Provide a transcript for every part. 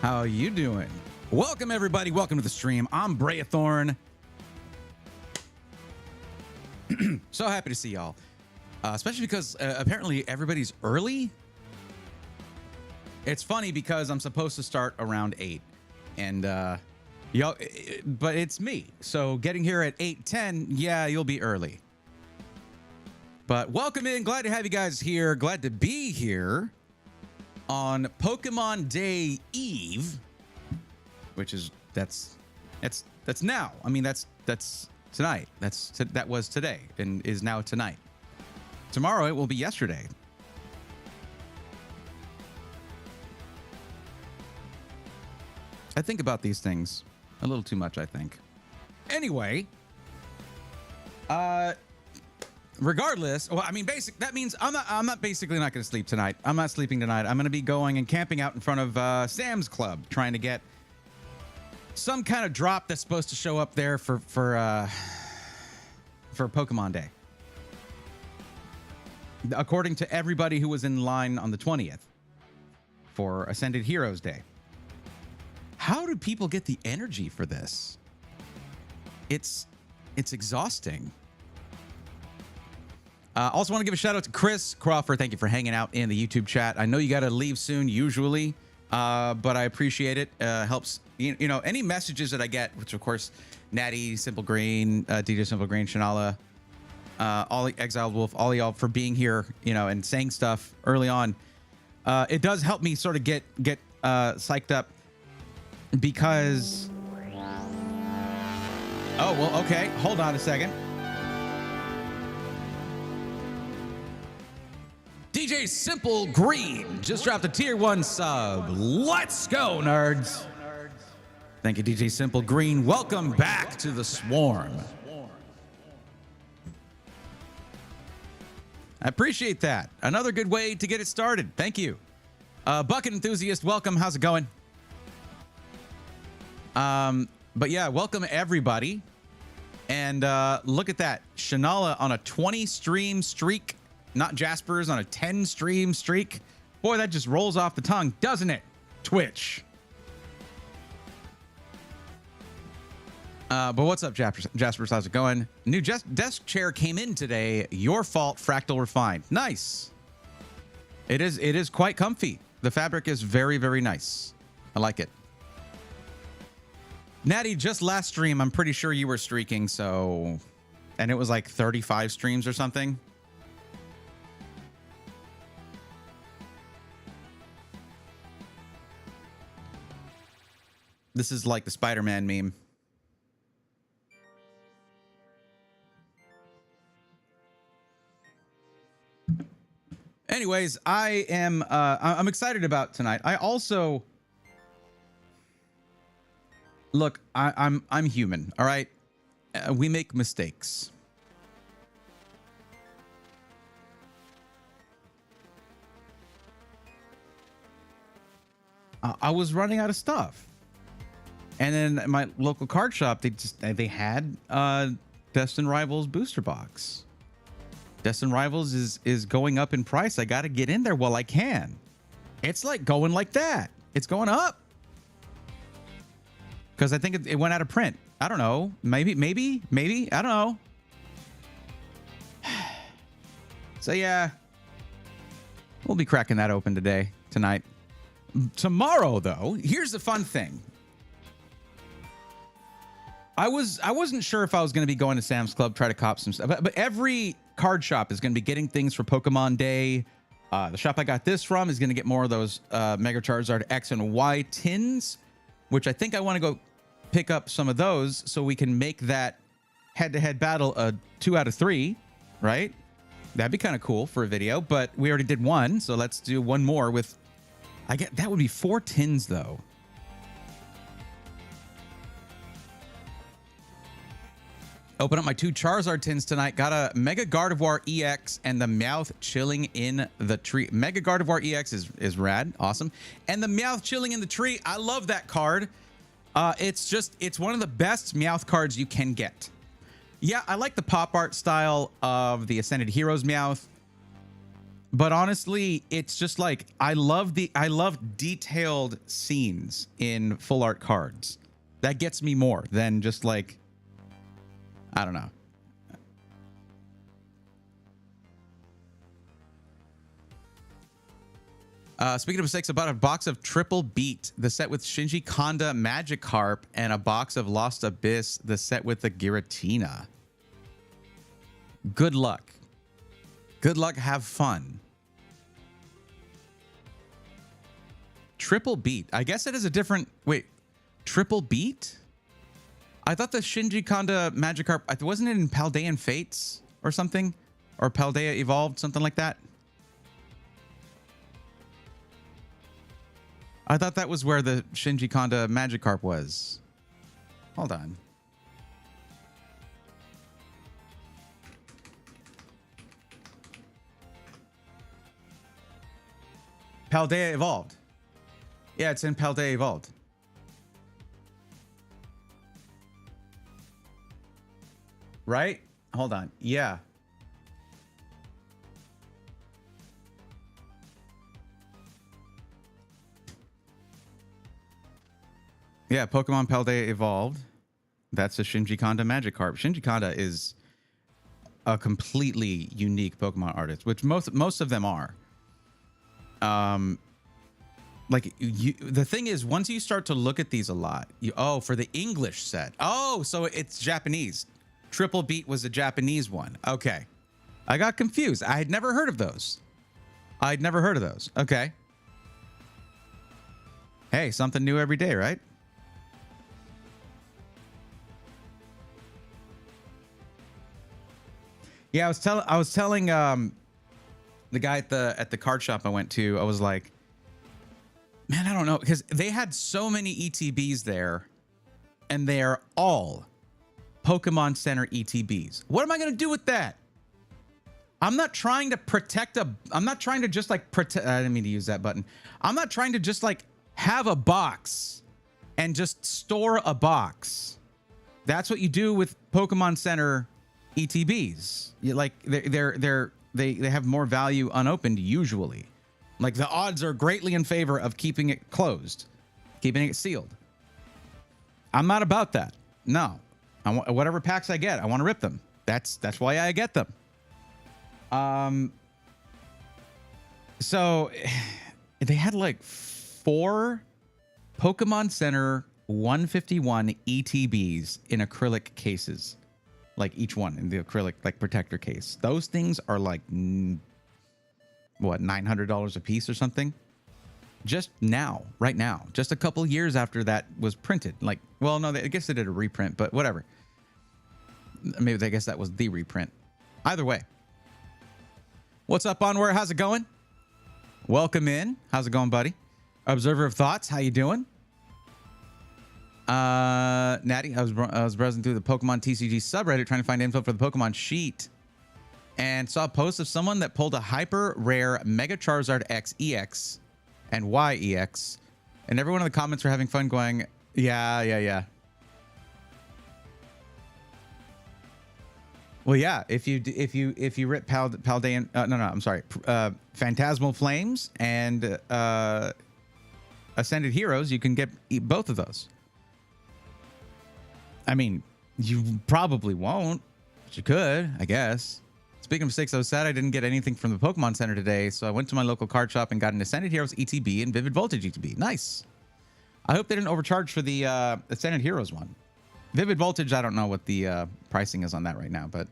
How you doing? Welcome, everybody. Welcome to the stream. I'm Brayathorn. So happy to see y'all. Especially because apparently everybody's early. It's funny because I'm supposed to start around 8. And, y'all, but it's me. So getting here at 8:10, yeah, you'll be early. But welcome in. Glad to have you guys here. Glad to be here on Pokemon Day Eve, which is that's now. I mean, that's tonight. That was today and is now tonight. Tomorrow it will be yesterday. I think about these things a little too much, I think. Anyway, regardless, well, I mean, that means I'm not basically not going to sleep tonight. I'm not sleeping tonight. I'm going to be going and camping out in front of Sam's Club, trying to get some kind of drop that's supposed to show up there for Pokemon Day. According to everybody who was in line on the 20th for Ascended Heroes Day. How do people get the energy for this? It's exhausting. Also want to give a shout out to Chris Crawford. Thank you for hanging out in the YouTube chat. I know you got to leave soon usually, but I appreciate it. Helps, you know, any messages that I get, which of course, Natty, Simple Green, DJ Simple Green, Shanala, all Exiled Wolf, all y'all for being here, you know, and saying stuff early on. It does help me sort of get psyched up because, oh, well, okay. Hold on a second. DJ Simple Green just dropped a tier 1 sub. Let's go, nerds. Thank you, DJ Simple Green. Welcome back to the Swarm. I appreciate that. Another good way to get it started. Thank you. Bucket Enthusiast, welcome. How's it going? But yeah, welcome everybody. And look at that. Shanala on a 20 stream streak. Not Jasper's on a 10 stream streak. Boy, that just rolls off the tongue, doesn't it? Twitch. But what's up, Jasper's? How's it going? New desk chair came in today. Your fault, Fractal Refined. Nice. It is quite comfy. The fabric is very, very nice. I like it. Natty, just last stream, I'm pretty sure you were streaking, so... And it was like 35 streams or something. This is like the Spider-Man meme. Anyways, I'm excited about tonight. I also look, I'm human, all right? We make mistakes. I was running out of stuff. And then at my local card shop, they had Destined Rivals booster box. Destined Rivals is going up in price. I got to get in there while I can. It's like going like that. It's going up. Because I think it went out of print. I don't know. Maybe. I don't know. So yeah, we'll be cracking that open tonight. Tomorrow, though, here's the fun thing. I wasn't sure if I was going to be going to Sam's Club, try to cop some stuff, but every card shop is going to be getting things for Pokemon Day. The shop I got this from is going to get more of those Mega Charizard X and Y tins, which I think I want to go pick up some of those so we can make that head-to-head battle a 2 out of 3, right? That'd be kind of cool for a video, but we already did one, so let's do one more with... that would be 4 tins, though. Open up my 2 Charizard tins tonight. Got a Mega Gardevoir EX and the Meowth chilling in the tree. Mega Gardevoir EX is rad. Awesome. And the Meowth chilling in the tree. I love that card. It's one of the best Meowth cards you can get. Yeah, I like the pop art style of the Ascended Heroes Meowth. But honestly, it's just like I love detailed scenes in full art cards. That gets me more than just like, I don't know. Speaking of mistakes, I bought a box of Triple Beat, the set with Shinji Kanda Magikarp, and a box of Lost Abyss, the set with the Giratina. Good luck. Good luck. Have fun. Triple Beat. I guess it is a different... Wait. Triple Beat? I thought the Shinji Kanda Magikarp... Wasn't it in Paldean Fates or something? Or Paldea Evolved? Something like that? I thought that was where the Shinji Kanda Magikarp was. Hold on. Paldea Evolved. Yeah, it's in Paldea Evolved. Right? Hold on. Yeah. Yeah, Pokemon Paldea Evolved. That's a Shinji Kanda Magikarp. Shinji Kanda is a completely unique Pokemon artist, which most of them are. Like the thing is, once you start to look at these a lot, for the English set. Oh, so it's Japanese. Triple Beat was a Japanese one. Okay. I got confused. I had never heard of those. Okay. Hey, something new every day, right? Yeah, I was telling the guy at the card shop I went to, I was like, man, I don't know, because they had so many ETBs there, and they are all Pokemon Center ETBs. What am I gonna do with that? I'm not trying to protect I'm not trying to just like protect. I didn't mean to use that button. I'm not trying to just like have a box and just store a box. That's what you do with Pokemon Center ETBs. They have more value unopened usually. Like the odds are greatly in favor of keeping it closed, keeping it sealed. I'm not about that. No, whatever packs I get, I want to rip them. That's why I get them. So they had like 4 Pokemon Center 151 ETBs in acrylic cases. Like each one in the acrylic like protector case. Those things are like what, $900 a piece or something? Just now, right now, just a couple years after that was printed. Like, well, no, I guess they did a reprint, but whatever. Maybe I guess that was the reprint. Either way. What's up, Onward? How's it going? Welcome in. How's it going, buddy? Observer of Thoughts, how you doing? Natty, I was browsing through the Pokemon TCG subreddit trying to find info for the Pokemon sheet and saw a post of someone that pulled a hyper rare Mega Charizard X EX and Y EX, and everyone in the comments were having fun going, yeah. Well, yeah, if you rip Paldean, I'm sorry, Phantasmal Flames and Ascended Heroes, you can get both of those. I mean, you probably won't, but you could, I guess. Speaking of mistakes, I was sad I didn't get anything from the Pokemon Center today, so I went to my local card shop and got an Ascended Heroes ETB and Vivid Voltage ETB. Nice. I hope they didn't overcharge for the Ascended Heroes one. Vivid Voltage, I don't know what the pricing is on that right now, but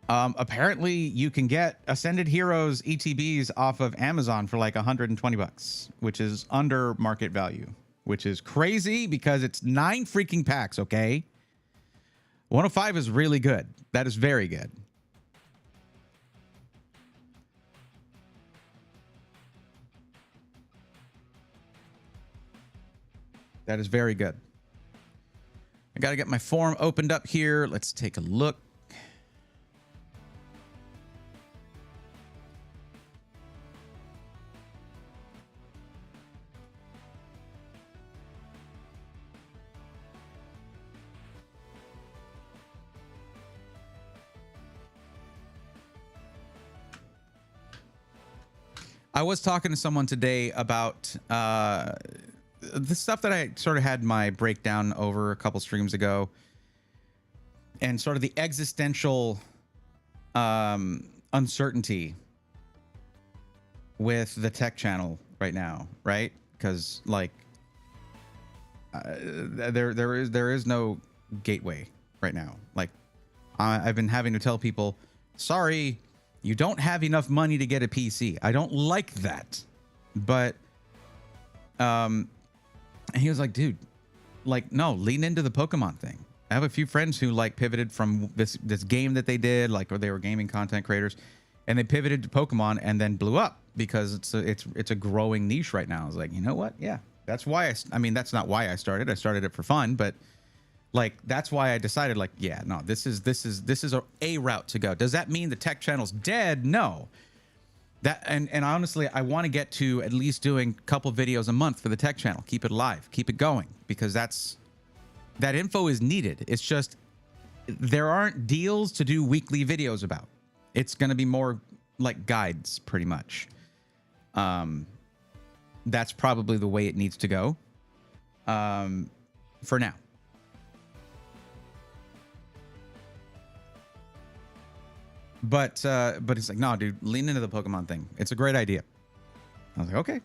apparently you can get Ascended Heroes ETBs off of Amazon for like $120, which is under market value. Which is crazy because it's 9 freaking packs, okay? 105 is really good. That is very good. That is very good. I got to get my form opened up here. Let's take a look. I was talking to someone today about the stuff that I sort of had my breakdown over a couple streams ago, and sort of the existential uncertainty with the tech channel right now, right? Because like there is no gateway right now. Like I've been having to tell people, sorry, you don't have enough money to get a PC. I don't like that. But he was like, dude, like, no, lean into the Pokemon thing. I have a few friends who like pivoted from this game that they did, like, or they were gaming content creators, and they pivoted to Pokemon and then blew up because it's a growing niche right now. I was like, you know what? Yeah, that's why I mean, that's not why I started. I started it for fun, but like, that's why I decided, like, yeah, no, this is a route to go. Does that mean the tech channel's dead? No. That and honestly, I want to get to at least doing a couple videos a month for the tech channel. Keep it alive, keep it going, because that info is needed. It's just there aren't deals to do weekly videos about. It's going to be more like guides, pretty much. That's probably the way it needs to go. For now. But it's like, no, dude, lean into the Pokemon thing. It's a great idea. I was like, okay.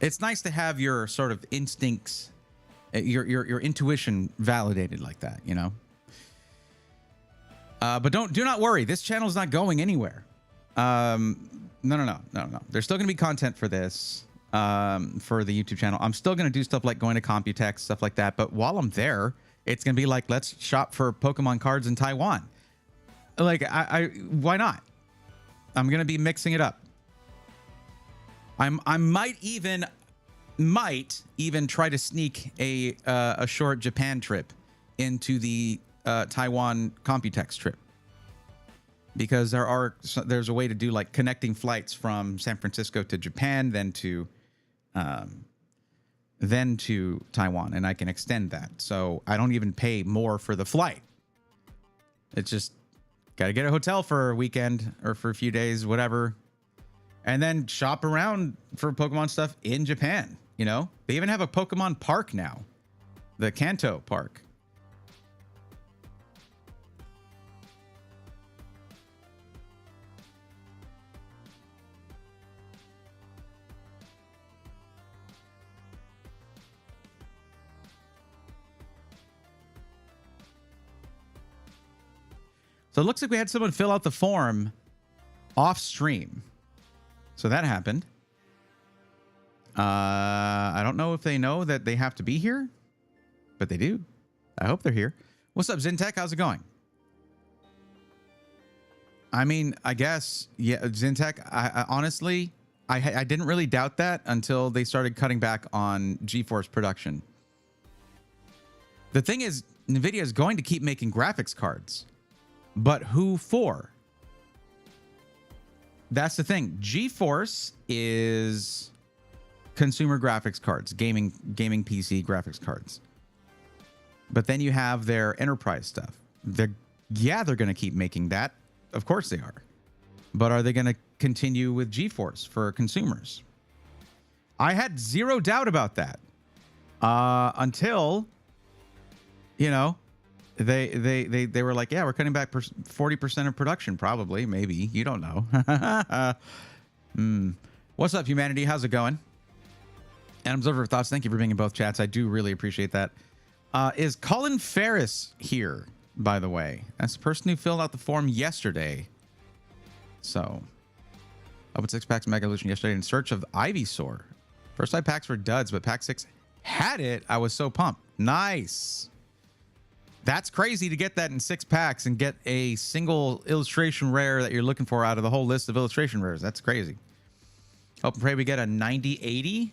It's nice to have your sort of instincts, your intuition validated like that, you know. But do not worry. This channel is not going anywhere. No. There's still going to be content for this, for the YouTube channel. I'm still going to do stuff like going to Computex, stuff like that. But while I'm there, it's going to be like, let's shop for Pokemon cards in Taiwan. Like, why not? I'm going to be mixing it up. I might even try to sneak a short Japan trip into the Taiwan Computex trip, because there's a way to do like connecting flights from San Francisco to Japan, then to Taiwan, and I can extend that, so I don't even pay more for the flight. It's just got to get a hotel for a weekend or for a few days, whatever, and then shop around for Pokemon stuff in Japan. You know, they even have a Pokemon park now, the Kanto Park. So it looks like we had someone fill out the form off stream. So that happened. I don't know if they know that they have to be here, but they do. I hope they're here. What's up, Zintech? How's it going? I mean, I guess, yeah, Zintech, I honestly, I didn't really doubt that until they started cutting back on GeForce production. The thing is, NVIDIA is going to keep making graphics cards. But who for? That's the thing. GeForce is consumer graphics cards, gaming PC graphics cards. But then you have their enterprise stuff. They're going to keep making that. Of course they are. But are they going to continue with GeForce for consumers? I had zero doubt about that. Until, you know, they were like, yeah, we're cutting back 40% of production, probably, maybe. You don't know. What's up, humanity? How's it going? And Observer Thoughts, thank you for being in both chats. I do really appreciate that. Is Colin Ferris here, by the way? That's the person who filled out the form yesterday. So, opened 6 packs of Mega Evolution yesterday in search of Ivysaur. First 5 packs were duds, but pack 6 had it. I was so pumped. Nice. That's crazy to get that in 6 packs and get a single illustration rare that you're looking for out of the whole list of illustration rares. That's crazy. Hope and pray we get a 9080.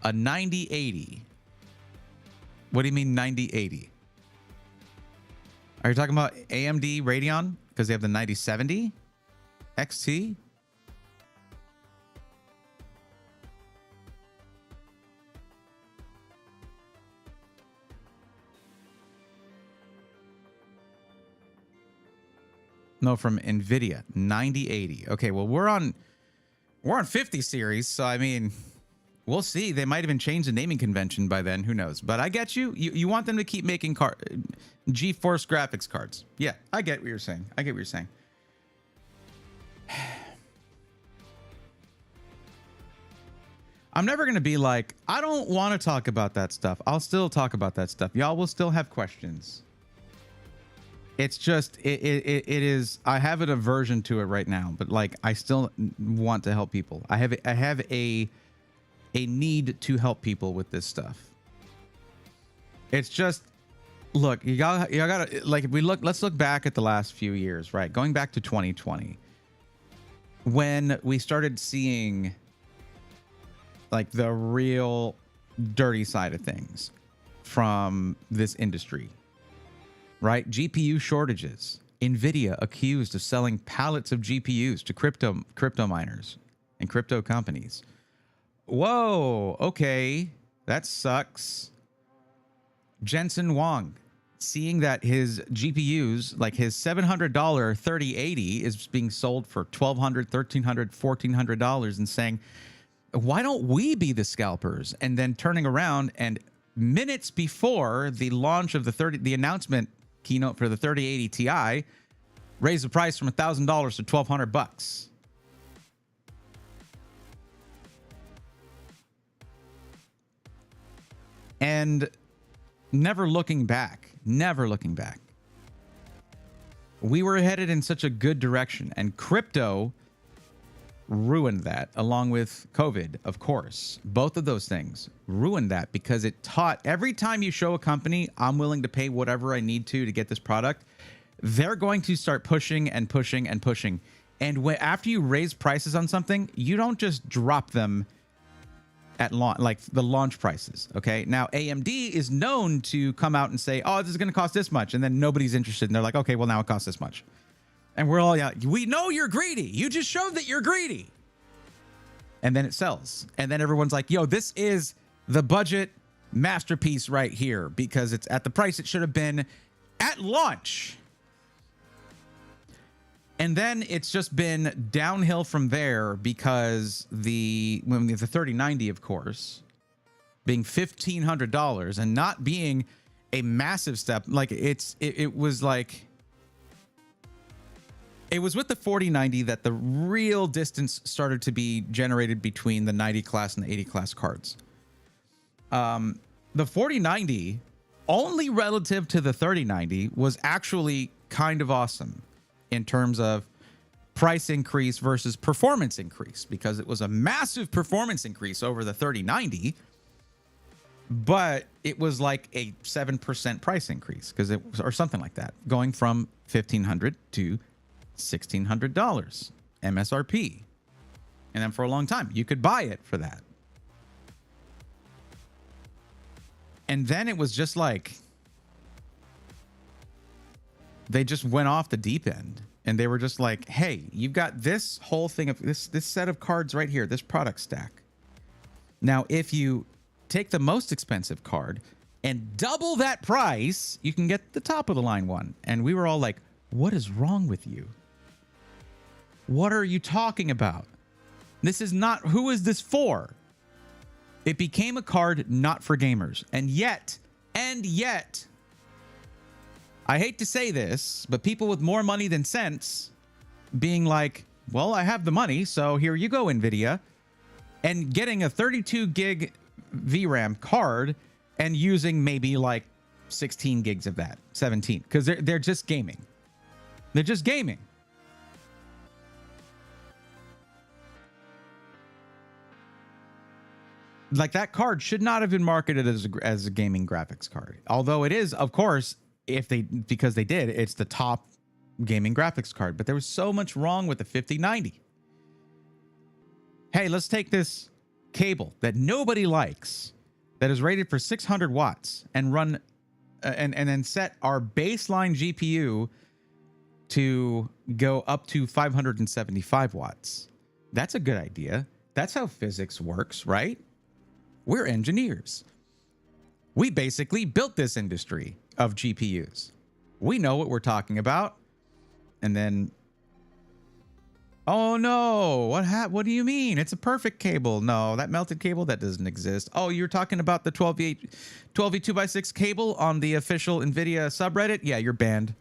A 9080. What do you mean 9080? Are you talking about AMD Radeon? Because they have the 9070 XT? No, from NVIDIA, 9080. Okay, well, we're on 50 series, so I mean, we'll see. They might even change the naming convention by then. Who knows? But I get you. You want them to keep making GeForce graphics cards. Yeah, I get what you're saying. I'm never going to be like, I don't want to talk about that stuff. I'll still talk about that stuff. Y'all will still have questions. It's just, it is, I have an aversion to it right now, but like, I still want to help people. I have a need to help people with this stuff. It's just, look, you gotta, like, if we let's look back at the last few years, right? Going back to 2020, when we started seeing like the real dirty side of things from this industry, right? GPU shortages, NVIDIA accused of selling pallets of GPUs to crypto miners and crypto companies. Whoa, okay, that sucks. Jensen Huang, seeing that his GPUs, like his $700 3080 is being sold for $1,200, $1,300, $1,400 and saying, why don't we be the scalpers? And then turning around and minutes before the launch of the announcement keynote for the 3080 Ti, raise the price from $1,000 to $1,200. And never looking back. We were headed in such a good direction, and crypto ruined that, along with COVID, of course. Both of those things ruined that, because it taught, every time you show a company, I'm willing to pay whatever I need to get this product, they're going to start pushing and pushing and pushing. And after you raise prices on something, you don't just drop them at launch, like the launch prices. Okay, now AMD is known to come out and say, oh, this is going to cost this much, and then nobody's interested, and they're like, okay, well, now it costs this much. And we're all, yeah, we know you're greedy. You just showed that you're greedy. And then it sells. And then everyone's like, yo, this is the budget masterpiece right here, because it's at the price it should have been at launch. And then it's just been downhill from there, because the 3090, of course, being $1,500 and not being a massive step, like it was like, it was with the 4090 that the real distance started to be generated between the 90 class and the 80 class cards. The 4090, only relative to the 3090, was actually kind of awesome in terms of price increase versus performance increase, because it was a massive performance increase over the 3090, but it was like a 7% price increase, because it was, or something like that, going from $1,500 to $1,600 MSRP. And then for a long time, you could buy it for that. And then it was just like, they just went off the deep end, and they were just like, hey, you've got this whole thing of this set of cards right here, this product stack. Now, if you take the most expensive card and double that price, you can get the top of the line one. And we were all like, what is wrong with you? What are you talking about? This is not, who is this for? It became a card not for gamers. And yet, I hate to say this, but people with more money than sense being like, well, I have the money, so here you go, NVIDIA, and getting a 32 gig VRAM card and using maybe like 16 gigs of that, 17, because they're just gaming. They're just gaming. Like, that card should not have been marketed as a gaming graphics card. Although it is, of course, because they did, it's the top gaming graphics card. But there was so much wrong with the 5090. Hey, let's take this cable that nobody likes, that is rated for 600 watts, and run and then set our baseline GPU to go up to 575 watts. That's a good idea. That's how physics works, right? We're engineers. We basically built this industry of GPUs. We know what we're talking about. And then, oh no, what do you mean? It's a perfect cable. No, that melted cable, that doesn't exist. Oh, you're talking about the 12V 2x6 cable on the official NVIDIA subreddit? Yeah, you're banned.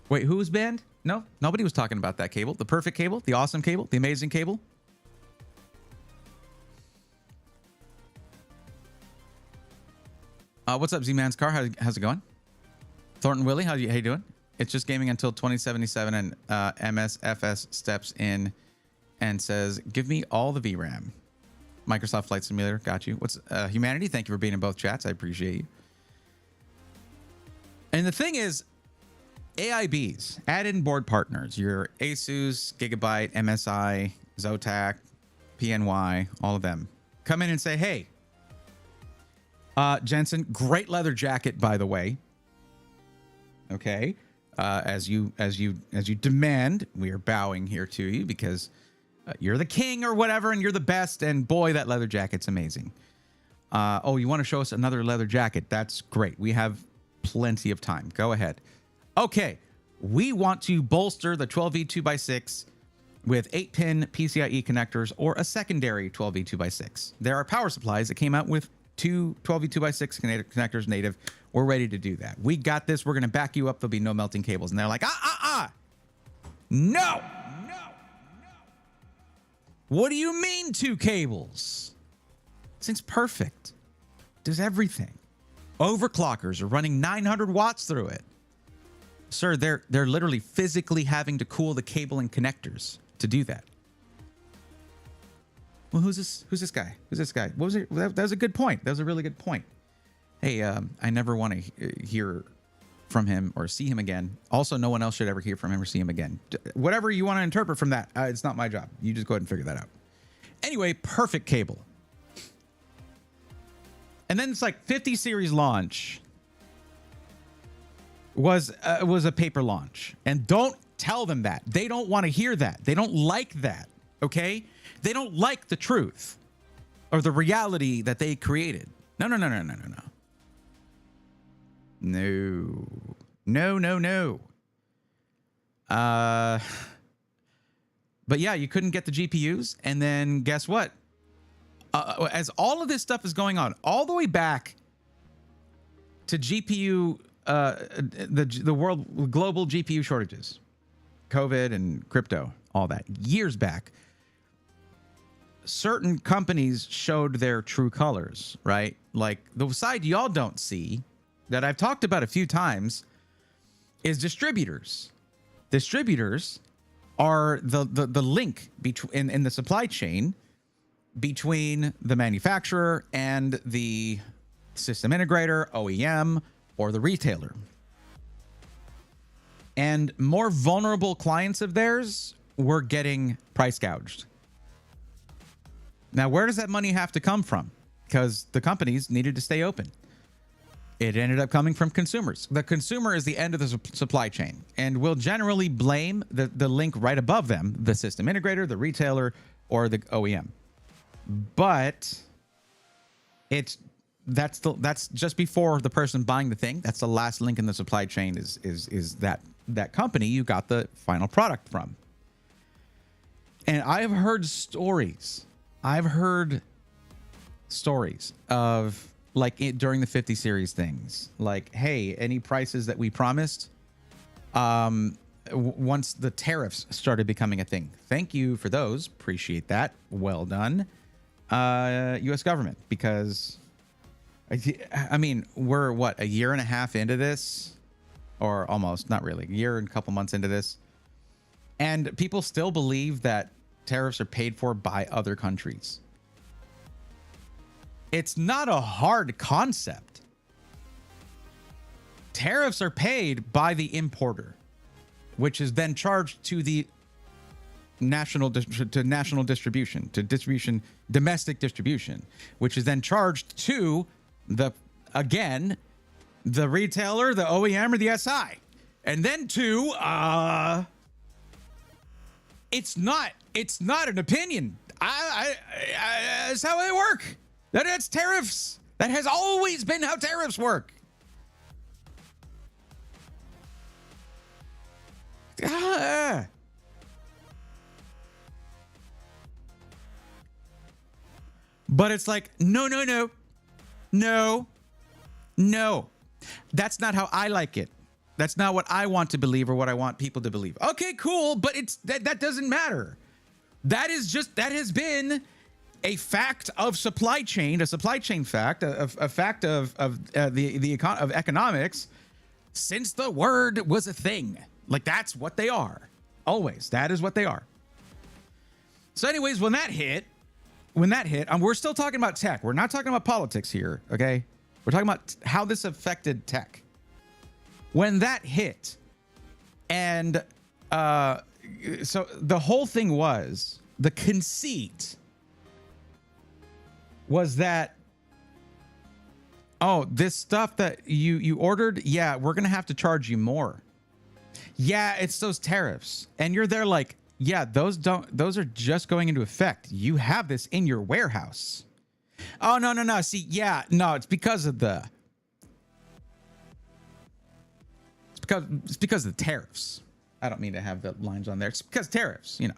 Wait, who was banned? No, nobody was talking about that cable. The perfect cable, the awesome cable, the amazing cable. What's up, Z-Man's Car? How's it going? Thornton Willie, how you doing? It's just gaming until 2077, and MSFS steps in and says, give me all the VRAM. Microsoft Flight Simulator, got you. What's Humanity? Thank you for being in both chats. I appreciate you. And the thing is, AIBs, add-in board partners, your Asus, Gigabyte, MSI, Zotac, PNY, all of them, come in and say, hey, Jensen, great leather jacket, by the way. Okay. As you demand, we are bowing here to you because you're the king or whatever, and you're the best. And boy, that leather jacket's amazing. Oh, you want to show us another leather jacket? That's great. We have plenty of time. Go ahead. Okay. We want to bolster the 12V 2x6 with 8-pin PCIe connectors or a secondary 12V 2x6. There are power supplies that came out with two 12V 2x6 connectors native. We're ready to do that. We got this. We're going to back you up. There'll be no melting cables. And they're like, no. What do you mean 2 cables? This thing's perfect. Does everything. Overclockers are running 900 watts through it. Sir, they're literally physically having to cool the cable and connectors to do that. Well, who's this guy? Who's this guy? What was it? That was a good point. That was a really good point. Hey, I never want to hear from him or see him again. Also, no one else should ever hear from him or see him again. Whatever you want to interpret from that, it's not my job. You just go ahead and figure that out. Anyway, perfect cable. And then it's like 50 series launch was a paper launch. And don't tell them that. They don't want to hear that. They don't like that. Okay? They don't like the truth or the reality that they created. No. But yeah, you couldn't get the GPUs. And then guess what? As all of this stuff is going on, all the way back to GPU, the world global GPU shortages, COVID and crypto, all that, years back, certain companies showed their true colors, right? Like the side y'all don't see that I've talked about a few times is distributors. Distributors are the link between in the supply chain between the manufacturer and the system integrator, OEM, or the retailer. And more vulnerable clients of theirs were getting price gouged. Now, where does that money have to come from? Because the companies needed to stay open. It ended up coming from consumers. The consumer is the end of the supply chain and will generally blame the link right above them, the system integrator, the retailer, or the OEM. But that's just before the person buying the thing. That's the last link in the supply chain is that company you got the final product from. And I've heard stories of like during the 50 series things, like, hey, any prices that we promised, once the tariffs started becoming a thing. Thank you for those. Appreciate that. Well done, U.S. government, because I mean, we're what, a year and a half into this, or almost, not really, a year and a couple months into this, and people still believe that tariffs are paid for by other countries. It's not a hard concept. Tariffs are paid by the importer, which is then charged to the national distribution, domestic distribution, which is then charged to the retailer, the OEM, or the SI, and then to it's not an opinion. That's how they work. That's tariffs. That has always been how tariffs work. Ah. But it's like, no, no, no, no, no. That's not how I like it. That's not what I want to believe or what I want people to believe. Okay, cool, but it's that doesn't matter. That has been a fact of supply chain, a supply chain fact, a fact of economics since the word was a thing. Like, that's what they are. Always. That is what they are. So anyways, when that hit, we're still talking about tech. We're not talking about politics here, okay? We're talking about how this affected tech. When that hit, and so the whole thing was, the conceit was that, oh, this stuff that you ordered, yeah, we're going to have to charge you more. Yeah, it's those tariffs. And you're there like, yeah, those are just going into effect. You have this in your warehouse. Oh, no. See, yeah, no, it's because of the tariffs. I don't mean to have the lines on there. It's because tariffs, you know.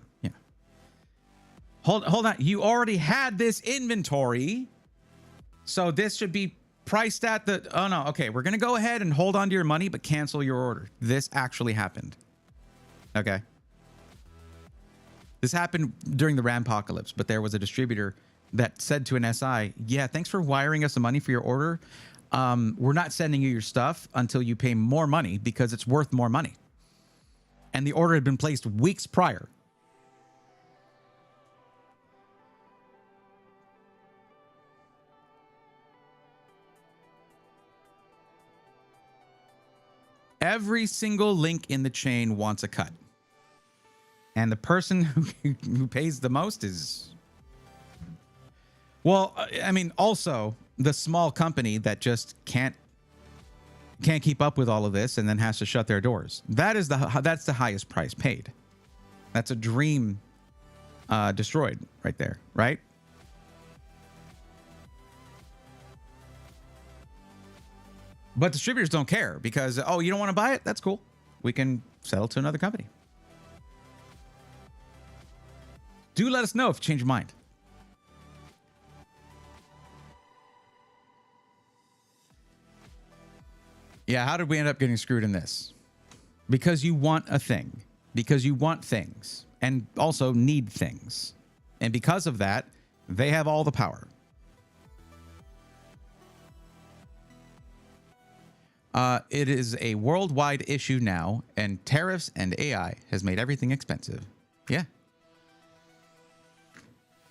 Hold on. You already had this inventory. So this should be priced at the, oh no, okay, we're going to go ahead and hold on to your money, but cancel your order. This actually happened. Okay. This happened during the Rampocalypse, but there was a distributor that said to an SI, yeah, thanks for wiring us the money for your order. We're not sending you your stuff until you pay more money because it's worth more money. And the order had been placed weeks prior. Every single link in the chain wants a cut. And the person who pays the most is... Well, I mean, also the small company that just can't keep up with all of this and then has to shut their doors. That's the highest price paid. That's a dream destroyed right there, right? But distributors don't care because, oh, you don't want to buy it? That's cool. We can sell to another company. Do let us know if you change your mind. Yeah, how did we end up getting screwed in this? Because you want a thing. Because you want things. And also need things. And because of that, they have all the power. It is a worldwide issue now, and tariffs and AI has made everything expensive. Yeah.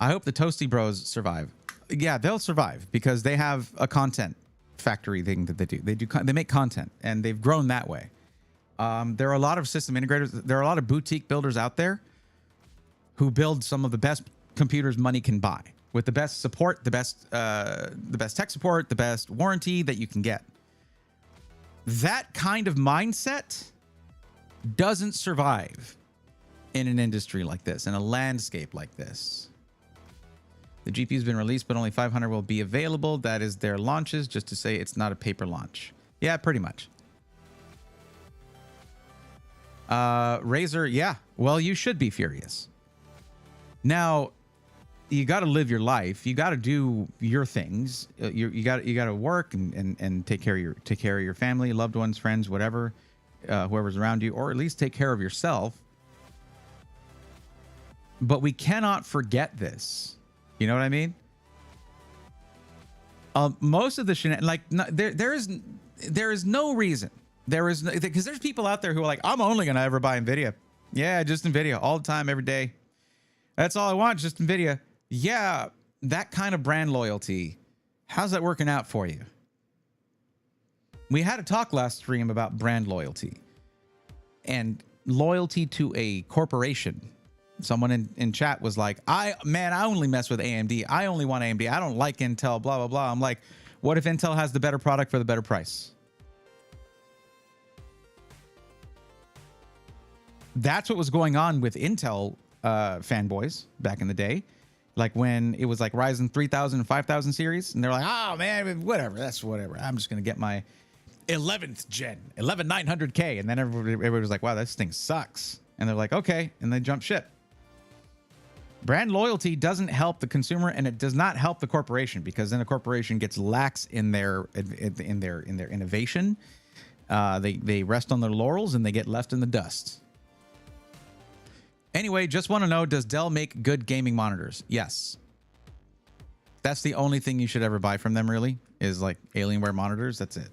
I hope the Toasty Bros survive. Yeah, they'll survive because they have a content factory thing that they do. They make content, and they've grown that way. There are a lot of system integrators. There are a lot of boutique builders out there who build some of the best computers money can buy with the best support, the best tech support, the best warranty that you can get. That kind of mindset doesn't survive in an industry like this, in a landscape like this. The GPU has been released, but only 500 will be available. That is their launches, just to say it's not a paper launch. Yeah, pretty much. Razer, yeah. Well, you should be furious. Now, you got to live your life. You got to do your things. You got to work and take care of your family, loved ones, friends, whatever, whoever's around you, or at least take care of yourself. But we cannot forget this. You know what I mean? Most of the there is no reason. Because there's people out there who are like, I'm only gonna ever buy Nvidia. Yeah, just Nvidia all the time, every day. That's all I want, just Nvidia. Yeah, that kind of brand loyalty. How's that working out for you? We had a talk last stream about brand loyalty and loyalty to a corporation. Someone in chat was like, I only mess with AMD. I only want AMD. I don't like Intel, blah, blah, blah. I'm like, what if Intel has the better product for the better price? That's what was going on with Intel fanboys back in the day. Like when it was like Ryzen 3000 and 5000 series. And they're like, oh, man, whatever. That's whatever. I'm just going to get my 11th gen, 11900K. And then everybody was like, wow, this thing sucks. And they're like, okay. And they jump ship. Brand loyalty doesn't help the consumer, and it does not help the corporation, because then a corporation gets lax in their innovation. They rest on their laurels and they get left in the dust. Anyway, just want to know, does Dell make good gaming monitors? Yes. That's the only thing you should ever buy from them, really, is like Alienware monitors. That's it.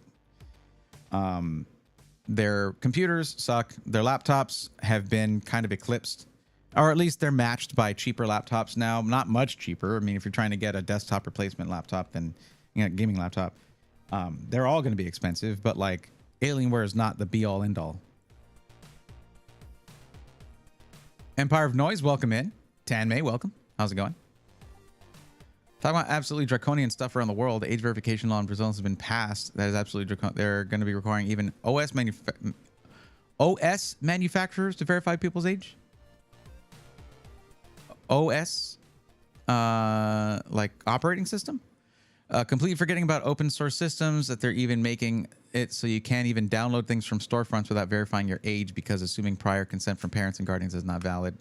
Their computers suck. Their laptops have been kind of eclipsed, or at least they're matched by cheaper laptops now. Not much cheaper. I mean, if you're trying to get a desktop replacement laptop, then gaming laptop, they're all going to be expensive. But like, Alienware is not the be all end all. Empire of Noise, welcome in. Tan May, welcome. How's it going? Talking about absolutely draconian stuff around the world. The age verification law in Brazil has been passed. That is absolutely draconian. They're going to be requiring even OS manufacturers to verify people's age. OS, like operating system. Completely forgetting about open source systems, that they're even making it so you can't even download things from storefronts without verifying your age, because assuming prior consent from parents and guardians is not valid.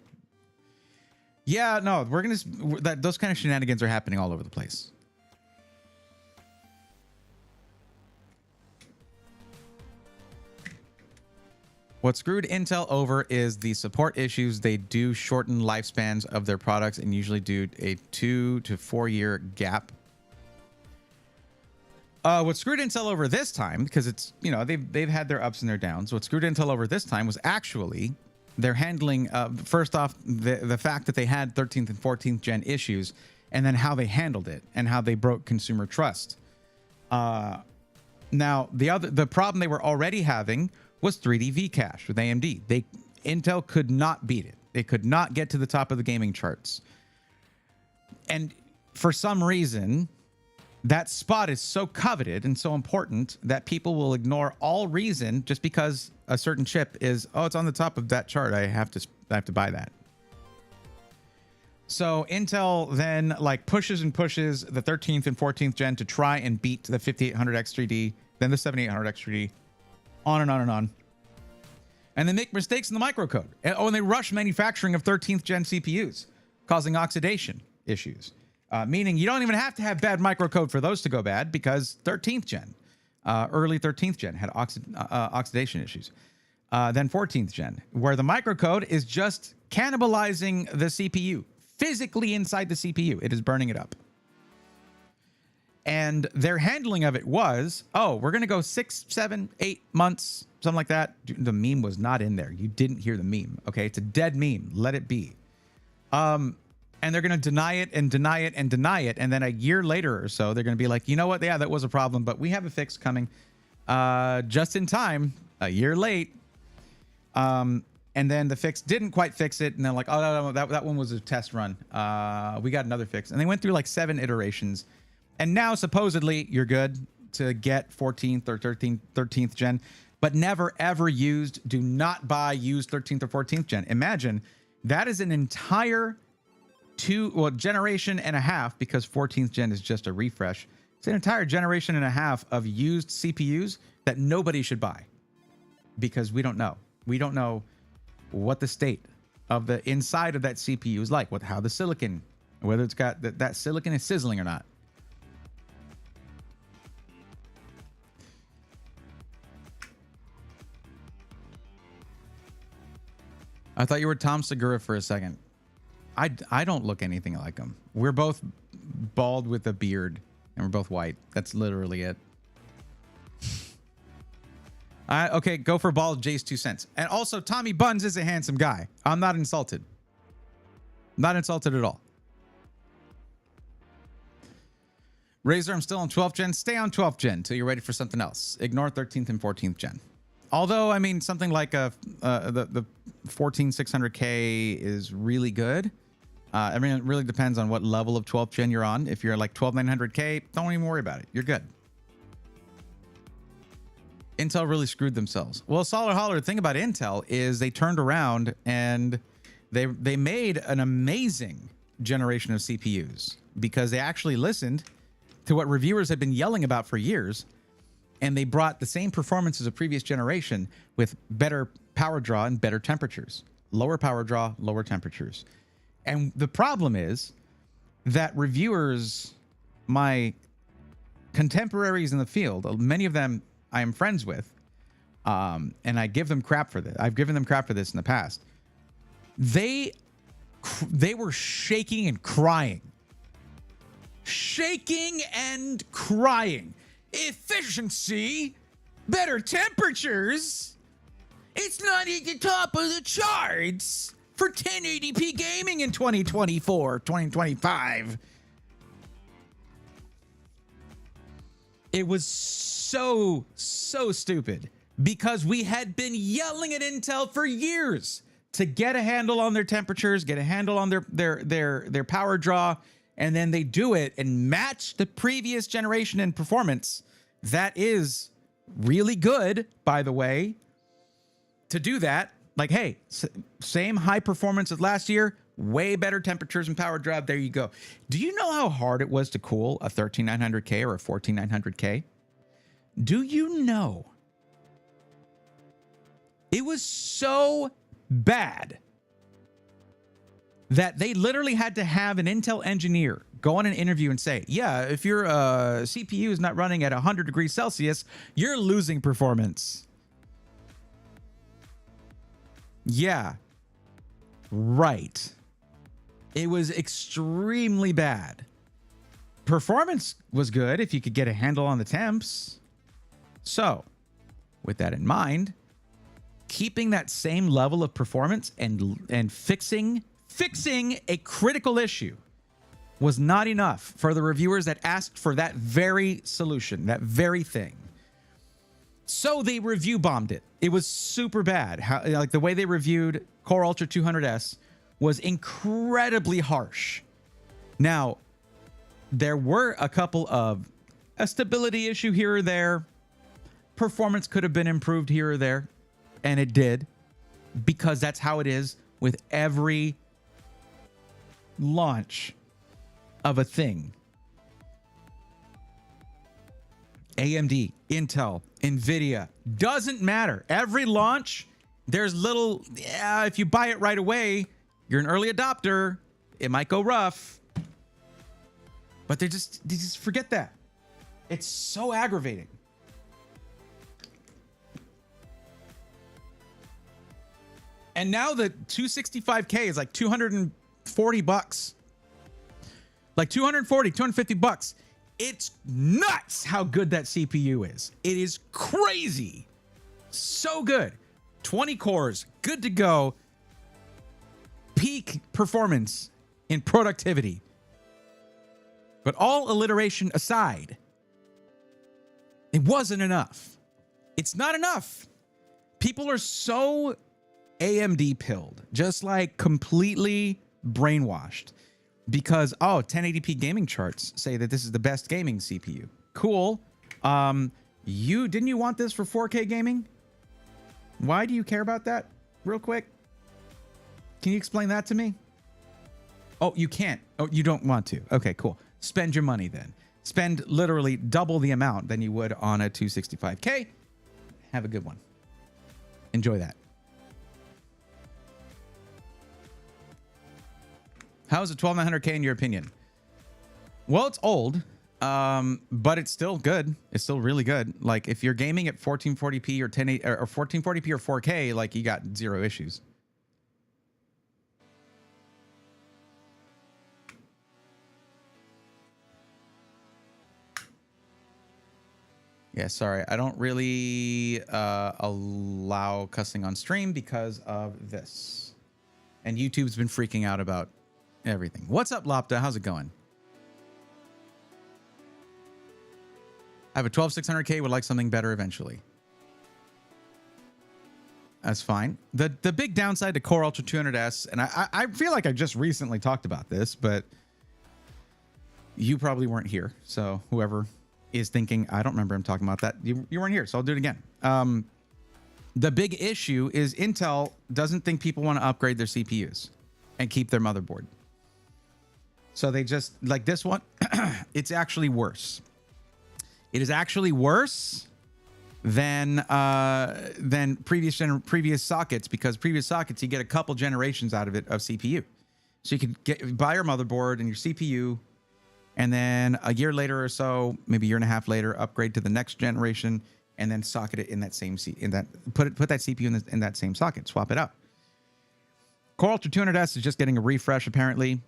Yeah, no, we're gonna those kind of shenanigans are happening all over the place. What screwed Intel over is the support issues. They do shorten lifespans of their products and usually do a 2 to 4 year gap. What screwed Intel over this time, because it's, they've had their ups and their downs. What screwed Intel over this time was actually their handling. First off, the fact that they had 13th and 14th gen issues, and then how they handled it and how they broke consumer trust. Now the problem they were already having was 3D V-Cache with AMD. Intel could not beat it. They could not get to the top of the gaming charts. And for some reason, that spot is so coveted and so important that people will ignore all reason just because a certain chip is, it's on the top of that chart. I have to buy that. So Intel then pushes and pushes the 13th and 14th gen to try and beat the 5800X3D, then the 7800X3D, on and on and on. And they make mistakes in the microcode. And they rush manufacturing of 13th gen CPUs, causing oxidation issues. Meaning you don't even have to have bad microcode for those to go bad, because 13th gen, early 13th gen had oxidation issues. Then 14th gen, where the microcode is just cannibalizing the CPU, physically inside the CPU. It is burning it up. And their handling of it was, we're going to go 6, 7, 8 months, something like that. The meme was not in there. You didn't hear the meme. Okay, it's a dead meme. Let it be. And they're going to deny it and deny it and deny it. And then a year later or so, they're going to be like, you know what? Yeah, that was a problem, but we have a fix coming just in time, a year late. And then the fix didn't quite fix it. And they're like, no, that one was a test run. We got another fix. And they went through 7 iterations. And now supposedly you're good to get 14th or 13th gen, but never ever used. Do not buy used 13th or 14th gen. Imagine that is an entire generation and a half, because 14th gen is just a refresh. It's an entire generation and a half of used CPUs that nobody should buy, because we don't know. We don't know what the state of the inside of that CPU is like, how the silicon, whether it's got that silicon is sizzling or not. I thought you were Tom Segura for a second. I don't look anything like him. We're both bald with a beard, and we're both white. That's literally it. Okay, go for bald. Jay's 2 cents. And also, Tommy Buns is a handsome guy. I'm not insulted. Not insulted at all. Razer, I'm still on 12th gen. Stay on 12th gen until you're ready for something else. Ignore 13th and 14th gen. Although, I mean, something like the 14600K is really good. I mean, it really depends on what level of 12th gen you're on. If you're like 12900K, don't even worry about it. You're good. Intel really screwed themselves. Well, Solar Holler, the thing about Intel is they turned around and they made an amazing generation of CPUs, because they actually listened to what reviewers had been yelling about for years. and they brought the same performance as a previous generation with better power draw and better temperatures. Lower power draw, lower temperatures. And the problem is that reviewers, my contemporaries in the field, many of them I am friends with, and I give them crap for this. I've given them crap for this in the past. They were shaking and crying. Shaking and crying. Efficiency, better temperatures. It's not at the top of the charts for 1080p gaming in 2024, 2025. It was so stupid because we had been yelling at Intel for years to get a handle on their temperatures, get a handle on their power draw, and then they do it and match the previous generation in performance. That is really good, by the way. To do that, like, hey, same high performance as last year, way better temperatures and power draw. There you go. Do you know how hard it was to cool a 13900K or a 14900K? Do you know? It was so bad that they literally had to have an Intel engineer go on an interview and say, yeah, if your CPU is not running at 100 degrees Celsius, you're losing performance. Yeah, right. It was extremely bad. Performance was good if you could get a handle on the temps. So, with that in mind, keeping that same level of performance and fixing a critical issue was not enough for the reviewers that asked for that very solution, that very thing. So they review bombed it. It was super bad. Like the way they reviewed Core Ultra 200S was incredibly harsh. Now, there were a couple of a stability issue here or there. Performance could have been improved here or there, and it did, because that's how it is with every launch of a thing. AMD, Intel, Nvidia, doesn't matter. Every launch, there's little, yeah, if you buy it right away, you're an early adopter, it might go rough. But they just forget that. It's so aggravating. And now the 265K is like 240 bucks. Like 240, 250 bucks. It's nuts how good that CPU is. It is crazy. So good. 20 cores, good to go. Peak performance in productivity. But all alliteration aside, it wasn't enough. It's not enough. People are so AMD pilled, just like completely brainwashed. Because, oh, 1080p gaming charts say that this is the best gaming CPU. Cool. Didn't you want this for 4K gaming? Why do you care about that? Real quick. Can you explain that to me? Oh, you can't. Oh, you don't want to. Okay, cool. Spend your money then. Spend literally double the amount than you would on a 265K. Have a good one. Enjoy that. How's a 12900K in your opinion? Well, it's old, but it's still good. It's still really good. Like if you're gaming at 1440p or 1080 or 1440p or 4K, like you got zero issues. Yeah, sorry. I don't really allow cussing on stream because of this. And YouTube's been freaking out about everything. What's up, Lopta? How's it going? I have a 12600K, would like something better eventually. That's fine. The big downside to Core Ultra 200S, and I feel like I just recently talked about this, but you probably weren't here. So whoever is thinking, I don't remember him talking about that. You weren't here, so I'll do it again. The big issue is Intel doesn't think people want to upgrade their CPUs and keep their motherboard. So they just, like this one, it's actually worse. It is actually worse than previous sockets, because previous sockets you get a couple generations out of it of CPU. So you could buy your motherboard and your CPU, and then a year later or so, maybe a year and a half later, upgrade to the next generation, and then socket it in that same put that CPU in that same socket, swap it out. Core Ultra 200S is just getting a refresh apparently.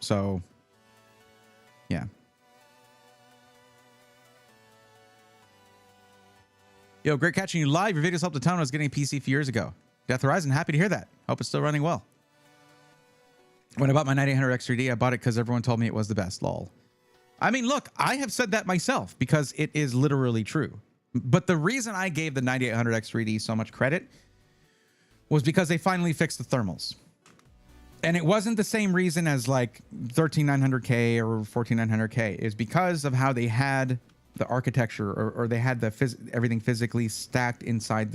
So, yeah. Yo, great catching you live. Your videos helped a ton when I was getting a PC a few years ago. Death Horizon, happy to hear that. Hope it's still running well. When I bought my 9800 X3D, I bought it because everyone told me it was the best. Lol. I mean, look, I have said that myself because it is literally true. But the reason I gave the 9800 X3D so much credit was because they finally fixed the thermals. And it wasn't the same reason as like 13900K or 14900K. It's because of how they had the architecture, or they had the everything physically stacked inside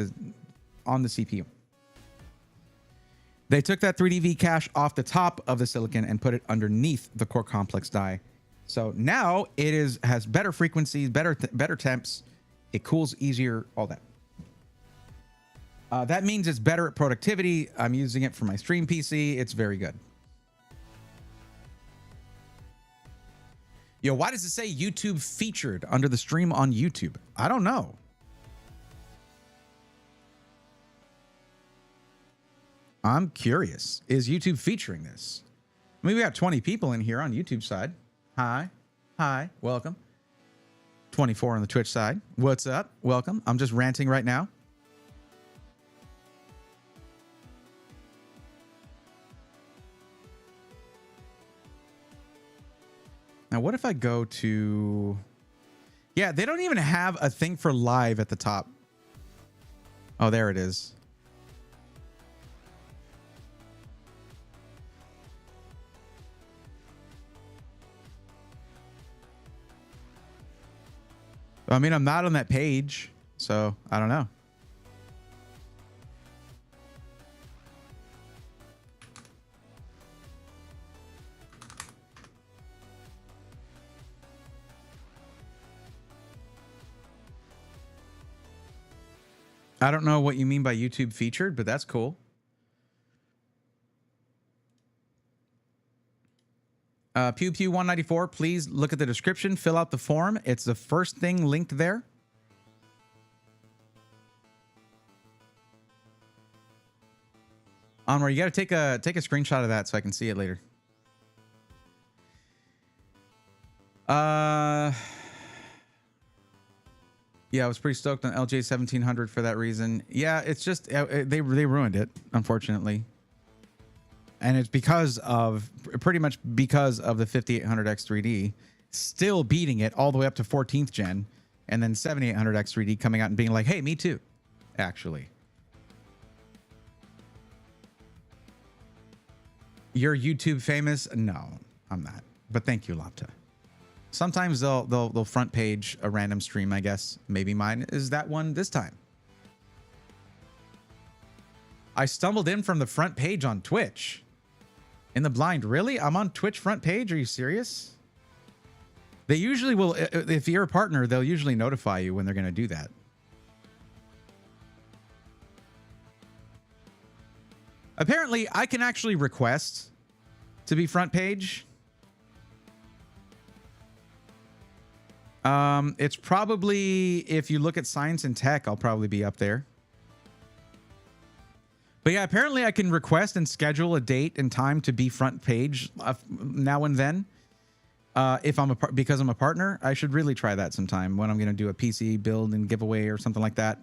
on the CPU. They took that 3D cache off the top of the silicon and put it underneath the core complex die. So now it has better frequencies, better temps. It cools easier, all that. That means it's better at productivity. I'm using it for my stream PC. It's very good. Yo, why does it say YouTube featured under the stream on YouTube? I don't know. I'm curious. Is YouTube featuring this? I mean, we got 20 people in here on YouTube side. Hi. Hi. Welcome. 24 on the Twitch side. What's up? Welcome. I'm just ranting right now. Now, what if I go to... Yeah, they don't even have a thing for live at the top. Oh, there it is. I mean, I'm not on that page, so I don't know. I don't know what you mean by YouTube featured, but that's cool. Pew Pew 194, please look at the description, fill out the form. It's the first thing linked there. Onward, you got to take a screenshot of that so I can see it later. Yeah, I was pretty stoked on LJ 1700 for that reason. Yeah, it's just they ruined it, unfortunately. And it's pretty much because of the 5800 X3D still beating it all the way up to 14th gen, and then 7800 X3D coming out and being like, hey, me too, actually. You're YouTube famous? No, I'm not. But thank you, Lapta. Sometimes they'll front page a random stream, I guess. Maybe mine is that one this time. I stumbled in from the front page on Twitch. In the blind, really? I'm on Twitch front page? Are you serious? They usually will, if you're a partner, they'll usually notify you when they're going to do that. Apparently, I can actually request to be front page. It's probably, if you look at science and tech, I'll probably be up there. But yeah, apparently I can request and schedule a date and time to be front page now and then. If because I'm a partner, I should really try that sometime when I'm going to do a PC build and giveaway or something like that.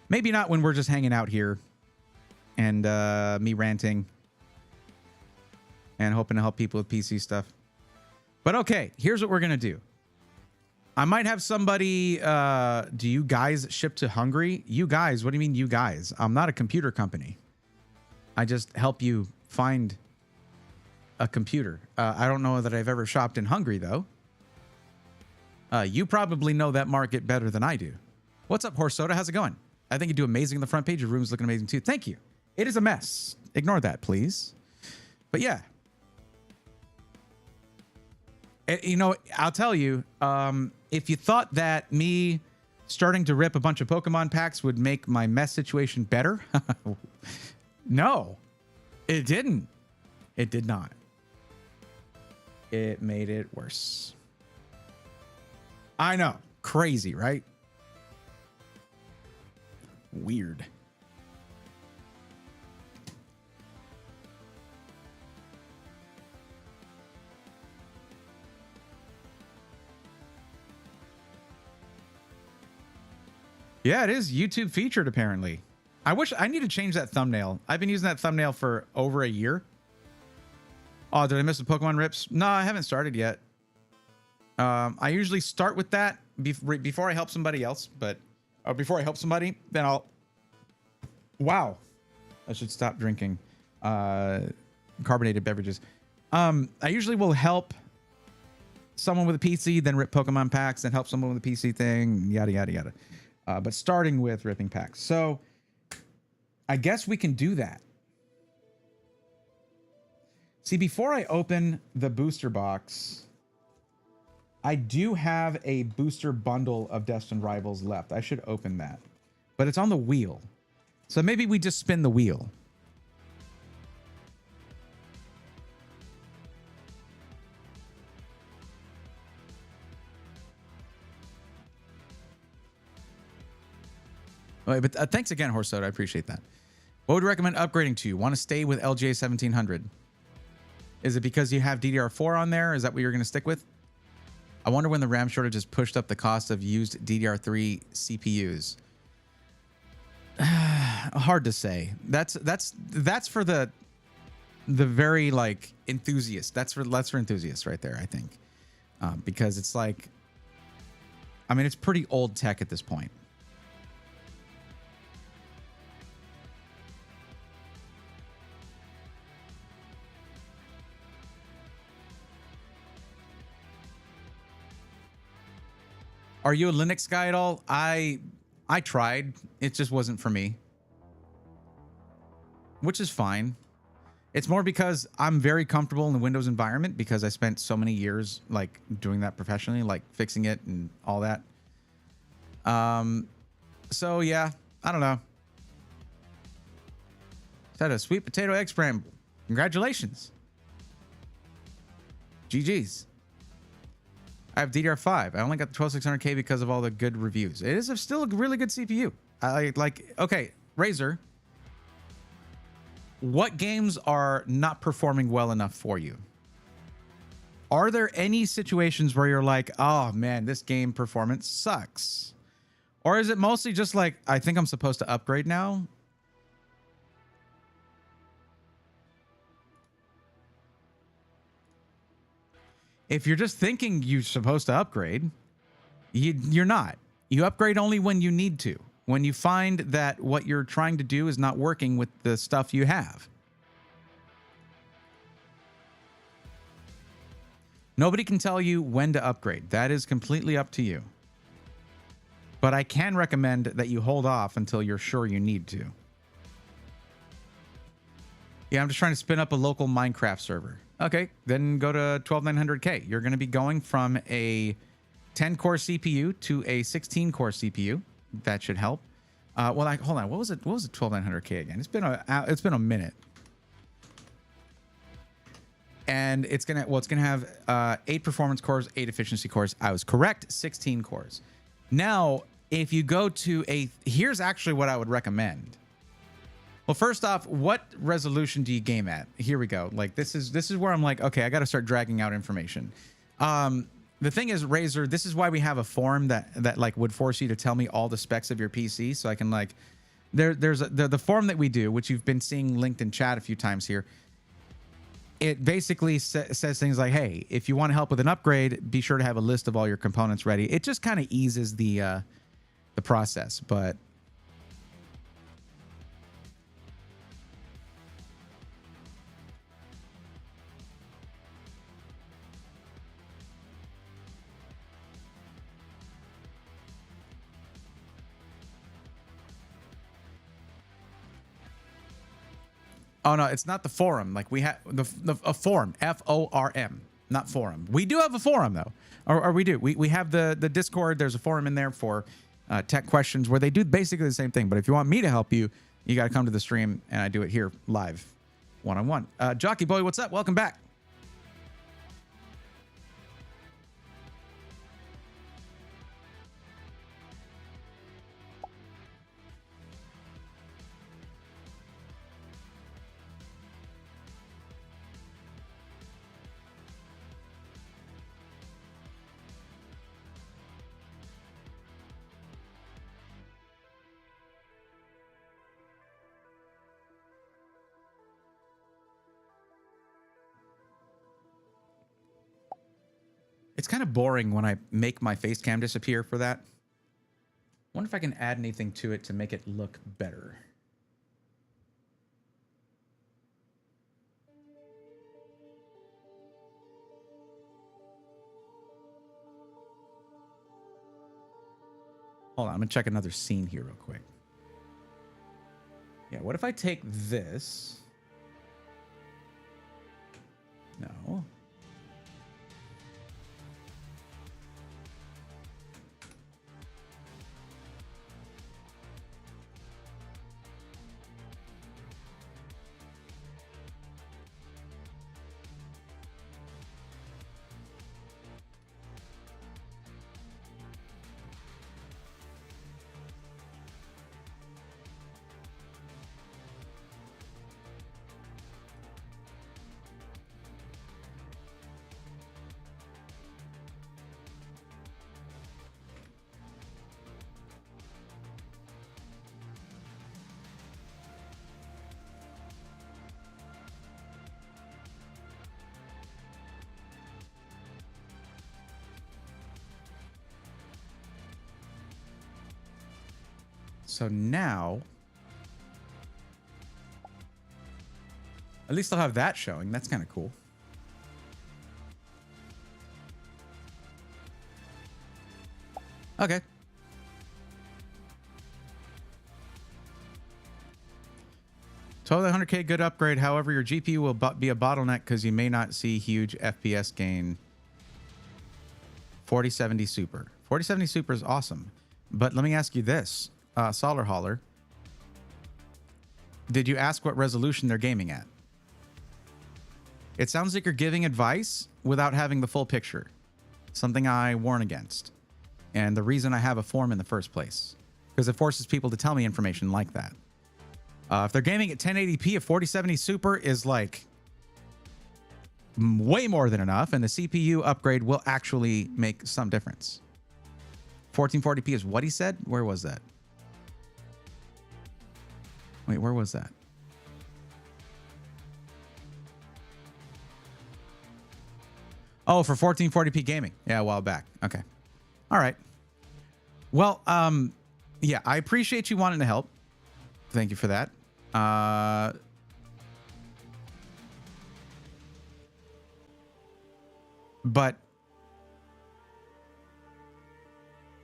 Maybe not when we're just hanging out here and me ranting and hoping to help people with PC stuff. But okay, here's what we're going to do. I might have somebody, do you guys ship to Hungary? You guys, what do you mean you guys? I'm not a computer company. I just help you find a computer. I don't know that I've ever shopped in Hungary, though. You probably know that market better than I do. What's up, Horse Soda? How's it going? I think you do amazing on the front page. Your room's looking amazing, too. Thank you. It is a mess. Ignore that, please. But yeah. You know, I'll tell you, if you thought that me starting to rip a bunch of Pokemon packs would make my mess situation better, no, it didn't. It did not. It made it worse. I know. Crazy, right? Weird. Yeah, it is YouTube featured apparently. I need to change that thumbnail. I've been using that thumbnail for over a year. Oh, did I miss the Pokemon rips? No, I haven't started yet. I usually start with that before I help somebody else, but before I help somebody, then I'll. Wow, I should stop drinking carbonated beverages. I usually will help someone with a PC, then rip Pokemon packs, then help someone with a PC thing, yada yada yada. But starting with ripping packs. So I guess we can do that. See, before I open the booster box, I do have a booster bundle of Destined Rivals left. I should open that. But it's on the wheel. So maybe we just spin the wheel. But thanks again, Horse Soda. I appreciate that. What would you recommend upgrading to? Want to stay with LGA 1700? Is it because you have DDR4 on there? Is that what you're going to stick with? I wonder when the RAM shortage has pushed up the cost of used DDR3 CPUs. Hard to say. That's for the very like enthusiast. That's for enthusiasts right there, I think, because it's like, I mean, it's pretty old tech at this point. Are you a Linux guy at all? I tried. It just wasn't for me. Which is fine. It's more because I'm very comfortable in the Windows environment because I spent so many years like doing that professionally, like fixing it and all that. So yeah, I don't know. Is that a sweet potato egg scramble? Congratulations. GG's. I have DDR5. I only got the 12600K because of all the good reviews. It is still a really good CPU. I like, okay, Razer, what games are not performing well enough for you? Are there any situations where you're like, oh man, this game performance sucks? Or is it mostly just like, I think I'm supposed to upgrade now? If you're just thinking you're supposed to upgrade, you're not. You upgrade only when you need to. When you find that what you're trying to do is not working with the stuff you have. Nobody can tell you when to upgrade. That is completely up to you. But I can recommend that you hold off until you're sure you need to. Yeah, I'm just trying to spin up a local Minecraft server. Okay, then go to 12900K. You're going to be going from a 10-core CPU to a 16-core CPU. That should help. Hold on. What was it? What was it? 12900K again? It's been a minute. And it's gonna have 8 performance cores, 8 efficiency cores. I was correct. 16 cores. Now, if you go to here's actually what I would recommend. Well, first off, what resolution do you game at? Here we go. Like this is where I'm like, okay, I got to start dragging out information. The thing is, Razer, this is why we have a forum that like would force you to tell me all the specs of your PC, so I can like, there's the forum that we do, which you've been seeing linked in chat a few times here. It basically says things like, hey, if you want to help with an upgrade, be sure to have a list of all your components ready. It just kind of eases the process, but. Oh no, it's not the forum. Like we have a forum, FORM. not forum. We do have a forum though, or we do. We have the Discord. There's a forum in there for tech questions where they do basically the same thing. But if you want me to help you, you got to come to the stream, and I do it here live, one-on-one. Jockey Boy, what's up? Welcome back. It's kind of boring when I make my face cam disappear for that. Wonder if I can add anything to it to make it look better. Hold on, I'm gonna check another scene here real quick. Yeah, what if I take this? No. So now, at least I'll have that showing. That's kind of cool. Okay. Totally 100K good upgrade. However, your GPU will be a bottleneck because you may not see huge FPS gain. 4070 Super. 4070 Super is awesome. But let me ask you this. Solar Hauler, did you ask what resolution they're gaming at? It sounds like you're giving advice without having the full picture. Something I warn against. And the reason I have a forum in the first place. Because it forces people to tell me information like that. If they're gaming at 1080p, a 4070 Super is like way more than enough. And the CPU upgrade will actually make some difference. 1440p is what he said? Where was that? Wait, where was that? Oh, for 1440p gaming. Yeah, a while back. Okay. All right. Well, yeah, I appreciate you wanting to help. Thank you for that. But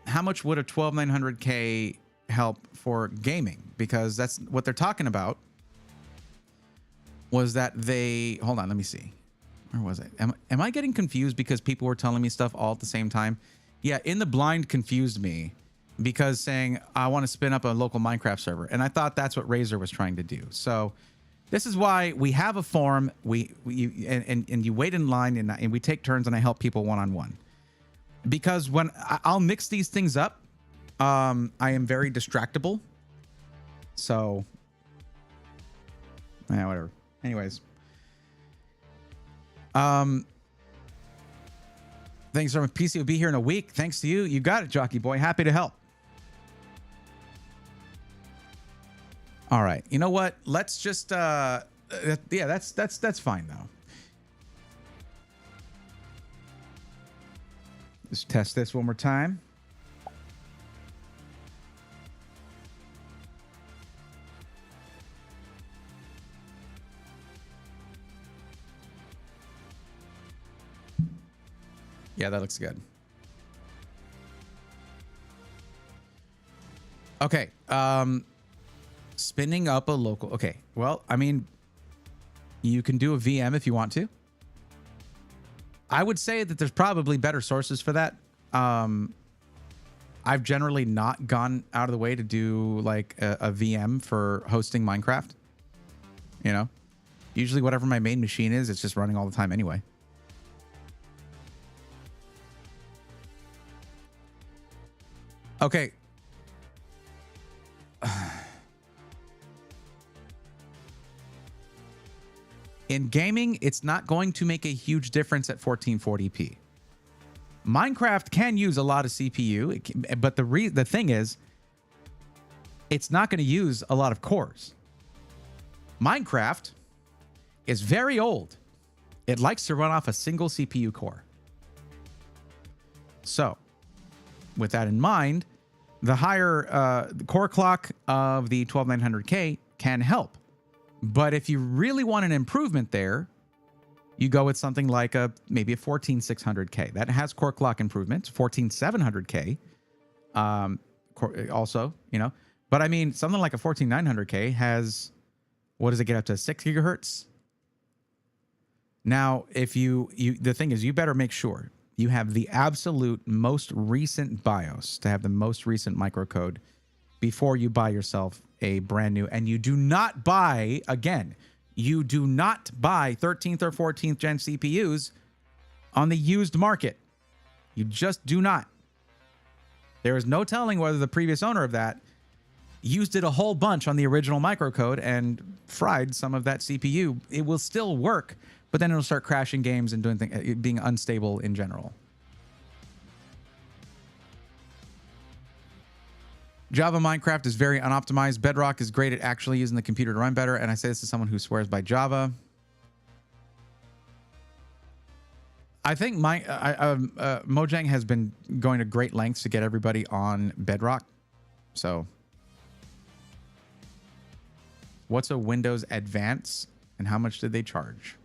how much would a 12900K help for gaming? Because that's what they're talking about. Was that they... Hold on, let me see. Where was it? Am I getting confused because people were telling me stuff all at the same time? Yeah, In the Blind confused me because saying, I want to spin up a local Minecraft server. And I thought that's what Razer was trying to do. So this is why we have a forum. And you wait in line and we take turns and I help people one-on-one. Because when I'll mix these things up, I am very distractible. So, yeah, whatever. Anyways. Thanks for PC will be here in a week. Thanks to you. You got it, Jockey Boy. Happy to help. All right. You know what? Let's just yeah, that's fine though. Let's test this one more time. Yeah, that looks good. Okay. Spinning up a local. Okay. Well, I mean, you can do a VM if you want to. I would say that there's probably better sources for that. I've generally not gone out of the way to do like a VM for hosting Minecraft. You know, usually whatever my main machine is, it's just running all the time anyway. Okay. In gaming, it's not going to make a huge difference at 1440p. Minecraft can use a lot of CPU, but the thing is, it's not going to use a lot of cores. Minecraft is very old. It likes to run off a single CPU core. So, with that in mind, the higher core clock of the 12900K can help. But if you really want an improvement there, you go with something like maybe a 14600K. That has core clock improvements. 14700K also, you know. But I mean, something like a 14900K has, what does it get up to, 6 gigahertz? Now, if the thing is, you better make sure you have the absolute most recent BIOS to have the most recent microcode before you buy yourself a brand new. And you do not buy, again, you do not buy 13th or 14th gen CPUs on the used market. You just do not. There is no telling whether the previous owner of that used it a whole bunch on the original microcode and fried some of that CPU. It will still work, but then it'll start crashing games and doing things, being unstable in general. Java Minecraft is very unoptimized. Bedrock is great at actually using the computer to run better. And I say this to someone who swears by Java. I think Mojang has been going to great lengths to get everybody on Bedrock. So what's a Windows Advance and how much did they charge?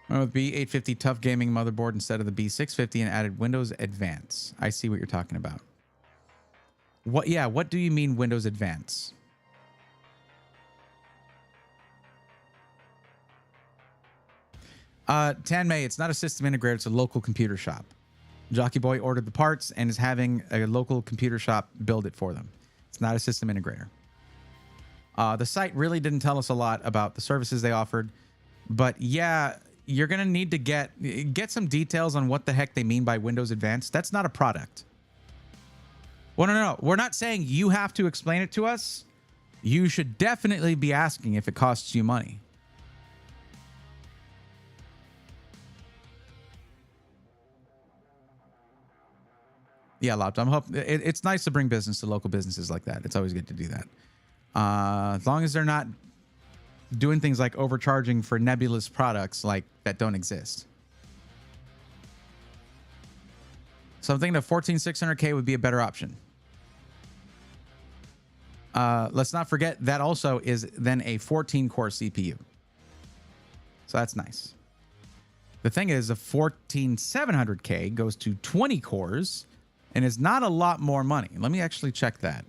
Went with B850 Tough Gaming motherboard instead of the B650 and added Windows Advance. I see what you're talking about. What? Yeah, what do you mean Windows Advance? Tanmay, it's not a system integrator, it's a local computer shop. Jockey Boy ordered the parts and is having a local computer shop build it for them. It's not a system integrator. The site really didn't tell us a lot about the services they offered, but yeah, you're going to need to get some details on what the heck they mean by Windows Advanced. That's not a product. Well, no. We're not saying you have to explain it to us. You should definitely be asking if it costs you money. Yeah, Lopton. It's nice to bring business to local businesses like that. It's always good to do that. As long as they're not doing things like overcharging for nebulous products like that don't exist. So I'm thinking a 14600K would be a better option. Let's not forget that also is then a 14-core CPU. So that's nice. The thing is, a 14700K goes to 20 cores and is not a lot more money. Let me actually check that.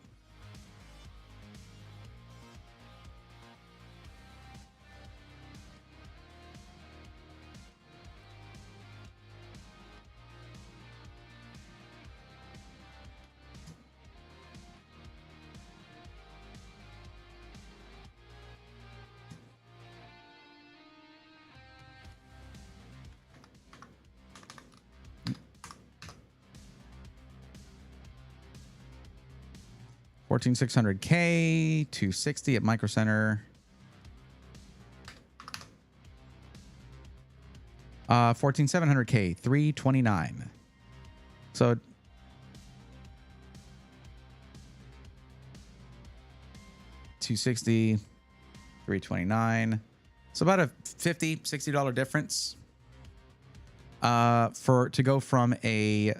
$14,600K, 260 at Micro Center. 14,700K, 329. So $260, 329. So about a $50, $60 difference to go from a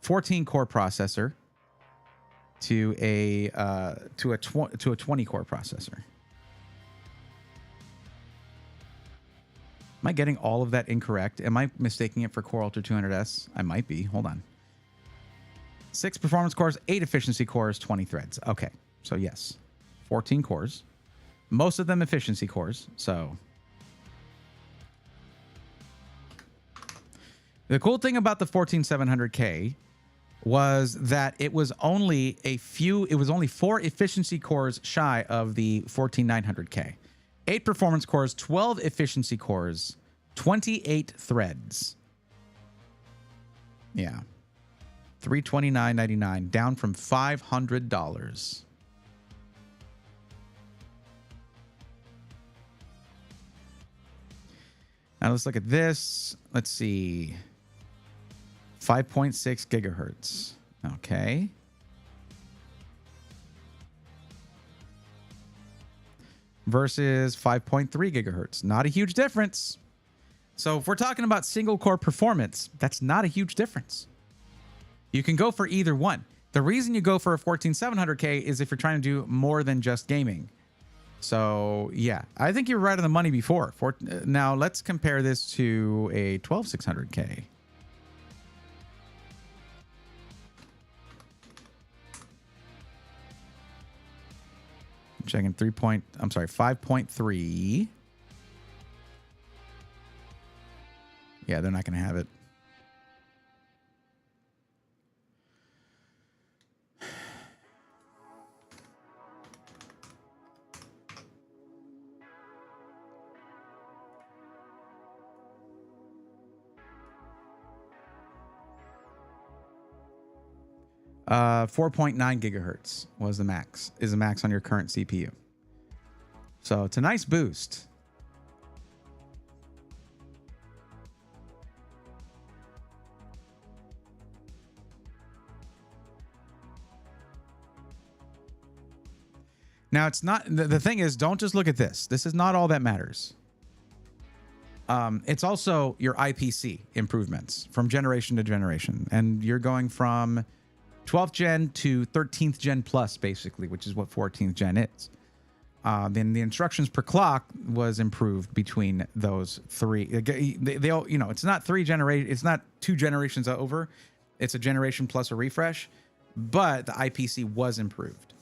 14-core processor to a 20-core processor. Am I getting all of that incorrect? Am I mistaking it for Core Ultra 200S? I might be. Hold on. 6 performance cores, 8 efficiency cores, 20 threads. Okay, so yes, 14 cores. Most of them efficiency cores, so... The cool thing about the 14700K was that it was only 4 efficiency cores shy of the 14900K. 8 performance cores, 12 efficiency cores, 28 threads. Yeah. $329.99, down from $500. Now let's look at this. Let's see. 5.6 gigahertz. Okay. Versus 5.3 gigahertz. Not a huge difference. So if we're talking about single core performance, that's not a huge difference. You can go for either one. The reason you go for a 14700K is if you're trying to do more than just gaming. So yeah, I think you're right on the money before. Now let's compare this to a 12600K. Checking 5.3. Yeah, they're not going to have it. Uh, 4.9 gigahertz was the max, is the max on your current CPU. So it's a nice boost. Now it's not, the thing is, don't just look at this. This is not all that matters. It's also your IPC improvements from generation to generation. And you're going from 12th gen to 13th gen plus, basically, which is what 14th gen is. Then the instructions per clock was improved between those three. They all, you know, it's not it's not 2 generations over. It's a generation plus a refresh, but the IPC was improved.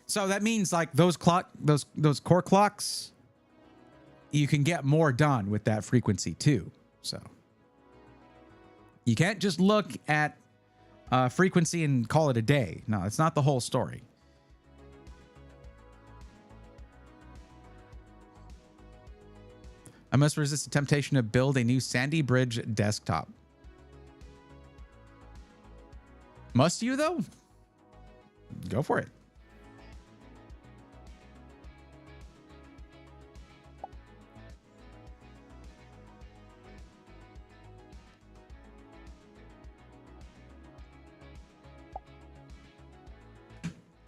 So that means like those core clocks, you can get more done with that frequency too. So you can't just look at frequency and call it a day. No, it's not the whole story. I must resist the temptation to build a new Sandy Bridge desktop. Must you, though? Go for it.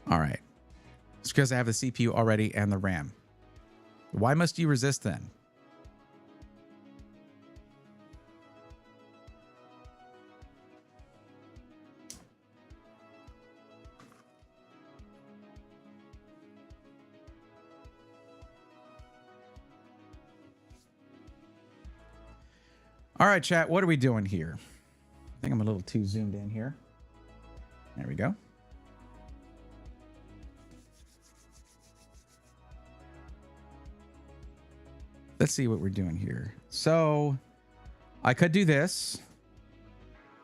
All right. It's because I have the CPU already and the RAM. Why must you resist then? All right, chat, what are we doing here? I think I'm a little too zoomed in here. There we go. Let's see what we're doing here. So I could do this.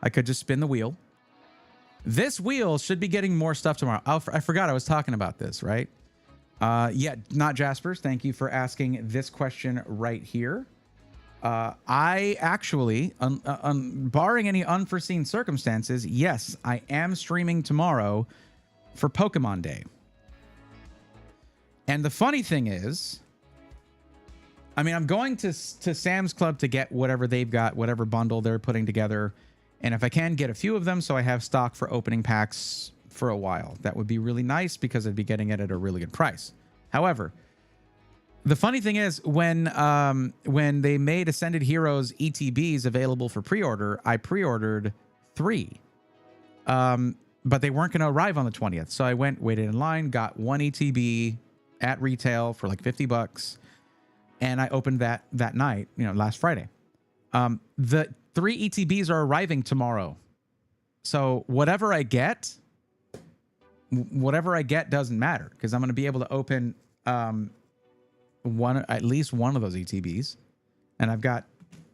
I could just spin the wheel. This wheel should be getting more stuff tomorrow. I forgot I was talking about this, right? Yeah, not Jaspers. Thank you for asking this question right here. I actually, barring any unforeseen circumstances, yes, I am streaming tomorrow for Pokemon Day. And the funny thing is, I mean, I'm going to Sam's Club to get whatever they've got, whatever bundle they're putting together. And if I can get a few of them so I have stock for opening packs for a while, that would be really nice because I'd be getting it at a really good price. However, the funny thing is when they made Ascended Heroes ETBs available for pre-order, I pre-ordered 3. But they weren't going to arrive on the 20th. So I waited in line, got 1 ETB at retail for like $50. And I opened that night, you know, last Friday. The 3 ETBs are arriving tomorrow. So whatever I get doesn't matter because I'm going to be able to open at least one of those ETBs, and I've got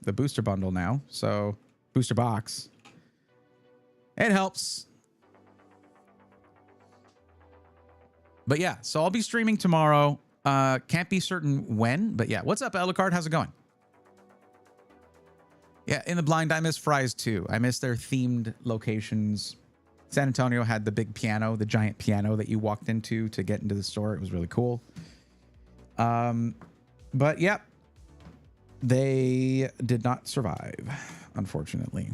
the booster bundle now, so booster box. It helps. But yeah, so I'll be streaming tomorrow. Can't be certain when, but yeah. What's up, Alucard? How's it going? Yeah, in the blind, I miss Fry's too. I miss their themed locations. San Antonio had the big piano, the giant piano that you walked into to get into the store. It was really cool. But yeah, they did not survive, unfortunately.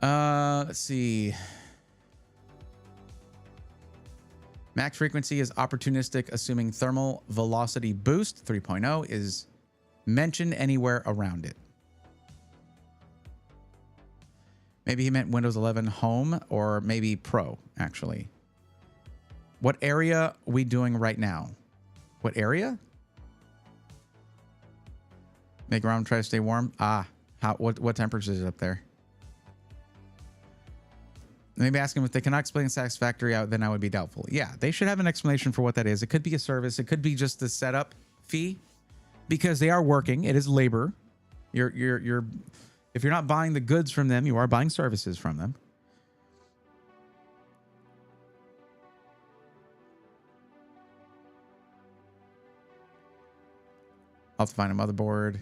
Let's see. Max frequency is opportunistic, assuming thermal velocity boost 3.0 is mentioned anywhere around it. Maybe he meant Windows 11 Home or maybe Pro, actually. What area are we doing right now? What area? Make around, try to stay warm. What temperature is it up there? Maybe ask them if they cannot explain satisfactory out, then I would be doubtful. Yeah, they should have an explanation for what that is. It could be a service. It could be just the setup fee because they are working. It is labor. If you're not buying the goods from them, you are buying services from them. I'll have to find a motherboard.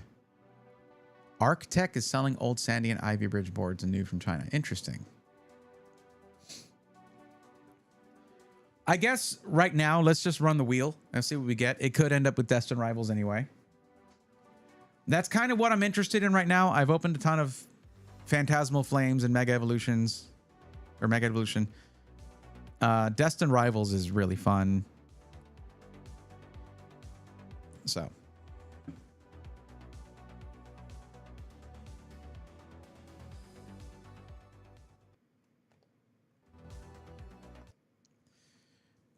Arctech is selling old Sandy and Ivy Bridge boards and new from China. Interesting. I guess right now, let's just run the wheel and see what we get. It could end up with Destined Rivals anyway. That's kind of what I'm interested in right now. I've opened a ton of Phantasmal Flames and Mega Evolutions. Or Mega Evolution. Destined Rivals is really fun. So.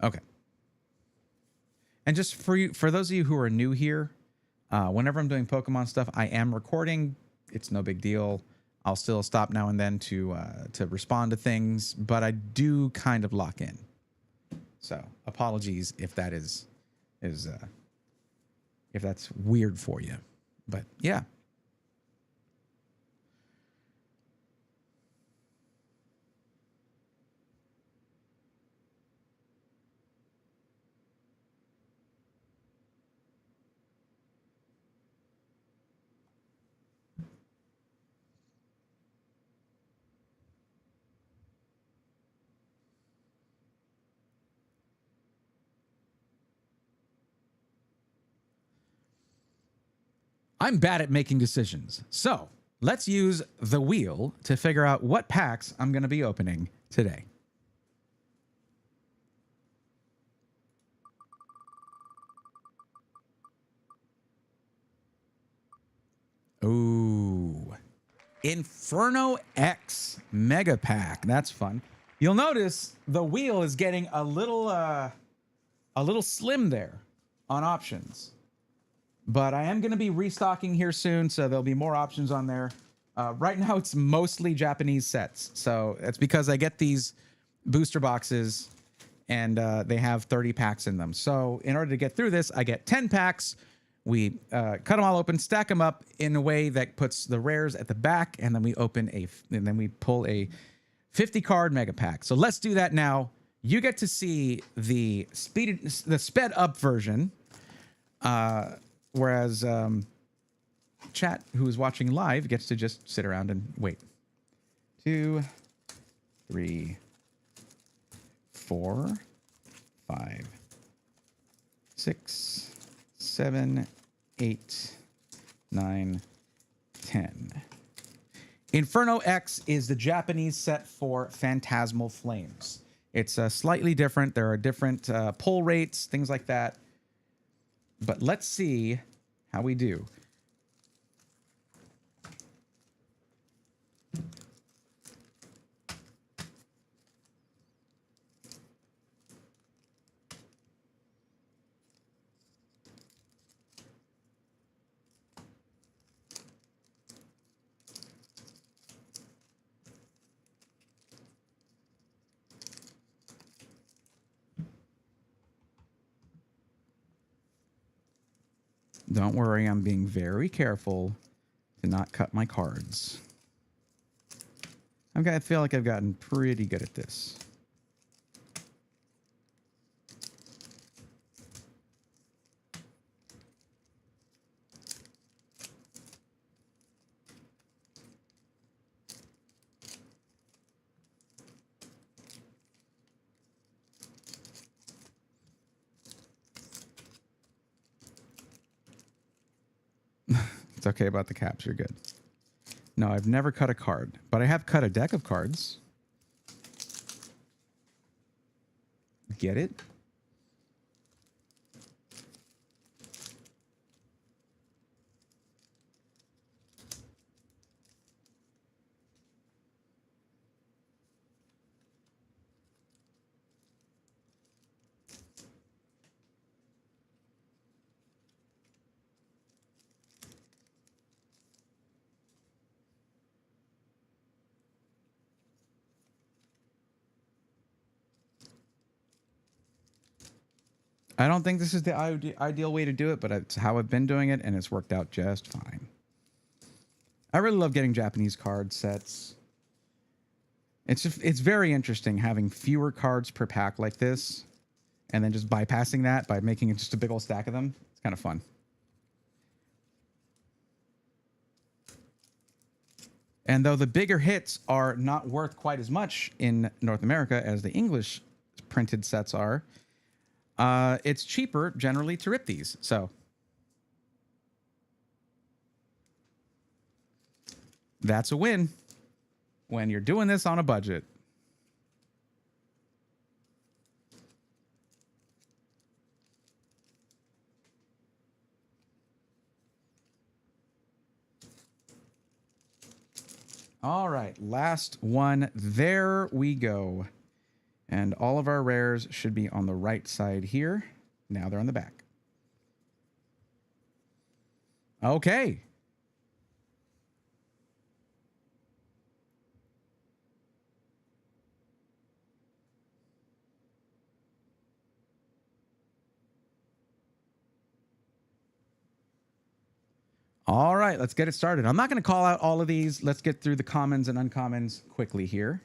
Okay. And just for those of you who are new here, whenever I'm doing Pokemon stuff, I am recording. It's no big deal. I'll still stop now and then to respond to things, but I do kind of lock in. So apologies if that is if that's weird for you. But yeah. I'm bad at making decisions. So let's use the wheel to figure out what packs I'm going to be opening today. Ooh. Inferno X Mega Pack. That's fun. You'll notice the wheel is getting a little slim there on options. But I am going to be restocking here soon, so there'll be more options on there. Right now, it's mostly Japanese sets. So it's because I get these booster boxes, and they have 30 packs in them. So in order to get through this, I get 10 packs. We cut them all open, stack them up in a way that puts the rares at the back, and then we pull a 50-card mega pack. So let's do that now. You get to see the sped up version. Whereas chat, who is watching live, gets to just sit around and wait. 2, 3, 4, 5, 6, 7, 8, 9, 10. Inferno X is the Japanese set for Phantasmal Flames. It's slightly different. There are different pull rates, things like that. But let's see how we do. Don't worry, I'm being very careful to not cut my cards. I feel like I've gotten pretty good at this. It's okay about the caps. You're good. No, I've never cut a card, but I have cut a deck of cards. Get it? I don't think this is the ideal way to do it, but it's how I've been doing it, and it's worked out just fine. I really love getting Japanese card sets. It's very interesting having fewer cards per pack like this, and then just bypassing that by making it just a big old stack of them. It's kind of fun. And though the bigger hits are not worth quite as much in North America as the English printed sets are, it's cheaper generally to rip these. So that's a win when you're doing this on a budget. All right, last one. There we go. And all of our rares should be on the right side here. Now they're on the back. Okay. All right, let's get it started. I'm not going to call out all of these. Let's get through the commons and uncommons quickly here.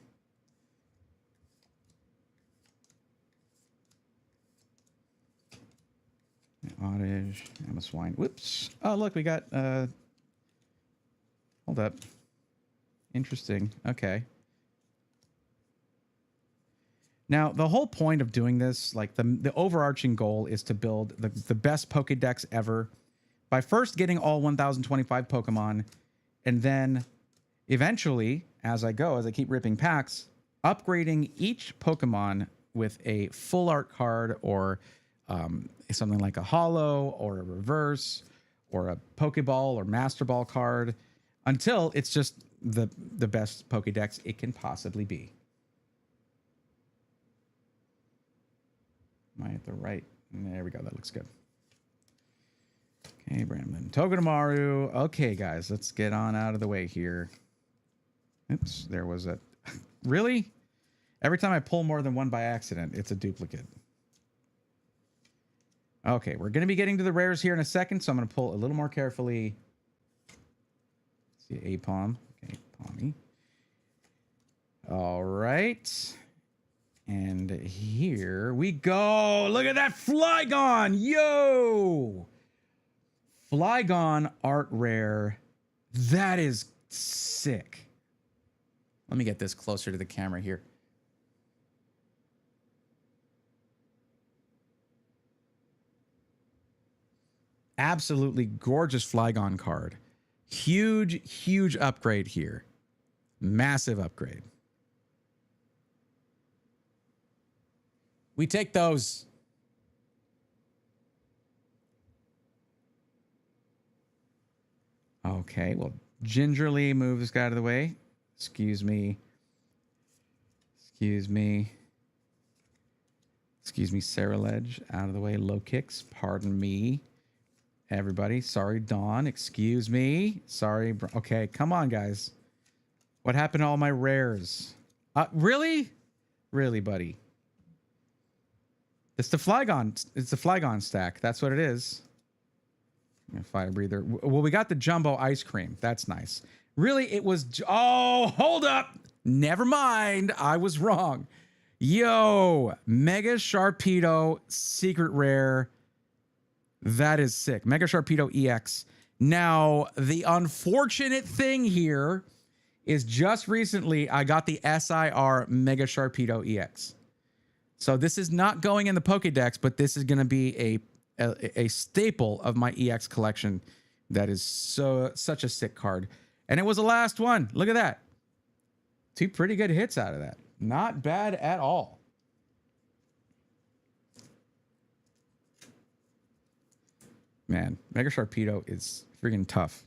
Oddish, I'm a swine. Whoops. Oh, look, we got, hold up. Interesting. Okay. Now, the whole point of doing this, like the overarching goal is to build the best Pokédex ever by first getting all 1025 Pokemon, and then eventually, as I keep ripping packs, upgrading each Pokemon with a full art card or something like a holo or a reverse or a Pokeball or Master Ball card until it's just the best Pokédex it can possibly be. Am I at the right? There we go. That looks good. Okay, Bramlin. Togedemaru. Okay, guys, let's get on out of the way here. Oops, there was a... Really? Every time I pull more than one by accident, it's a duplicate. Okay, we're going to be getting to the rares here in a second, so I'm going to pull a little more carefully. Let's see, Apom. Okay, Pommy. All right. And here we go. Look at that Flygon. Yo! Flygon art rare. That is sick. Let me get this closer to the camera here. Absolutely gorgeous Flygon card. Huge, huge upgrade here. Massive upgrade. We take those. Okay, well, gingerly move this guy out of the way. Excuse me. Excuse me. Excuse me, Sarah Ledge. Out of the way. Low kicks. Pardon me. Everybody. Sorry, Dawn. Excuse me. Sorry. Okay, come on, guys. What happened to all my rares? Really? Really, buddy? It's the Flygon. It's the Flygon stack. That's what it is. Fire breather. Well, we got the jumbo ice cream. That's nice. Really, it was. Oh, hold up. Never mind. I was wrong. Yo, Mega Sharpedo secret rare. That is sick. Mega Sharpedo EX. Now, the unfortunate thing here is just recently I got the SIR Mega Sharpedo EX. So this is not going in the Pokédex, but this is going to be a staple of my EX collection. That is such a sick card. And it was the last one. Look at that. 2 pretty good hits out of that. Not bad at all. Man, Mega Sharpedo is freaking tough.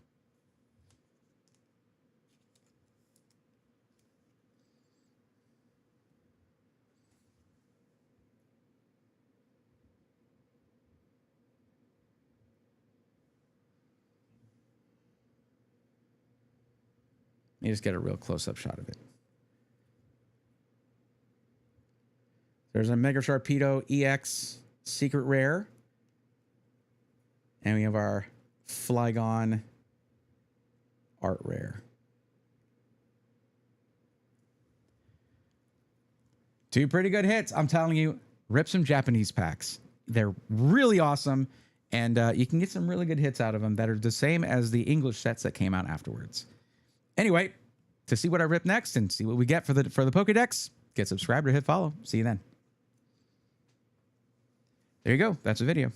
You just get a real close-up shot of it. There's a Mega Sharpedo EX secret rare. And we have our Flygon art rare. 2 pretty good hits. I'm telling you, rip some Japanese packs. They're really awesome. And you can get some really good hits out of them that are the same as the English sets that came out afterwards. Anyway, to see what I rip next and see what we get for the Pokédex, get subscribed or hit follow. See you then. There you go. That's a video.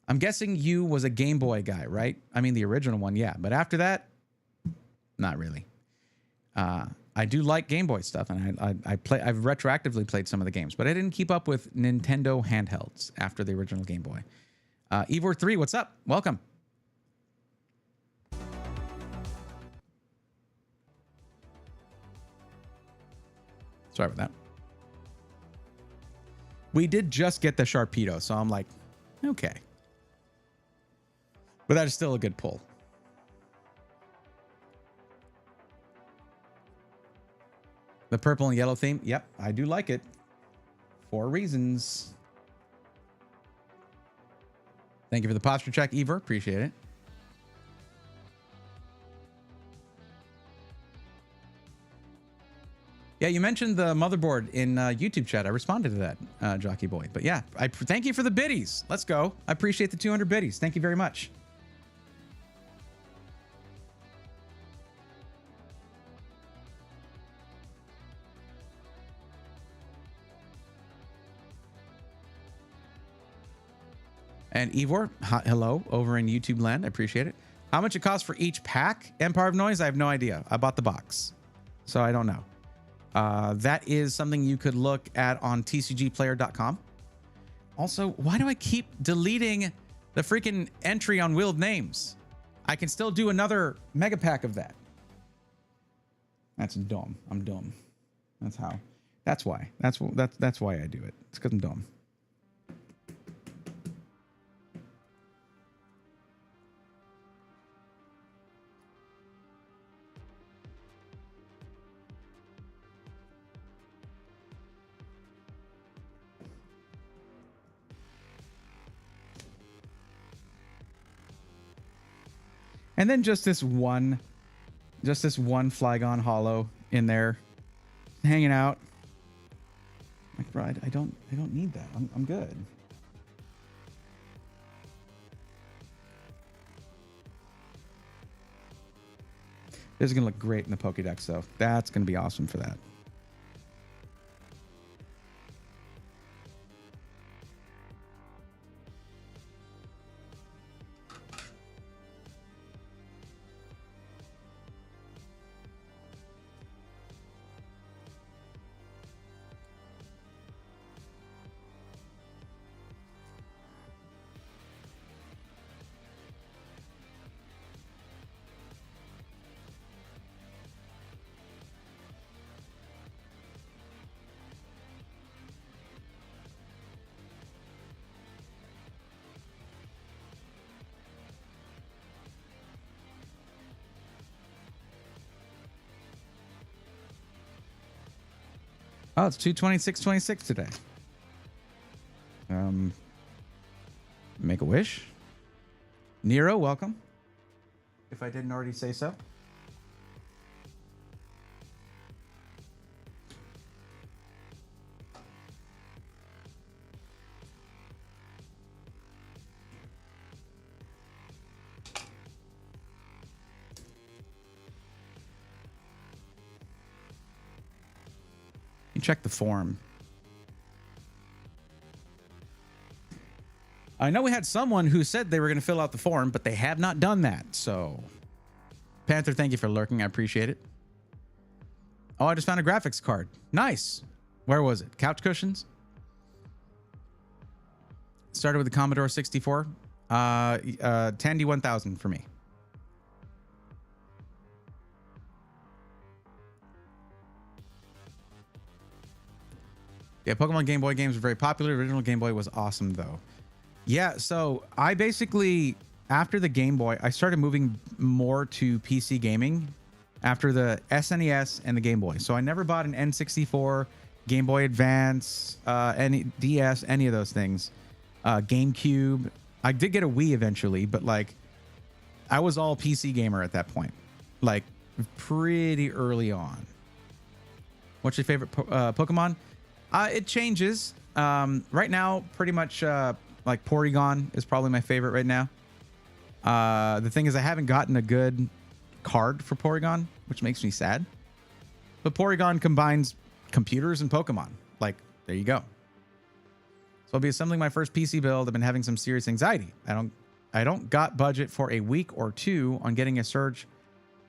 I'm guessing you was a Game Boy guy, right? I mean, the original one, yeah. But after that, not really. I do like Game Boy stuff, and I've retroactively played some of the games, but I didn't keep up with Nintendo handhelds after the original Game Boy. Evor3, what's up? Welcome. Sorry about that. We did just get the Sharpedo, so I'm like, okay. But that is still a good pull. The purple and yellow theme. Yep, I do like it. 4 reasons. Thank you for the posture check, Ever. Appreciate it. Yeah, you mentioned the motherboard in YouTube chat. I responded to that, Jockey Boy. But yeah, I thank you for the biddies. Let's go. I appreciate the 200 biddies. Thank you very much. And Ivor, hello, over in YouTube land. I appreciate it. How much it costs for each pack? Empire of Noise? I have no idea. I bought the box, so I don't know. That is something you could look at on tcgplayer.com. Also, why do I keep deleting the freaking entry on Willed Names? I can still do another mega pack of that. That's dumb. I'm dumb. That's how. That's why. That's why I do it. It's because I'm dumb. And then just this one Flygon Hollow in there, hanging out. Like, bro, I don't need that. I'm good. This is gonna look great in the Pokédex, though. That's gonna be awesome for that. Oh, it's 226.26 today. Make a wish. Nero, welcome. If I didn't already say so. You check the form. I know we had someone who said they were going to fill out the form, but they have not done that. So, Panther, thank you for lurking. I appreciate it. Oh, I just found a graphics card. Nice. Where was it? Couch cushions? Started with the Commodore 64. Tandy 1000 for me. Yeah, Pokemon Game Boy games were very popular. Original Game Boy was awesome, though. Yeah, so I basically, after the Game Boy, I started moving more to PC gaming after the SNES and the Game Boy. So I never bought an N64, Game Boy Advance, any DS, any of those things. GameCube. I did get a Wii eventually, but like I was all PC gamer at that point, like pretty early on. What's your favorite Pokemon? It changes. Right now, pretty much like Porygon is probably my favorite right now. The thing is, I haven't gotten a good card for Porygon, which makes me sad. But Porygon combines computers and Pokemon. Like, there you go. So I'll be assembling my first PC build. I've been having some serious anxiety. I don't got budget for a week or two on getting a Surge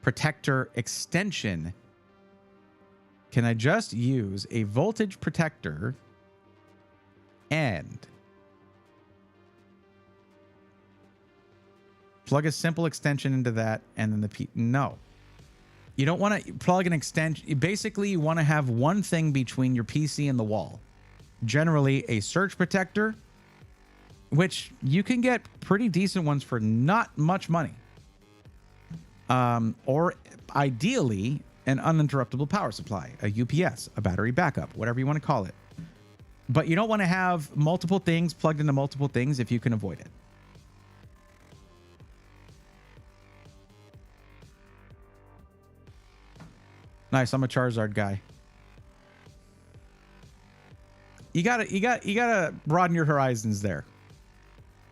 Protector extension. Can I just use a voltage protector and plug a simple extension into that and then no. You don't want to plug an extension. Basically, you want to have one thing between your PC and the wall. Generally, a surge protector, which you can get pretty decent ones for not much money. Or ideally, an uninterruptible power supply, a UPS, a battery backup, whatever you want to call it. But you don't want to have multiple things plugged into multiple things if you can avoid it. Nice, I'm a Charizard guy. You gotta broaden your horizons there.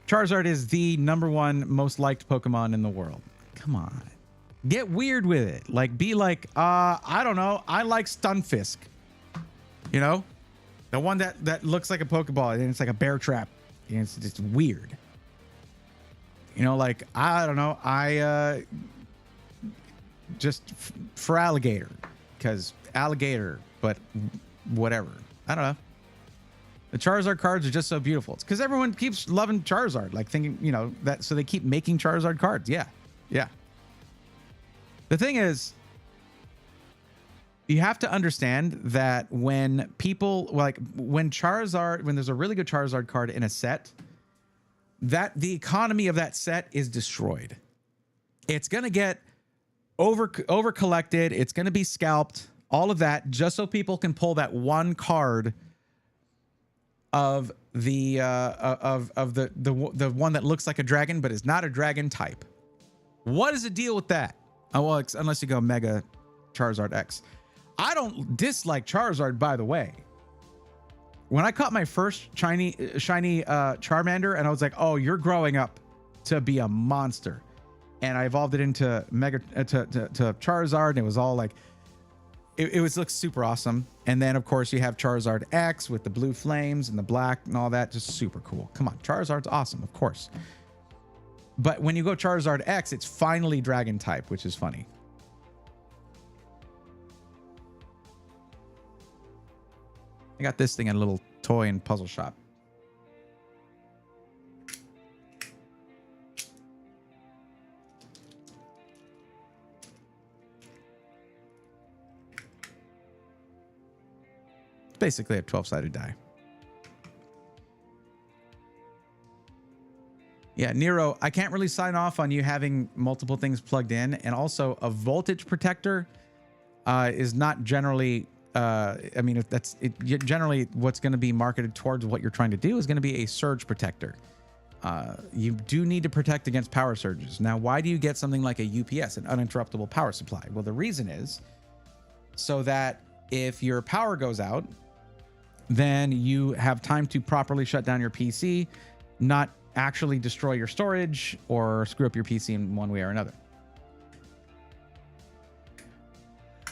Charizard is the #1 most liked Pokemon in the world. Come on. Get weird with it. Like, be like, I don't know. I like Stunfisk. You know? The one that looks like a Pokeball and it's like a bear trap. And it's just weird. You know, like, I don't know. I just for alligator. Because alligator, but whatever. I don't know. The Charizard cards are just so beautiful. It's because everyone keeps loving Charizard. Like, thinking, you know, that so they keep making Charizard cards. Yeah. Yeah. The thing is, you have to understand that when people, like, when there's a really good Charizard card in a set, that the economy of that set is destroyed. It's going to get over collected. It's going to be scalped, all of that, just so people can pull that one card of the one that looks like a dragon, but is not a dragon type. What is the deal with that? Oh, well, unless you go Mega Charizard X. I don't dislike Charizard, by the way. When I caught my first shiny Charmander, and I was like, oh, you're growing up to be a monster. And I evolved it into Mega to Charizard, and it was all like, it looks super awesome. And then, of course, you have Charizard X with the blue flames and the black and all that. Just super cool. Come on, Charizard's awesome, of course. But when you go Charizard X, it's finally dragon type, which is funny. I got this thing at a little toy and puzzle shop. It's basically a 12-sided die. Yeah, Nero, I can't really sign off on you having multiple things plugged in. And also, a voltage protector is not generally... I mean, if generally what's going to be marketed towards what you're trying to do is going to be a surge protector. You do need to protect against power surges. Now, why do you get something like a UPS, an uninterruptible power supply? Well, the reason is so that if your power goes out, then you have time to properly shut down your PC, not actually destroy your storage or screw up your PC in one way or another.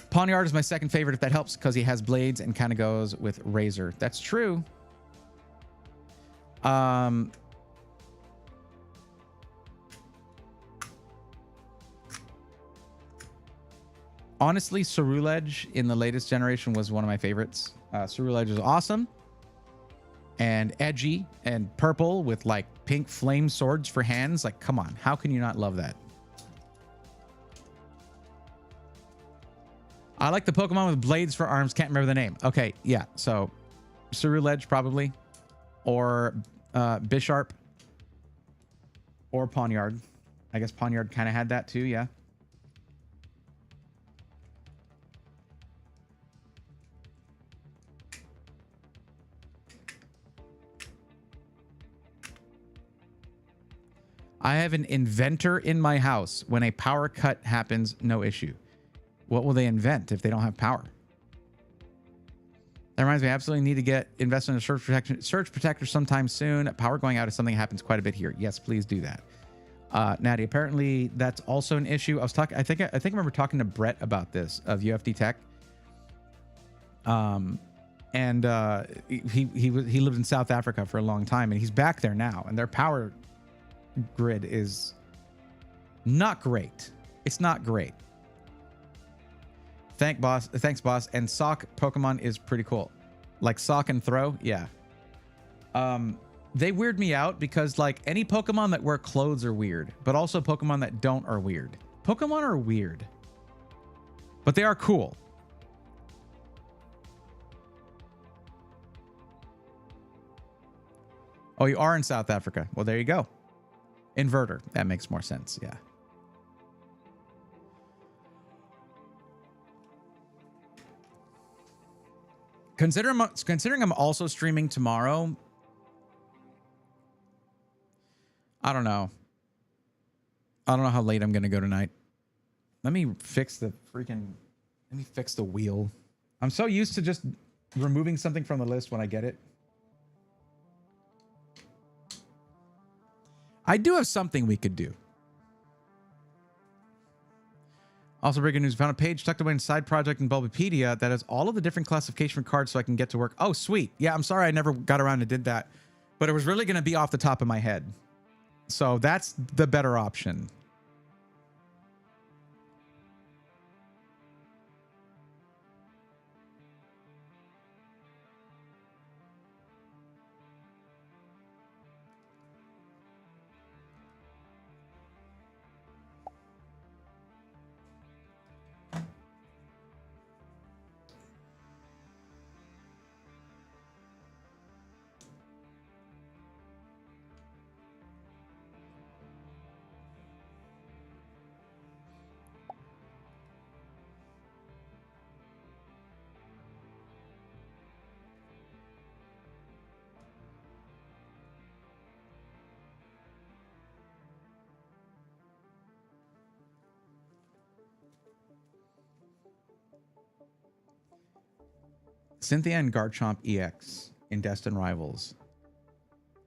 Pawnyard is my second favorite, if that helps, because he has blades and kind of goes with Razor. That's true. Honestly, Ceruledge in the latest generation was one of my favorites. Ceruledge is awesome and edgy and purple with like pink flame swords for hands. Like, come on, how can you not love that? I like the Pokemon with blades for arms. Can't remember the name. Okay, yeah. So Ceruledge probably, or Bisharp, or Pawniard. I guess Pawniard kind of had that too. Yeah. I have an inventor in my house. When a power cut happens, no issue. What will they invent if they don't have power? That reminds me, I absolutely need to get invested in a surge protector sometime soon. Power going out is something that happens quite a bit here. Yes, please do that. Natty, apparently that's also an issue. I think I remember talking to Brett about this of UFD Tech. He lived in South Africa for a long time, and he's back there now, and their power grid is not great. It's not great. Thanks, boss. And Sock Pokemon is pretty cool. Like Sock and Throw, yeah. They weird me out because like any Pokemon that wear clothes are weird, but also Pokemon that don't are weird. Pokemon are weird, but they are cool. Oh, you are in South Africa. Well, there you go. Inverter. That makes more sense. Yeah. Considering I'm also streaming tomorrow, I don't know. I don't know how late I'm going to go tonight. Let me fix the wheel. I'm so used to just removing something from the list when I get it. I do have something we could do. Also, breaking news, found a page tucked away in side project in Bulbapedia that has all of the different classification cards so I can get to work. Oh, sweet. Yeah, I'm sorry I never got around and did that. But it was really going to be off the top of my head. So that's the better option. Cynthia and Garchomp EX in Destined Rivals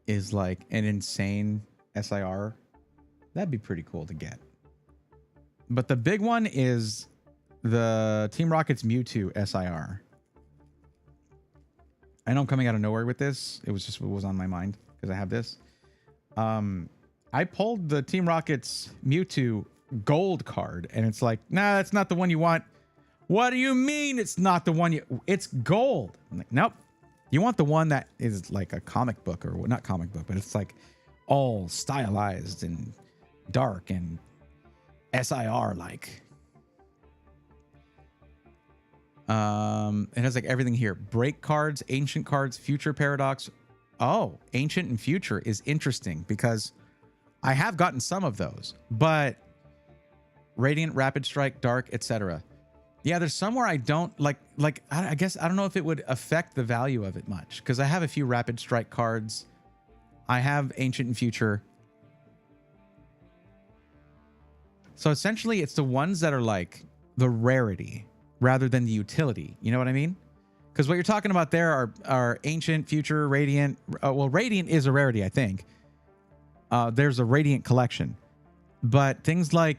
is like an insane SIR. That'd be pretty cool to get. But the big one is the Team Rocket's Mewtwo SIR. I know I'm coming out of nowhere with this. It was just what was on my mind because I have this. I pulled the Team Rocket's Mewtwo gold card and it's like, nah, that's not the one you want. What do you mean it's not the one it's gold? I'm like, nope. You want the one that is like a comic book or not comic book, but it's like all stylized and dark and SIR like. It has like everything here. Break cards, ancient cards, future paradox. Oh, ancient and future is interesting because I have gotten some of those, but radiant, rapid strike, dark, etc. Yeah, there's somewhere I don't like I guess I don't know if it would affect the value of it much because I have a few rapid strike cards. I have Ancient and Future. So essentially, it's the ones that are like the rarity rather than the utility. You know what I mean? Because what you're talking about there are Ancient, Future, Radiant. Well, Radiant is a rarity, I think. There's a Radiant collection, but things like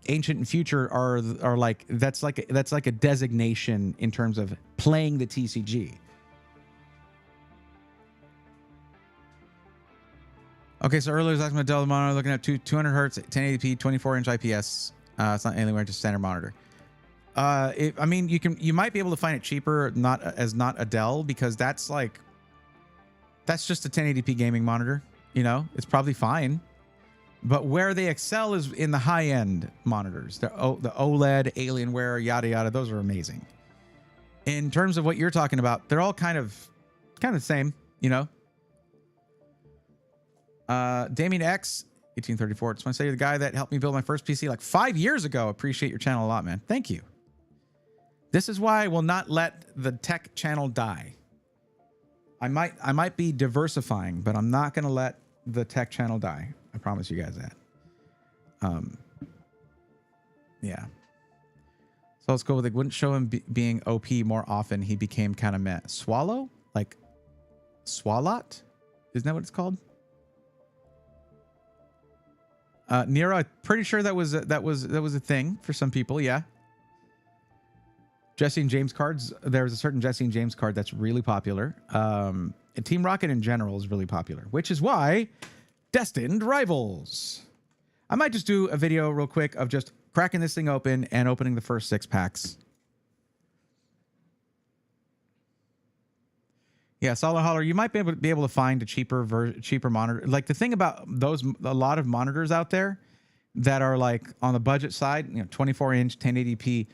Ancient and Future are like that's like a designation in terms of playing the TCG. Okay, so earlier I was asking about Dell monitor, looking at 200 hertz, 1080p, 24-inch IPS. It's not anywhere, just standard monitor. I mean, you might be able to find it cheaper, not a Dell, because that's just a 1080p gaming monitor. You know, it's probably fine. But where they excel is in the high-end monitors. The OLED, Alienware, yada yada. Those are amazing. In terms of what you're talking about, they're all kind of the same. You know. Damien X 1834. Just want to say you're the guy that helped me build my first PC like 5 years ago. Appreciate your channel a lot, man. Thank you. This is why I will not let the tech channel die. I might be diversifying, but I'm not going to let the tech channel die. I promise you guys that. Yeah. So let's go with it. Wouldn't show him being OP more often. He became kind of meh. Swallow? Like Swalot? Isn't that what it's called? Nero, I'm pretty sure that was a thing for some people. Yeah. Jesse and James cards. There's a certain Jesse and James card that's really popular. And Team Rocket in general is really popular, which is why Destined Rivals. I might just do a video real quick of just cracking this thing open and opening the first 6 packs. Yeah, Solid Holler, you might be able to find a cheaper monitor. Like the thing about a lot of monitors out there that are like on the budget side, 24-inch, 1080p.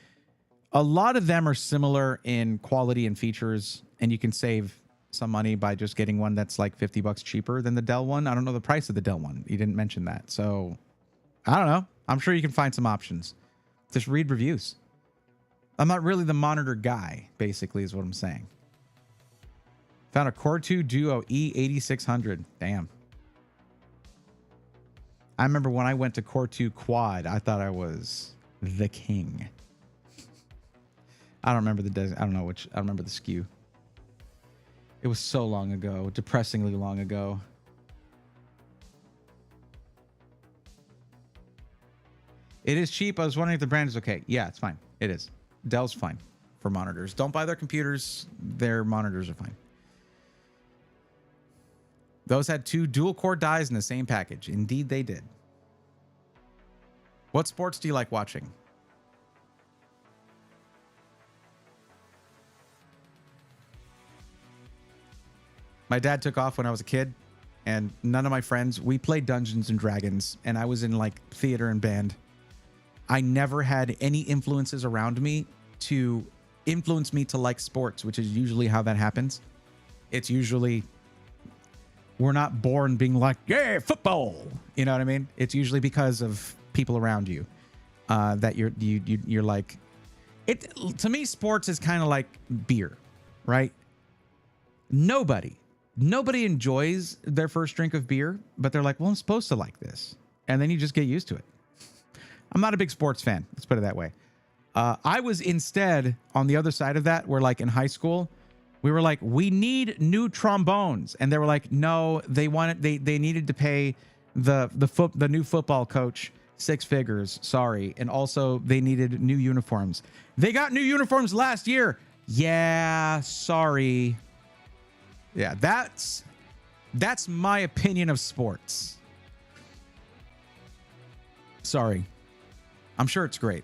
A lot of them are similar in quality and features, and you can save some money by just getting one that's like $50 cheaper than the Dell one. I don't know the price of the Dell one. You didn't mention that, so I don't know. I'm sure you can find some options. Just read reviews. I'm not really the monitor guy, basically, is what I'm saying. Found a Core 2 Duo E8600. Damn. I remember when I went to Core 2 Quad, I thought I was the king. I don't remember I don't remember the SKU. It was so long ago, depressingly long ago. It is cheap. I was wondering if the brand is okay. Yeah, it's fine. It is. Dell's fine for monitors. Don't buy their computers. Their monitors are fine. Those had 2 dual-core dies in the same package. Indeed, they did. What sports do you like watching? My dad took off when I was a kid, and none of my friends, we played Dungeons and Dragons, and I was in like theater and band. I never had any influences around me to influence me to like sports, which is usually how that happens. It's usually... We're not born being like, yeah, football. You know what I mean? It's usually because of people around you that you're like, it. To me, sports is kind of like beer, right? Nobody enjoys their first drink of beer, but they're like, well, I'm supposed to like this, and then you just get used to it. I'm not a big sports fan. Let's put it that way. I was instead on the other side of that, where like in high school. We were like, we need new trombones, and they were like, no, they needed to pay the new football coach 6 figures. Sorry, and also they needed new uniforms. They got new uniforms last year. Yeah, sorry. Yeah, that's my opinion of sports. Sorry, I'm sure it's great.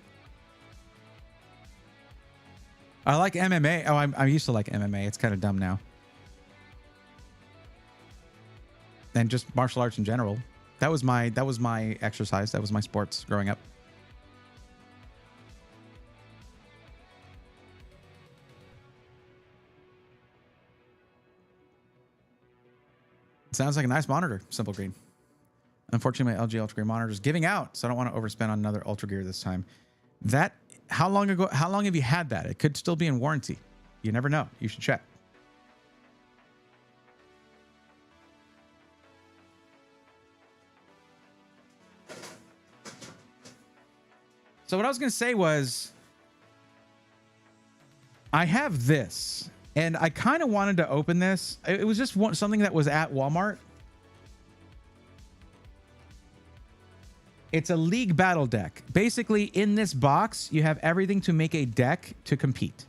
I like MMA. Oh, I used to like MMA. It's kind of dumb now. And just martial arts in general. That was my exercise. That was my sports growing up. Sounds like a nice monitor, Simple Green. Unfortunately, my LG Ultra Gear monitor is giving out, so I don't want to overspend on another Ultra Gear this time. How long have you had that? It could still be in warranty. You never know. You should check. So what I was going to say was, I have this, and I kind of wanted to open this. It was just something that was at Walmart. It's a League battle deck. Basically, in this box, you have everything to make a deck to compete.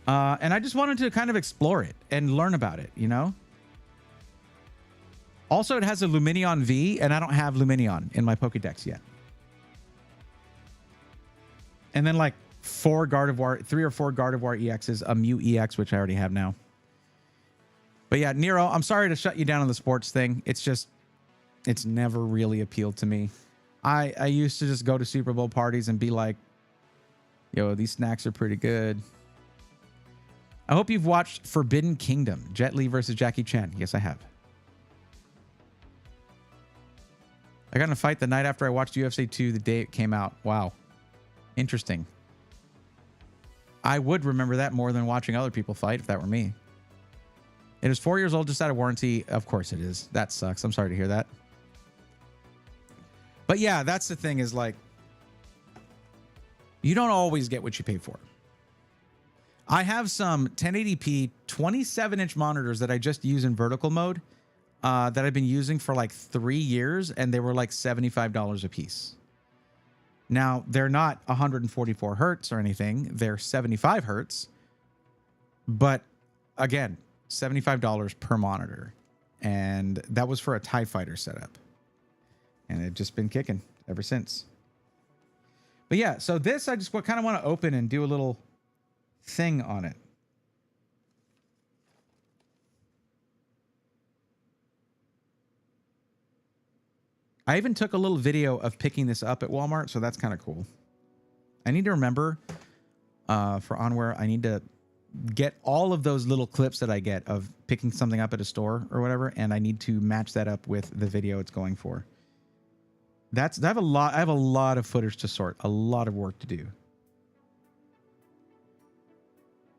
And I just wanted to kind of explore it and learn about it, you know? Also, it has a Luminion V, and I don't have Luminion in my Pokédex yet. And then like 3 or 4 Gardevoir EXs, a Mew EX, which I already have now. But yeah, Nero, I'm sorry to shut you down on the sports thing. It's just, it's never really appealed to me. I used to just go to Super Bowl parties and be like, yo, these snacks are pretty good. I hope you've watched Forbidden Kingdom, Jet Li versus Jackie Chan. Yes, I have. I got in a fight the night after I watched UFC 2 the day it came out. Wow. Interesting. I would remember that more than watching other people fight if that were me. It is 4 years old, just out of warranty. Of course it is. That sucks. I'm sorry to hear that. But yeah, that's the thing is like, you don't always get what you pay for. I have some 1080p 27-inch monitors that I just use in vertical mode that I've been using for like 3 years, and they were like $75 a piece. Now, they're not 144 hertz or anything. They're 75 hertz. But again, $75 per monitor. And that was for a TIE Fighter setup. And it's just been kicking ever since. But yeah, so this I just kind of want to open and do a little thing on it. I even took a little video of picking this up at Walmart, so that's kind of cool. I need to remember for Onware, I need to get all of those little clips that I get of picking something up at a store or whatever, and I need to match that up with the video it's going for. I have a lot of footage to sort, a lot of work to do.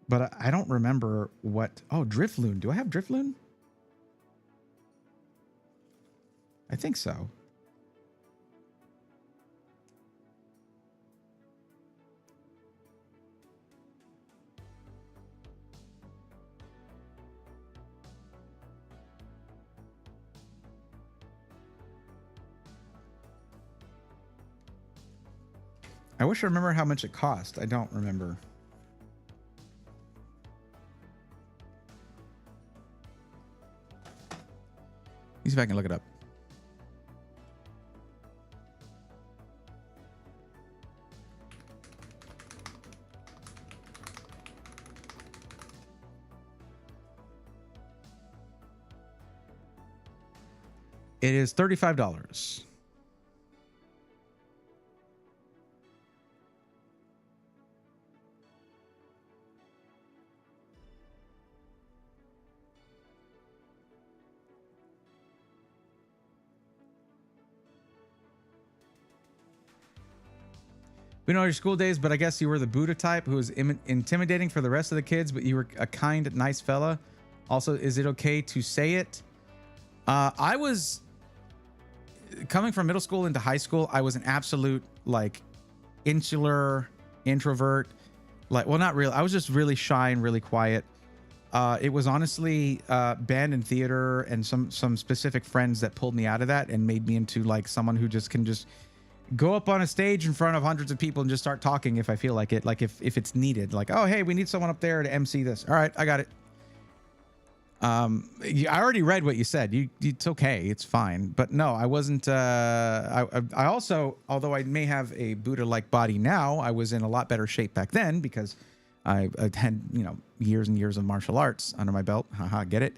But I don't remember what... Oh, Drifloon. Do I have Drifloon? I think so. I wish I remember how much it cost. I don't remember. Let me see if I can look it up. It is $35. We know your school days, but I guess you were the Buddha type who was intimidating for the rest of the kids, but you were a kind, nice fella. Also, is it okay to say it? I was coming from middle school into high school. I was an absolute like insular introvert. Like, well, not really. I was just really shy and really quiet. It was honestly band and theater and some specific friends that pulled me out of that and made me into like someone who just can just go up on a stage in front of hundreds of people and just start talking if I feel like it. Like if it's needed. Like, oh, hey, we need someone up there to MC this. All right, I got it. I already read what you said. It's okay. It's fine. But no, I wasn't. I also, although I may have a Buddha-like body now, I was in a lot better shape back then because I had, years and years of martial arts under my belt. Haha, get it?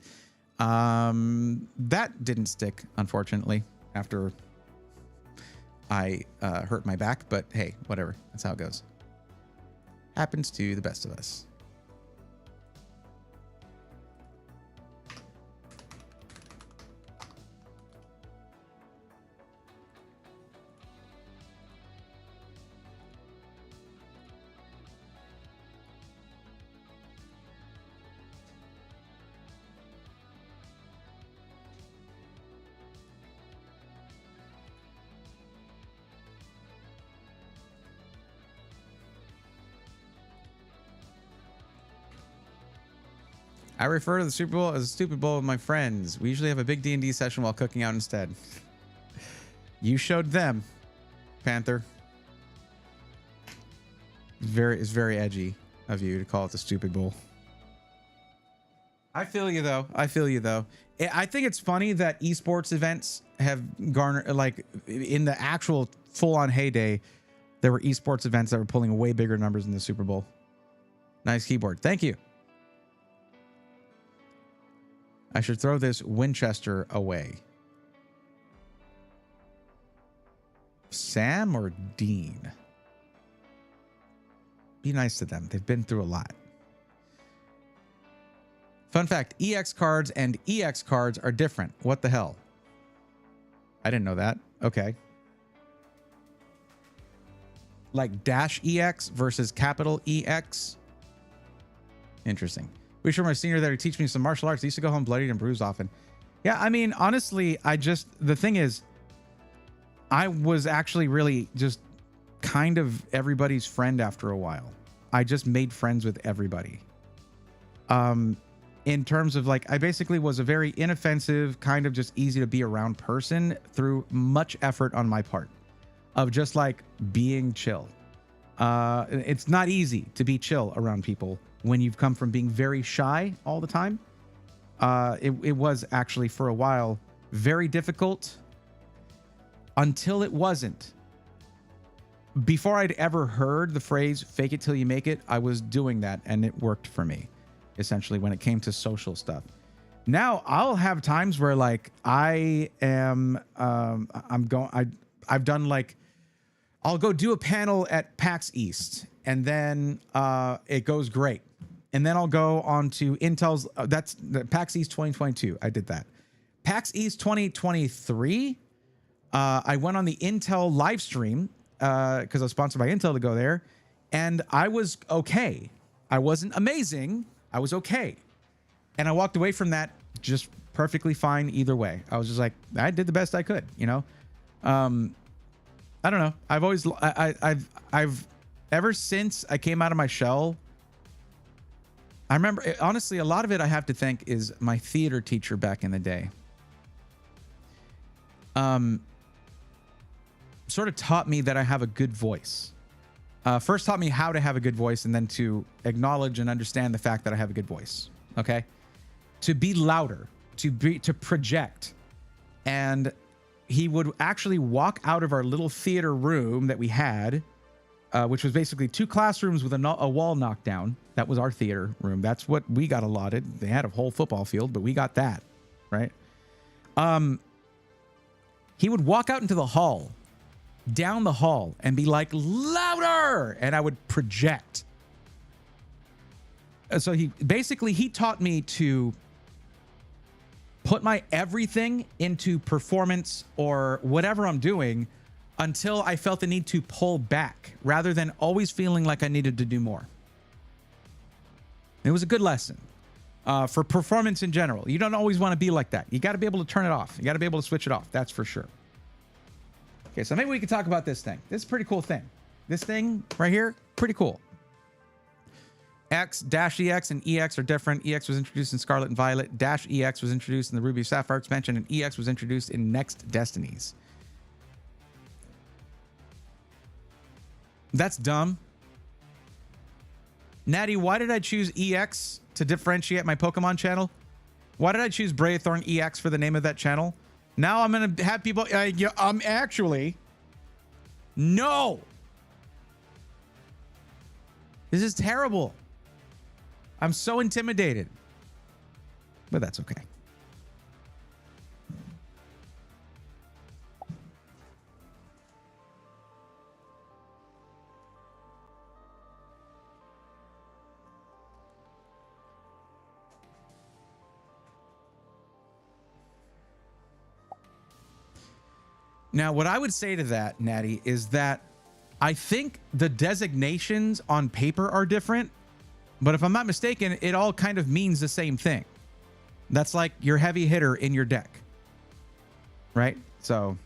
That didn't stick, unfortunately, after I hurt my back. But hey, whatever. That's how it goes. Happens to the best of us. I refer to the Super Bowl as a stupid bowl with my friends. We usually have a big D&D session while cooking out instead. You showed them, Panther. It's very edgy of you to call it the stupid bowl. I feel you though. I think it's funny that esports events have garnered, like, in the actual full-on heyday, there were esports events that were pulling way bigger numbers than the Super Bowl. Nice keyboard. Thank you. I should throw this Winchester away. Sam or Dean? Be nice to them. They've been through a lot. Fun fact, EX cards and EX cards are different. What the hell? I didn't know that. Okay. Like dash EX versus capital EX. Interesting. We sure my senior there to teach me some martial arts. I used to go home bloodied and bruised often. Yeah, I mean, honestly, the thing is, I was actually really just kind of everybody's friend after a while. I just made friends with everybody. In terms of, like, I basically was a very inoffensive, kind of just easy to be around person through much effort on my part of just like being chill. It's not easy to be chill around people when you've come from being very shy all the time. It was actually for a while very difficult until it wasn't. Before I'd ever heard the phrase fake it till you make it, I was doing that and it worked for me, essentially, when it came to social stuff. Now I'll have times where, like, I've done, like, I'll go do a panel at PAX East and then it goes great. And then I'll go on to Intel's, that's the PAX East 2022. I did that. PAX East 2023, I went on the Intel live stream because I was sponsored by Intel to go there. And I was okay. I wasn't amazing. I was okay. And I walked away from that just perfectly fine either way. I was just like, I did the best I could, you know? I don't know. I've always, I've ever since I came out of my shell, I remember, honestly, a lot of it I have to thank is my theater teacher back in the day. Sort of taught me that I have a good voice. First taught me how to have a good voice, and then to acknowledge and understand the fact that I have a good voice. Okay, to be louder, to project. And he would actually walk out of our little theater room that we had, which was basically 2 classrooms with a wall knocked down. That was our theater room. That's what we got allotted. They had a whole football field, but we got that, right? He would walk out into the hall, down the hall, and be like, louder, and I would project. So he taught me to put my everything into performance or whatever I'm doing until I felt the need to pull back rather than always feeling like I needed to do more. It was a good lesson for performance in general. You don't always want to be like that. You got to be able to turn it off. You got to be able to switch it off. That's for sure. Okay, so maybe we can talk about this thing. This is a pretty cool thing. This thing right here, pretty cool. X-EX and EX are different. EX was introduced in Scarlet and Violet. -EX was introduced in the Ruby Sapphire expansion, and EX was introduced in Next Destinies. That's dumb. Natty, why did I choose EX to differentiate my Pokemon channel? Why did I choose Braithorn EX for the name of that channel? Now I'm going to have people... actually... No! This is terrible. I'm so intimidated. But that's okay. Now, what I would say to that, Natty, is that I think the designations on paper are different, but if I'm not mistaken, it all kind of means the same thing. That's like your heavy hitter in your deck, right? So,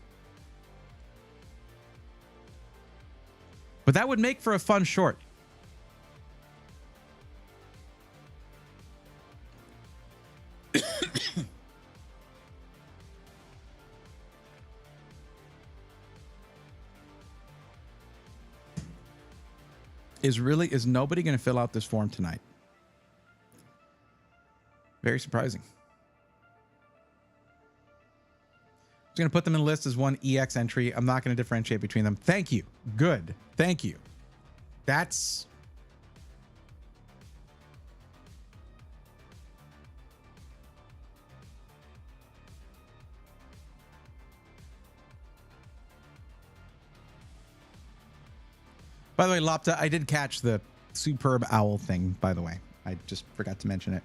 but that would make for a fun short. is nobody going to fill out this form tonight? Very surprising. I'm going to put them in the list as one EX entry. I'm not going to differentiate between them. Thank you. Good. Thank you. That's... By the way, Lopta, I did catch the superb owl thing, by the way. I just forgot to mention it.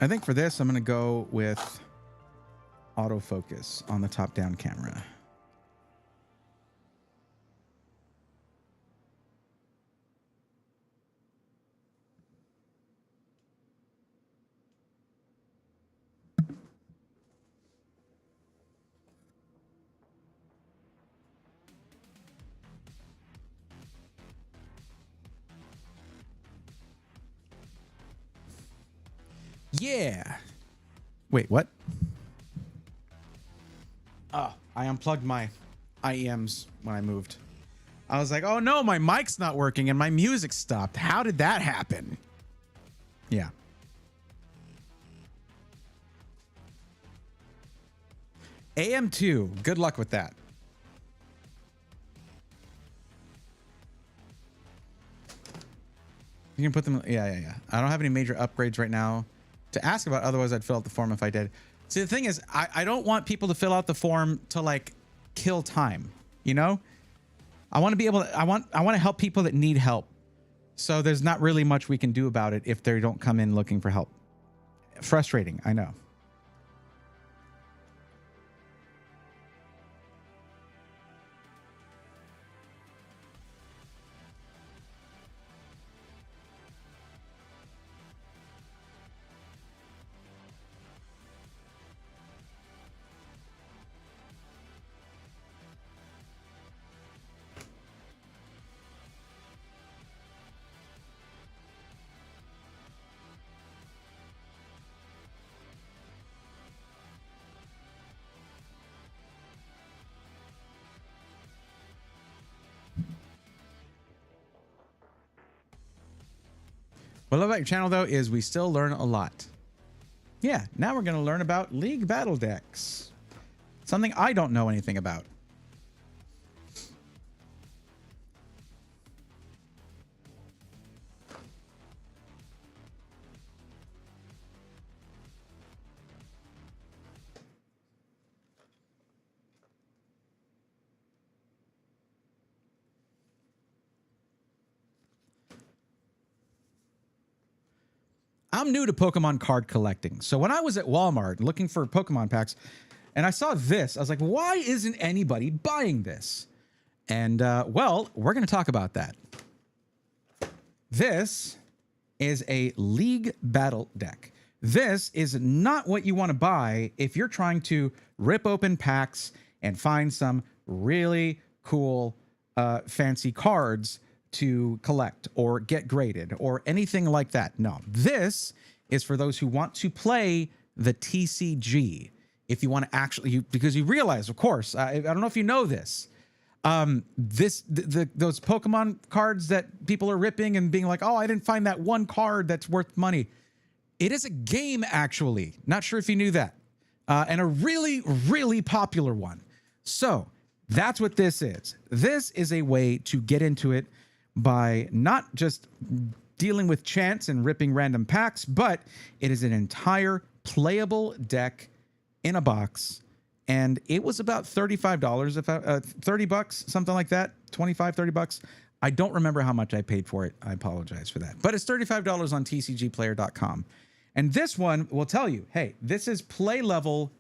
I think for this, I'm going to go with autofocus on the top-down camera. Yeah. Wait, what? Oh, I unplugged my IEMs when I moved. I was like, oh no, my mic's not working and my music stopped. How did that happen? Yeah. AM2, good luck with that. You can put them, yeah. I don't have any major upgrades right now to ask about, otherwise I'd fill out the form if I did. See, the thing is, I don't want people to fill out the form to like kill time, you know? I want to be able to, I want to help people that need help. So there's not really much we can do about it if they don't come in looking for help. Frustrating, I know. What I love about your channel, though, is we still learn a lot. Yeah, now we're going to learn about League Battle Decks. Something I don't know anything about. I'm new to Pokemon card collecting. So when I was at Walmart looking for Pokemon packs and I saw this, I was like, why isn't anybody buying this? And well, we're going to talk about that. This is a League Battle deck. This is not what you want to buy if you're trying to rip open packs and find some really cool, fancy cards to collect or get graded or anything like that. No, this is for those who want to play the TCG. If you want to actually, because you realize, of course, I don't know if you know this, those Pokemon cards that people are ripping and being like, oh, I didn't find that one card that's worth money. It is a game, actually. Not sure if you knew that. And a really, really popular one. So that's what this is. This is a way to get into it by not just dealing with chance and ripping random packs, but it is an entire playable deck in a box, and it was about $35, if 30 bucks, something like that, 25, 30 bucks. I don't remember how much I paid for it. I apologize for that. But it's $35 on tcgplayer.com. And this one will tell you, hey, this is play level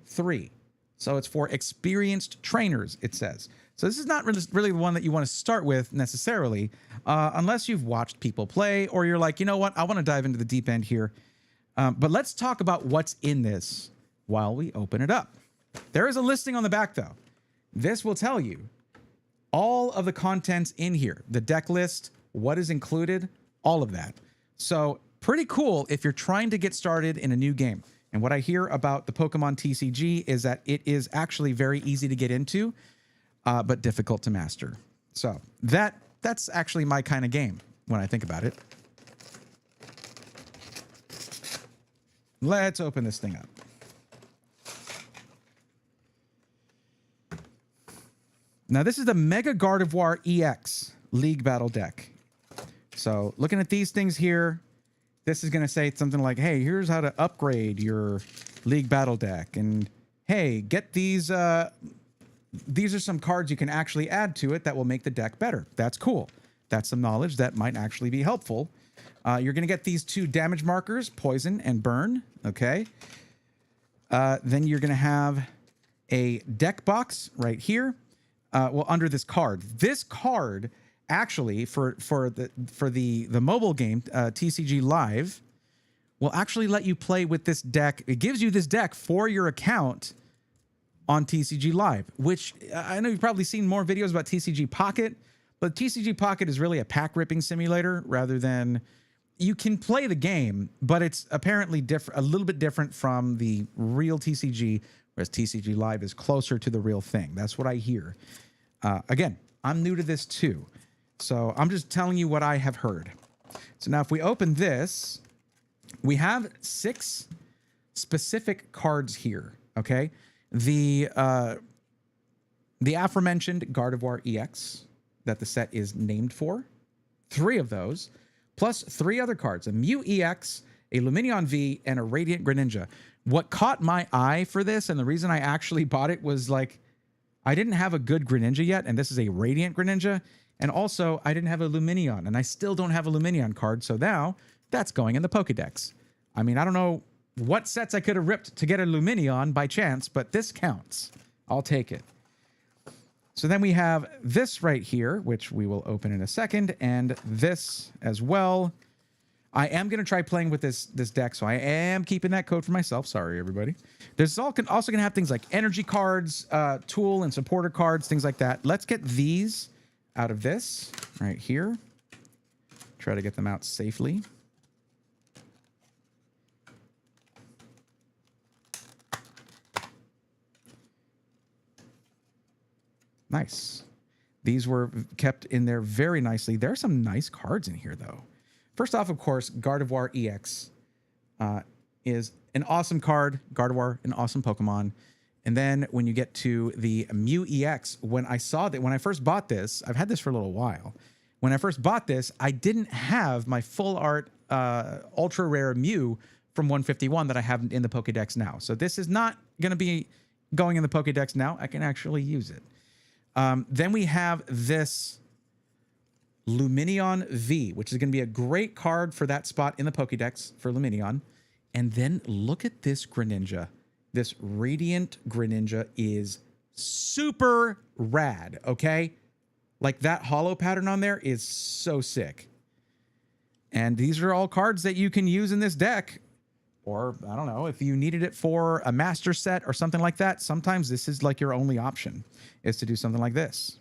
3. So it's for experienced trainers, it says. So this is not really the one that you want to start with necessarily, unless you've watched people play or you're like, you know what, I want to dive into the deep end here. But let's talk about what's in this while we open it up. There is a listing on the back, though. This will tell you all of the contents in here, the deck list, what is included, all of that. So pretty cool if you're trying to get started in a new game. And what I hear about the Pokemon TCG is that it is actually very easy to get into, but difficult to master. So that's actually my kind of game when I think about it. Let's open this thing up. Now, this is the Mega Gardevoir EX League Battle deck. So looking at these things here, this is going to say something like, hey, here's how to upgrade your League Battle deck. And hey, get these are some cards you can actually add to it that will make the deck better. That's cool. That's some knowledge that might actually be helpful. You're going to get these 2 damage markers, Poison and Burn. Okay. Then you're going to have a deck box right here. Well, under this card. This card actually for the mobile game TCG Live will actually let you play with this deck. It gives you this deck for your account on TCG Live, which I know you've probably seen more videos about TCG Pocket, but TCG Pocket is really a pack ripping simulator rather than, you can play the game, but it's apparently different, a little bit different from the real TCG, whereas TCG Live is closer to the real thing. That's what I hear. Again, I'm new to this too, so I'm just telling you what I have heard. So now if we open this, we have 6 specific cards here, okay? The aforementioned Gardevoir EX that the set is named for, 3 of those, plus 3 other cards, a Mew EX, a Lumineon V, and a Radiant Greninja. What caught my eye for this, and the reason I actually bought it, was like, I didn't have a good Greninja yet, and this is a Radiant Greninja, and also I didn't have a Lumineon, and I still don't have a Lumineon card, so now that's going in the Pokedex. I mean, I don't know what sets I could have ripped to get a Lumineon by chance, but this counts. I'll take it. So then we have this right here, which we will open in a second, and this as well. I am going to try playing with this deck, so I am keeping that code for myself. Sorry, everybody. There's also going to have things like energy cards, tool and supporter cards, things like that. Let's get these out of this right here. Try to get them out safely. Nice. These were kept in there very nicely. There are some nice cards in here, though. First off, of course, Gardevoir EX is an awesome card. Gardevoir, an awesome Pokemon. And then when you get to the Mew EX, when I first bought this, I've had this for a little while. When I first bought this, I didn't have my full art ultra rare Mew from 151 that I have in the Pokedex now. So this is not going to be going in the Pokedex now. I can actually use it. Then we have this Lumineon V, which is going to be a great card for that spot in the Pokédex for Lumineon. And then look at this Greninja. This Radiant Greninja is super rad, okay? Like that hollow pattern on there is so sick. And these are all cards that you can use in this deck. Or, I don't know, if you needed it for a master set or something like that, sometimes this is like your only option, is to do something like this.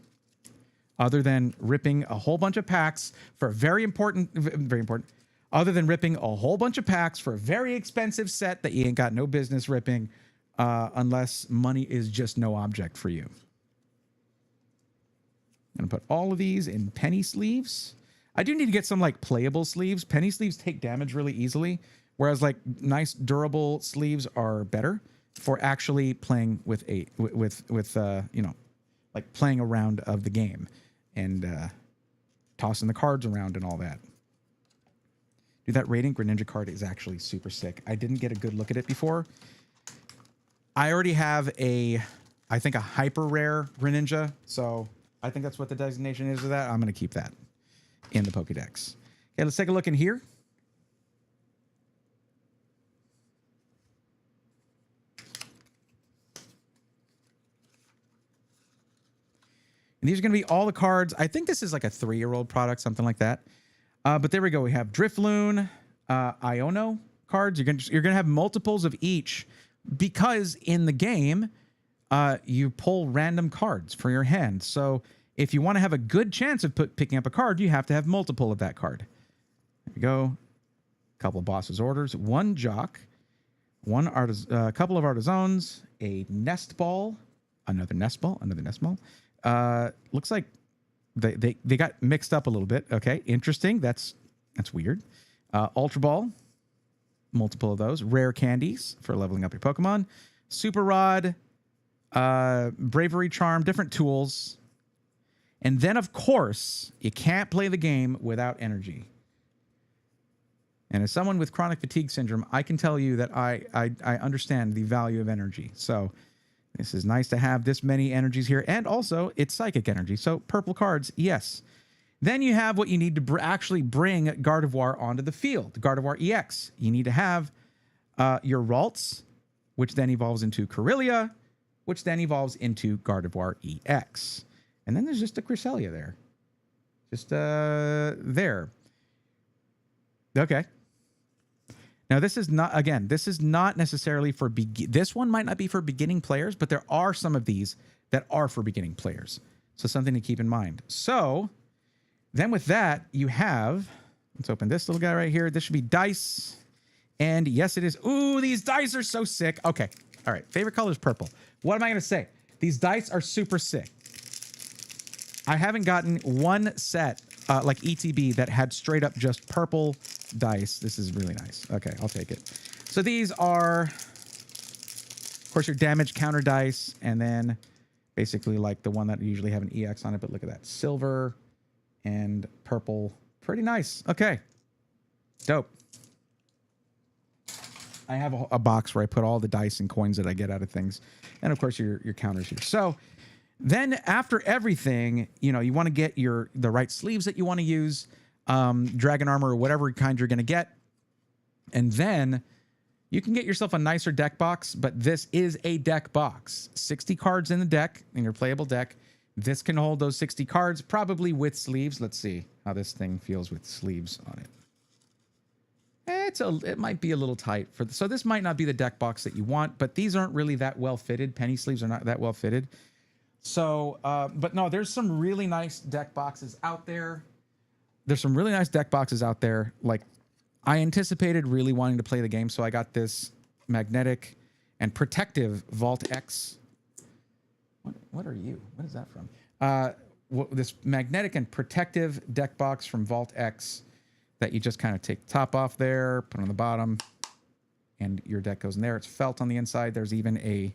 Other than ripping a whole bunch of packs for a very important, other than ripping a whole bunch of packs for a very expensive set that you ain't got no business ripping, unless money is just no object for you. I'm going to put all of these in penny sleeves. I do need to get some like playable sleeves. Penny sleeves take damage really easily, whereas like nice durable sleeves are better for actually playing with you know, like playing a round of the game and tossing the cards around and all that. Dude, that Radiant Greninja card is actually super sick. I didn't get a good look at it before. I already have I think a hyper rare Greninja, so I think that's what the designation is of that. I'm going to keep that in the Pokédex. Okay, let's take a look in here. And these are going to be all the cards. I think this is like a 3-year-old product, something like that. But there we go. We have Drifloon, Iono cards. You're gonna have multiples of each because in the game, you pull random cards for your hand. So if you want to have a good chance of picking up a card, you have to have multiple of that card. There we go. A couple of Boss's Orders, 1 Jock, a couple of Artisans, a Nest Ball, another Nest Ball, another Nest Ball. Looks like they got mixed up a little bit. Okay, interesting. That's weird. Ultra Ball, multiple of those. Rare candies for leveling up your Pokemon. Super Rod, Bravery Charm, different tools. And then, of course, you can't play the game without energy. And as someone with chronic fatigue syndrome, I can tell you that I understand the value of energy. So this is nice to have this many energies here. And also, it's psychic energy. So purple cards, yes. Then you have what you need to actually bring Gardevoir onto the field. Gardevoir EX. You need to have your Ralts, which then evolves into Corellia, which then evolves into Gardevoir EX. And then there's just a Cresselia there. Just there. Okay. Now, this is not, again, this is not necessarily for, this one might not be for beginning players, but there are some of these that are for beginning players. So something to keep in mind. So then with that, you have, let's open this little guy right here. This should be dice. And yes, it is. Ooh, these dice are so sick. Okay. All right. Favorite color is purple. What am I going to say? These dice are super sick. I haven't gotten one set like ETB that had straight up just purple dice. This is really nice. Okay, I'll take it. So these are, of course, your damage counter dice, and then basically like the one that usually have an EX on it, but look at that. Silver and purple. Pretty nice. Okay. Dope. I have a box where I put all the dice and coins that I get out of things. And of course, your counters here. So then after everything, you know, you want to get the right sleeves that you want to use, dragon armor or whatever kind you're going to get. And then you can get yourself a nicer deck box, but this is a deck box. 60 cards in the deck, in your playable deck. This can hold those 60 cards, probably with sleeves. Let's see how this thing feels with sleeves on it. It might be a little tight so this might not be the deck box that you want, but these aren't really that well fitted. Penny sleeves are not that well fitted. So, but no, there's some really nice deck boxes out there. Like, I anticipated really wanting to play the game, so I got this magnetic and protective Vault X. What are you? What is that from? This magnetic and protective deck box from Vault X that you just kind of take the top off there, put it on the bottom, and your deck goes in there. It's felt on the inside. There's even a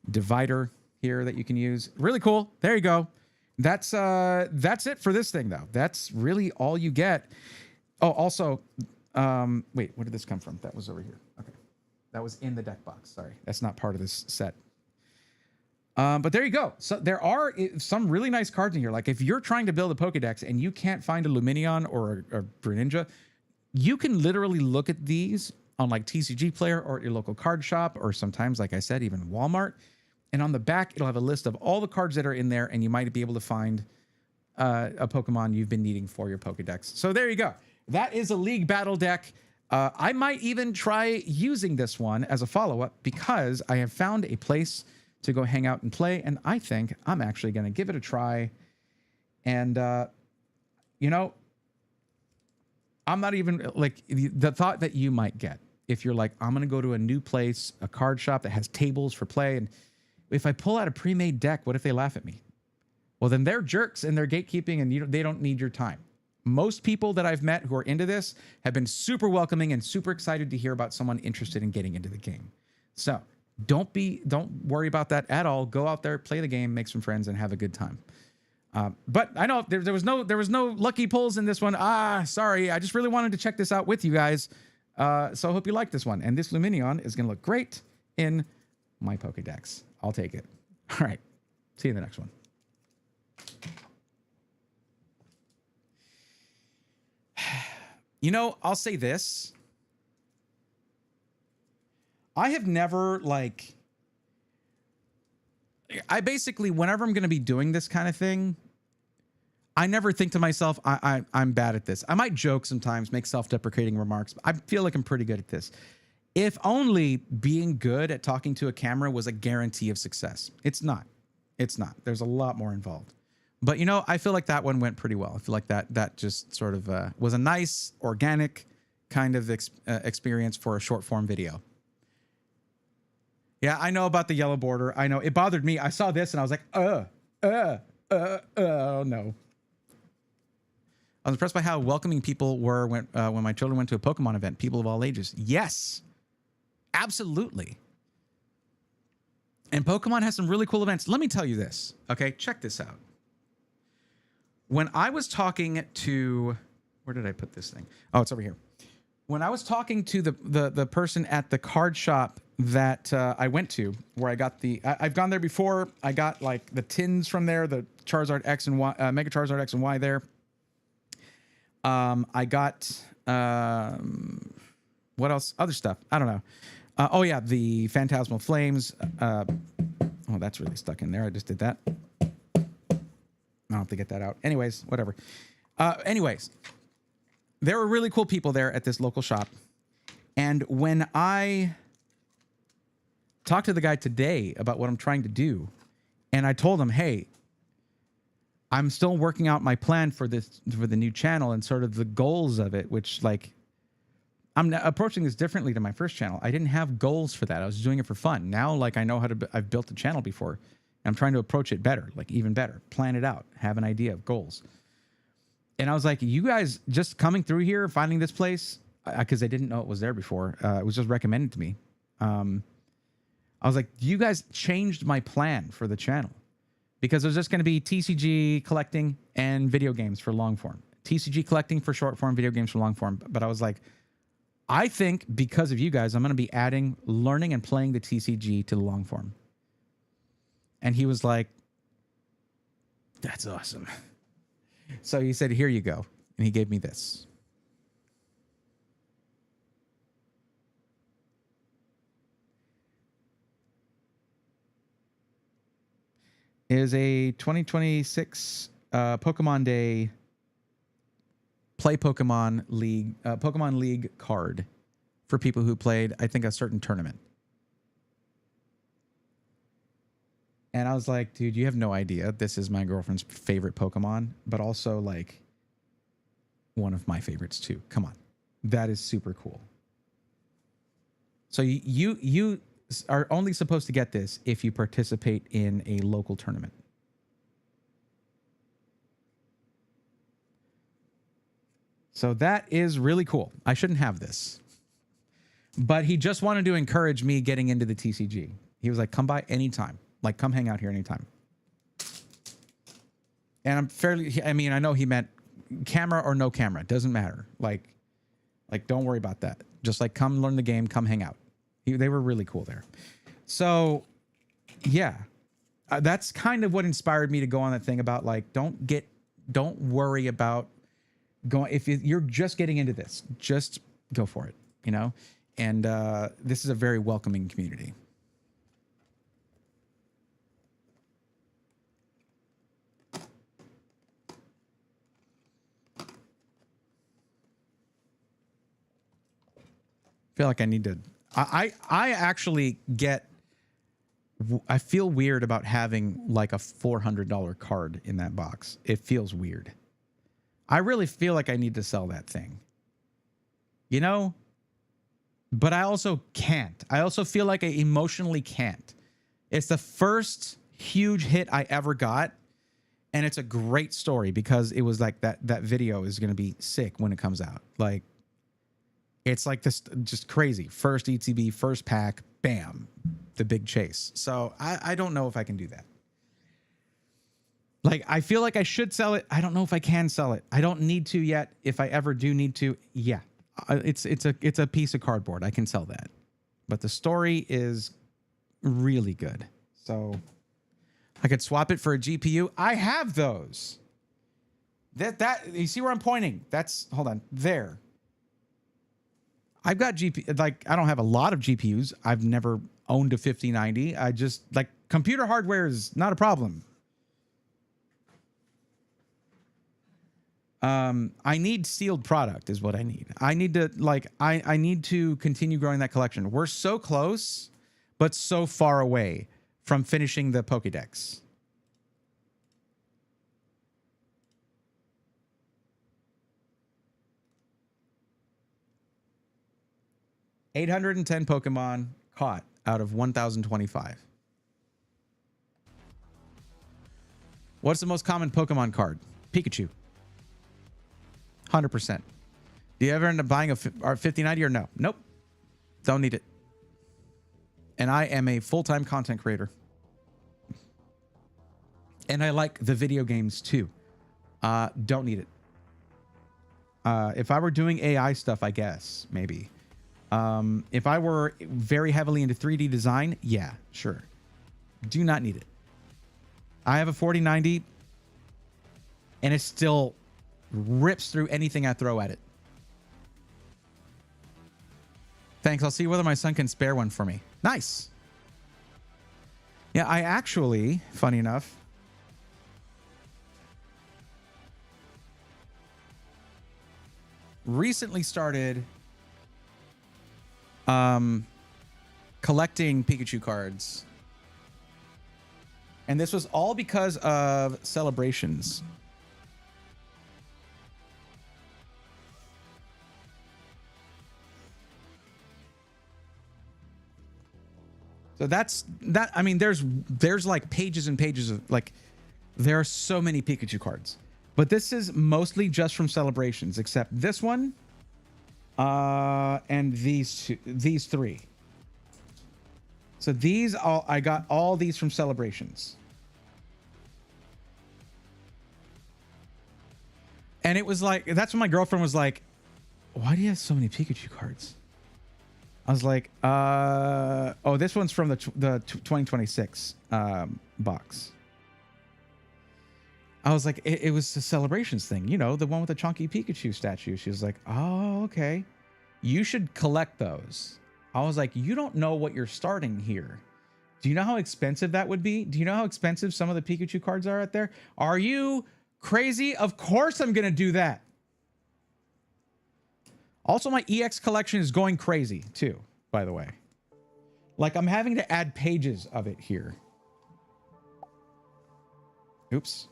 divider here that you can use. Really cool. There you go. That's it for this thing, though. That's really all you get. Oh, also, wait, where did this come from? That was over here. Okay. That was in the deck box. Sorry. That's not part of this set. But there you go. So there are some really nice cards in here. Like if you're trying to build a Pokedex and you can't find a Lumineon or a Greninja, you can literally look at these on like TCG Player or at your local card shop, or sometimes, like I said, even Walmart. And on the back, it'll have a list of all the cards that are in there, and you might be able to find a Pokemon you've been needing for your Pokedex. So there you go. That is a League Battle deck. I might even try using this one as a follow-up because I have found a place to go hang out and play, and I think I'm actually going to give it a try. And, you know, I'm not even, like, the thought that you might get if you're like, I'm going to go to a new place, a card shop that has tables for play, and if I pull out a pre-made deck, what if they laugh at me? Well, then they're jerks and they're gatekeeping, and they don't need your time. Most people that I've met who are into this have been super welcoming and super excited to hear about someone interested in getting into the game. So don't worry about that at all. Go out there, play the game, make some friends, and have a good time. But I know there was no lucky pulls in this one. Sorry. I just really wanted to check this out with you guys. So I hope you like this one. And this Luminion is going to look great in my Pokédex. I'll take it. All right. See you in the next one. You know, I'll say this. I have never, like... I basically, whenever I'm going to be doing this kind of thing, I never think to myself, I'm bad at this. I might joke sometimes, make self-deprecating remarks. But I feel like I'm pretty good at this. If only being good at talking to a camera was a guarantee of success. It's not. It's not. There's a lot more involved. But, you know, I feel like that one went pretty well. I feel like that just sort of was a nice, organic kind of experience for a short-form video. Yeah, I know about the yellow border. I know. It bothered me. I saw this and I was like, oh, no. I was impressed by how welcoming people were when my children went to a Pokemon event. People of all ages. Yes, absolutely. And Pokemon has some really cool events. Let me tell you this. Okay, check this out. When I was talking to... Where did I put this thing? Oh, it's over here. When I was talking to the person at the card shop that I went to, where I got the... I've gone there before. I got like the tins from there, the Charizard X and Y, Mega Charizard X and Y there. I got... what else? Other stuff. I don't know. Oh, yeah, the Phantasmal Flames. Oh, that's really stuck in there. I just did that. I'll have to get that out. Anyways, whatever. Anyways, there were really cool people there at this local shop. And when I talked to the guy today about what I'm trying to do, and I told him, hey, I'm still working out my plan for the new channel and sort of the goals of it, which, like, I'm approaching this differently to my first channel. I didn't have goals for that. I was doing it for fun. Now, like, I know how to, I've built a channel before. I'm trying to approach it better, like even better, plan it out, have an idea of goals. And I was like, you guys just coming through here, finding this place, because I didn't know it was there before. It was just recommended to me. I was like, you guys changed my plan for the channel, because it was just going to be TCG collecting and video games for long form. TCG collecting for short form, video games for long form. But I was like, I think because of you guys, I'm going to be adding learning and playing the TCG to the long form. And he was like, that's awesome. So he said, here you go. And he gave me this. It is a 2026 Pokemon Day Play Pokemon League card for people who played, I think, a certain tournament. And I was like, dude, you have no idea. This is my girlfriend's favorite Pokemon, but also, like, one of my favorites, too. Come on. That is super cool. So you are only supposed to get this if you participate in a local tournament. So that is really cool. I shouldn't have this. But he just wanted to encourage me getting into the TCG. He was like, come by anytime. Like, come hang out here anytime. And I'm fairly, I mean, I know he meant camera or no camera. Doesn't matter. Like, don't worry about that. Just like, come learn the game, come hang out. They were really cool there. So, yeah. That's kind of what inspired me to go on that thing about, like, don't worry about going, if you're just getting into this, just go for it, you know? And this is a very welcoming community. Feel like I need to, I actually get, I feel weird about having like a $400 card in that box. It feels weird. I really feel like I need to sell that thing, you know, but I also can't. I also feel like I emotionally can't. It's the first huge hit I ever got. And it's a great story because it was like that video is going to be sick when it comes out. Like, it's like this, just crazy. First ETB, first pack, bam, the big chase. So I don't know if I can do that. Like, I feel like I should sell it. I don't know if I can sell it. I don't need to yet. If I ever do need to, yeah. It's a piece of cardboard. I can sell that. But the story is really good. So I could swap it for a GPU. I have those. That you see where I'm pointing? That's, hold on, there. I've got GP, like, I don't have a lot of GPUs. I've never owned a 5090. I just, like, computer hardware is not a problem. I need sealed product is what I need. I need to, like, I need to continue growing that collection. We're so close, but so far away from finishing the Pokédex. $810 Pokemon caught out of 1,025. What's the most common Pokemon card? Pikachu. 100%. Do you ever end up buying a 5090 or no? Nope. Don't need it. And I am a full-time content creator. And I like the video games too. Don't need it. If I were doing AI stuff, I guess, maybe. If I were very heavily into 3D design, yeah, sure. Do not need it. I have a 4090 and it still rips through anything I throw at it. Thanks. I'll see whether my son can spare one for me. Nice. Yeah, I actually, funny enough, recently started collecting Pikachu cards. And this was all because of celebrations. So that's that. I mean, there's like pages and pages of, like, there are so many Pikachu cards, but this is mostly just from celebrations, except this one, and these three. So these all, I got all these from celebrations. And it was like, that's when my girlfriend was like, why do you have so many Pikachu cards? I was like, oh, this one's from the 2026 box. I was like, it was a celebrations thing, you know, the one with the chunky Pikachu statue. She was like, oh, okay. You should collect those. I was like, you don't know what you're starting here. Do you know how expensive that would be? Do you know how expensive some of the Pikachu cards are out there? Are you crazy? Of course I'm going to do that. Also, my EX collection is going crazy too, by the way. Like, I'm having to add pages of it here. Oops.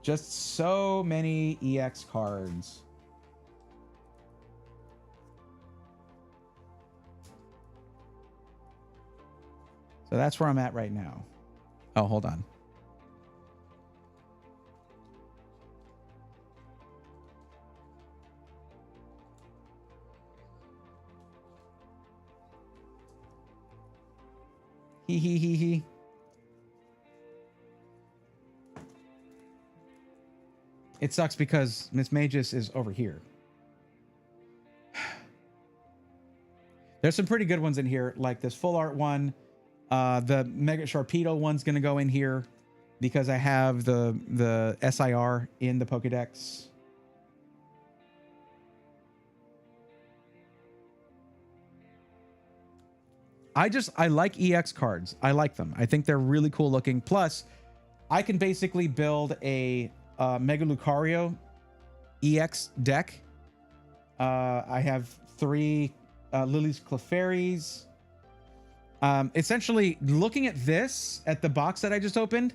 Just so many EX cards. So that's where I'm at right now. Oh, hold on. He. It sucks because Miss Magus is over here. There's some pretty good ones in here, like this full art one. The Mega Sharpedo one's gonna go in here because I have the SIR in the Pokédex. I like EX cards. I like them. I think they're really cool looking. Plus, I can basically build a Mega Lucario EX deck. I have 3 Lily's Clefairies. Essentially, looking at this, at the box that I just opened,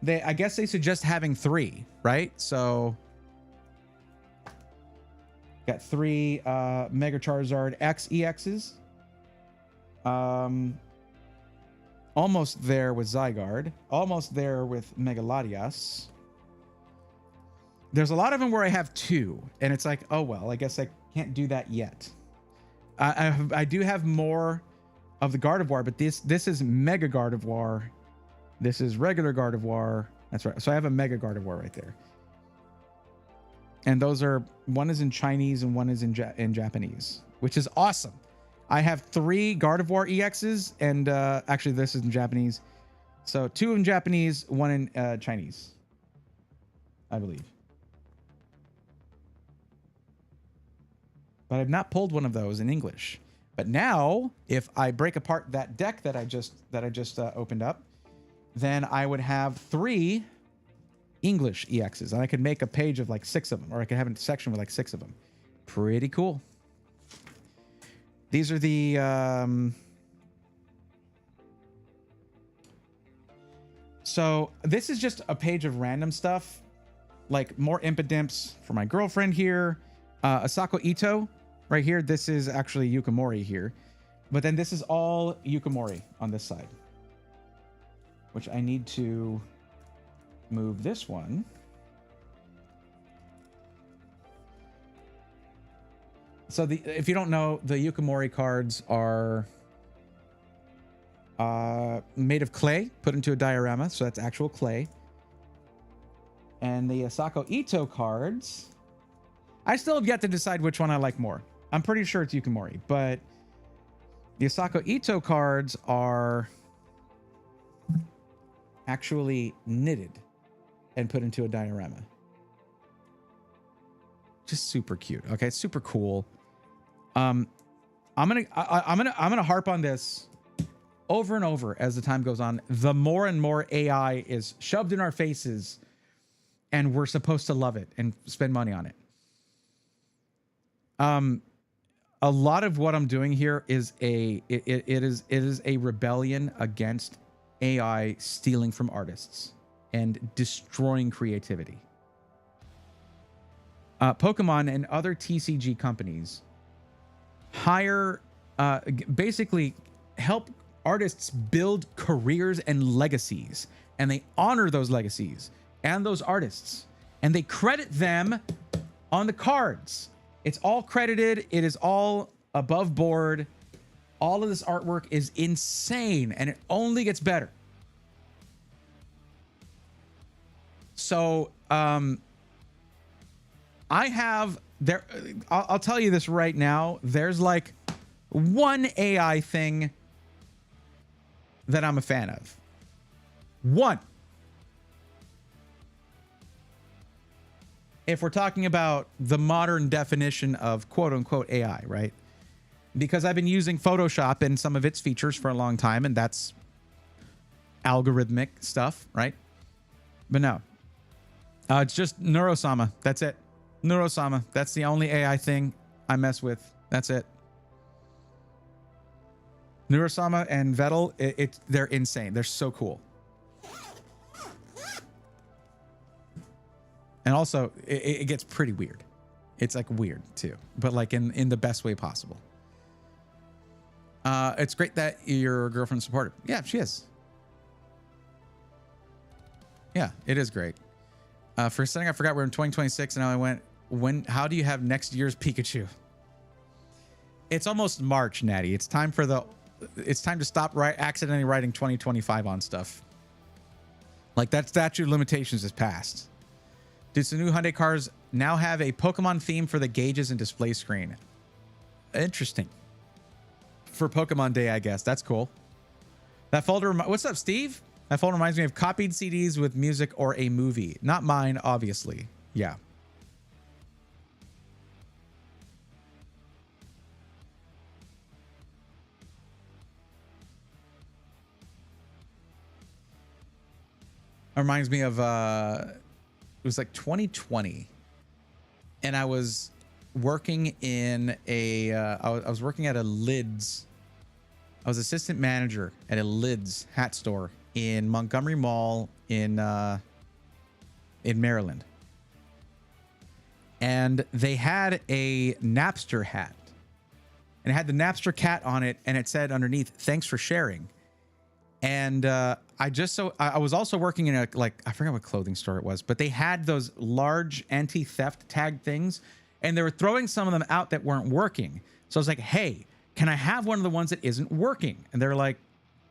I guess they suggest having 3, right? So, got 3 Mega Charizard X EXs. Almost there with Zygarde. Almost there with Mega Latias. There's a lot of them where I have 2, and it's like, oh well, I guess I can't do that yet. I do have more of the Gardevoir, but this is Mega Gardevoir. This is regular Gardevoir. That's right. So I have a Mega Gardevoir right there. And those are, one is in Chinese and one is in Japanese, which is awesome. I have 3 Gardevoir EXs, and actually this is in Japanese. So 2 in Japanese, 1 in Chinese, I believe. But I've not pulled one of those in English. But now, if I break apart that deck that I just opened up, then I would have 3 English EXs, and I could make a page of like 6 of them, or I could have a section with like 6 of them. Pretty cool. These are the so this is just a page of random stuff, like more Impidimps for my girlfriend here. Asako Ito right here. This is actually Yukamori here, but then this is all Yukamori on this side, which I need to move this one. So if you don't know, the Yukamori cards are made of clay, put into a diorama, so that's actual clay. And the Asako Ito cards, I still have yet to decide which one I like more. I'm pretty sure it's Yukamori, but the Asako Ito cards are actually knitted and put into a diorama. Just super cute. Okay, it's super cool. I'm gonna harp on this over and over as the time goes on. The more and more AI is shoved in our faces, and we're supposed to love it and spend money on it. A lot of what I'm doing here is it is a rebellion against AI stealing from artists and destroying creativity. Pokemon and other TCG companies hire, basically help artists build careers and legacies, and they honor those legacies and those artists, and they credit them on the cards. It's all credited. It is all above board. All of this artwork is insane, and it only gets better. So, I have there. I'll tell you this right now. There's like one AI thing that I'm a fan of. One. If we're talking about the modern definition of quote unquote AI, right? Because I've been using Photoshop and some of its features for a long time, and that's algorithmic stuff, right? But no, it's just Neurosama. That's it. Neurosama. That's the only AI thing I mess with. That's it. Neurosama and Vettel, they're insane. They're so cool. And also, it gets pretty weird. It's like weird too, but like in the best way possible. It's great that your girlfriend's supportive. Yeah, she is. Yeah, it is great. For a second, I forgot we're in 2026, and now I went, how do you have next year's Pikachu? It's almost March, Natty. It's time to stop accidentally writing 2025 on stuff. Like that statute of limitations is passed. Did some new Hyundai cars now have a Pokemon theme for the gauges and display screen? Interesting. For Pokemon Day, I guess. That's cool. That folder, what's up, Steve? That folder reminds me of copied CDs with music or a movie. Not mine, obviously. Yeah. It reminds me of, it was like 2020. And I was working in a, I was working at a Lids. I was assistant manager at a Lids hat store in Montgomery Mall in Maryland. And they had a Napster hat. And it had the Napster cat on it, and it said underneath, "Thanks for sharing." And I was also working in a, like, I forgot what clothing store it was, but they had those large anti-theft tag things, and they were throwing some of them out that weren't working. So I was like, hey, can I have one of the ones that isn't working? And they're like,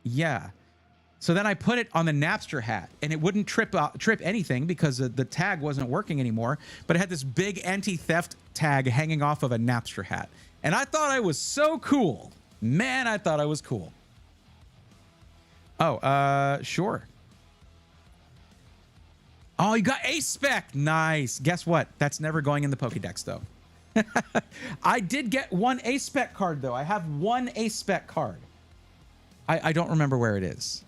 yeah. So then I put it on the Napster hat, and it wouldn't trip anything because the tag wasn't working anymore. But it had this big anti-theft tag hanging off of a Napster hat. And I thought I was so cool. Man, I thought I was cool. Oh, sure. Oh, you got a spec. Nice. Guess what? That's never going in the Pokédex, though. I did get one A spec card, though. I have one A spec card. I don't remember where it is.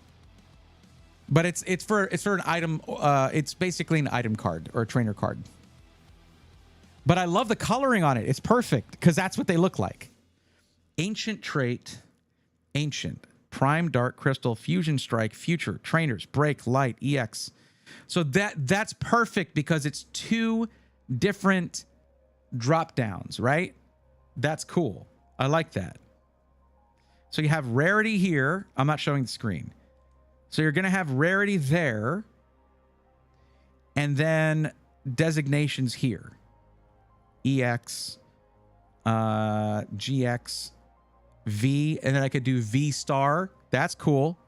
But it's for an item. It's basically an item card or a trainer card. But I love the coloring on it. It's perfect because that's what they look like. Ancient trait, ancient, prime, dark, crystal, fusion strike, future, trainers, break, light, EX. So that's perfect because it's two different drop downs, right? That's cool. I like that. So you have rarity here. I'm not showing the screen. So you're going to have rarity there. And then designations here. EX, GX, V. And then I could do V star. That's cool.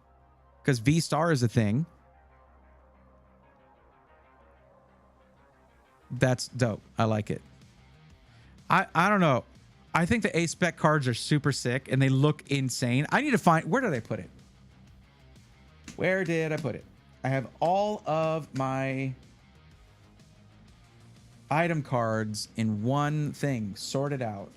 Because V star is a thing. That's dope. I like it. I don't know. I think the A-Spec cards are super sick and they look insane. I need to find... Where did I put it? Where did I put it? I have all of my item cards in one thing sorted out.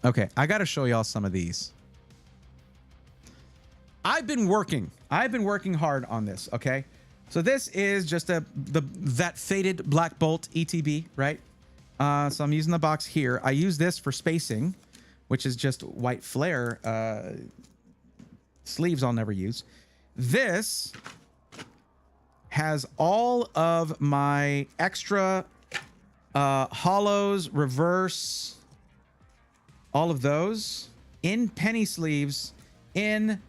Okay, I got to show y'all some of these. I've been working hard on this, okay? So this is just that faded Black Bolt ETB, right? So I'm using the box here. I use this for spacing, which is just white flare sleeves I'll never use. This has all of my extra hollows, reverse, all of those in penny sleeves in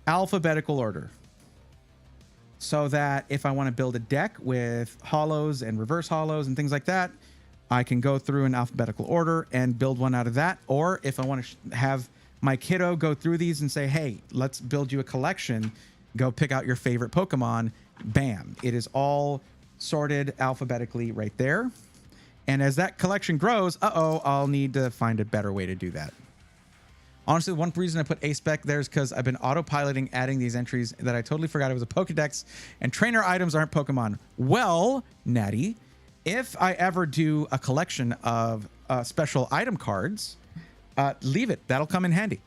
alphabetical order. So that if I want to build a deck with hollows and reverse hollows and things like that, I can go through in alphabetical order and build one out of that. Or if I want to have my kiddo go through these and say, hey, let's build you a collection, go pick out your favorite Pokemon, bam. It is all sorted alphabetically right there. And as that collection grows, I'll need to find a better way to do that. Honestly, one reason I put A-Spec there is because I've been autopiloting adding these entries that I totally forgot it was a Pokedex, and trainer items aren't Pokemon. Well, Natty, if I ever do a collection of special item cards, leave it. That'll come in handy.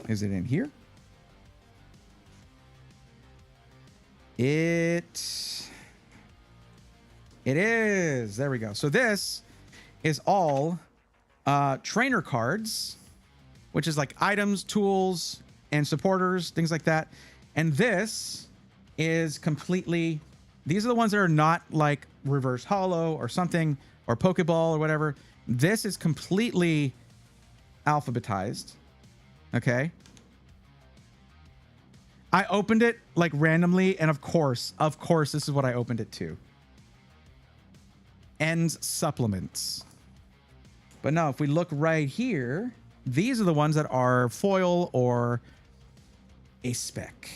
Is it in here? It is. There we go. So this is all trainer cards, which is like items, tools, and supporters, things like that. And this is completely... These are the ones that are not like reverse hollow or something, or Pokeball or whatever. This is completely alphabetized. Okay. I opened it like randomly, and of course, this is what I opened it to. Ends supplements. But no, if we look right here, these are the ones that are foil or a spec.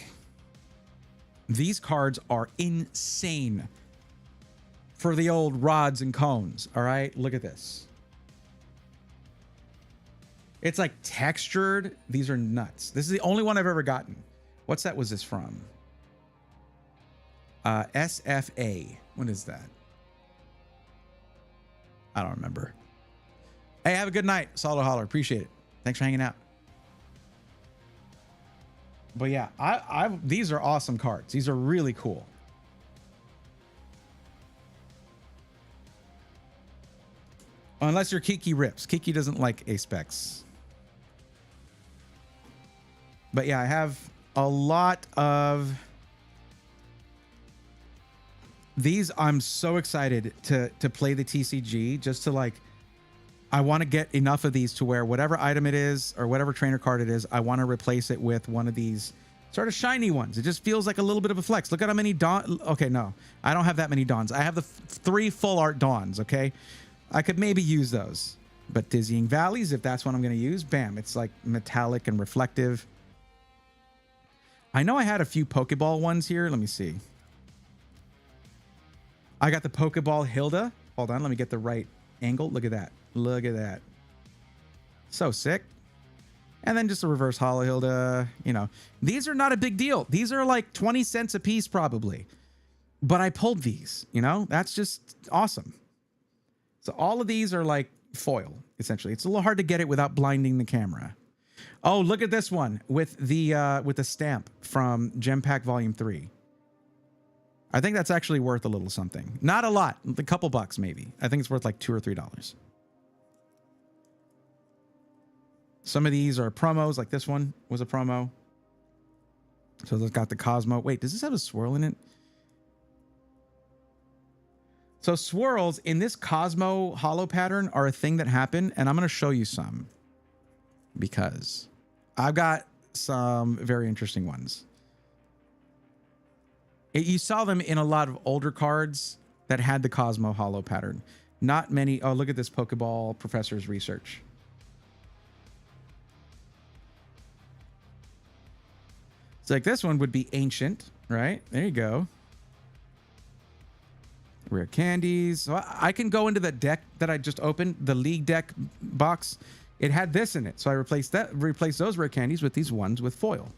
These cards are insane for the old rods and cones. All right, look at this. It's like textured. These are nuts. This is the only one I've ever gotten. What set was this from? SFA. What is that? I don't remember. Hey, have a good night. Solid Holler. Appreciate it. Thanks for hanging out. But yeah, these are awesome cards. These are really cool. Unless you're Kiki Rips. Kiki doesn't like A-Specs. But yeah, I have a lot of these. I'm so excited to play the TCG, just to like I want to get enough of these to where whatever item it is or whatever trainer card it is, I want to replace it with one of these sort of shiny ones. It just feels like a little bit of a flex. Look at how many Dawn. Okay, no, I don't have that many Dawns. I have the 3 full art Dawns. Okay, I could maybe use those, but Dizzying Valleys, if that's what I'm going to use, bam, it's like metallic and reflective. I know I had a few Pokeball ones here. Let me see. I got the Pokeball Hilda. Hold on, let me get the right angle. Look at that. Look at that. So sick. And then just a reverse holo Hilda. You know, these are not a big deal. These are like 20 cents a piece probably. But I pulled these, you know, that's just awesome. So all of these are like foil, essentially. It's a little hard to get it without blinding the camera. Oh, look at this one with the stamp from Gem Pack Volume 3. I think that's actually worth a little something. Not a lot, a couple bucks maybe. I think it's worth like $2 or $3. Some of these are promos, like this one was a promo. So it's got the Cosmo. Wait, does this have a swirl in it? So swirls in this Cosmo holo pattern are a thing that happen, and I'm going to show you some because I've got some very interesting ones. You saw them in a lot of older cards that had the Cosmo holo pattern. Not many. Oh, look at this Pokeball Professor's Research. So like this one would be Ancient, right? There you go. Rare candies. So I can go into the deck that I just opened, the League deck box. It had this in it. So I replaced those rare candies with these ones with foil.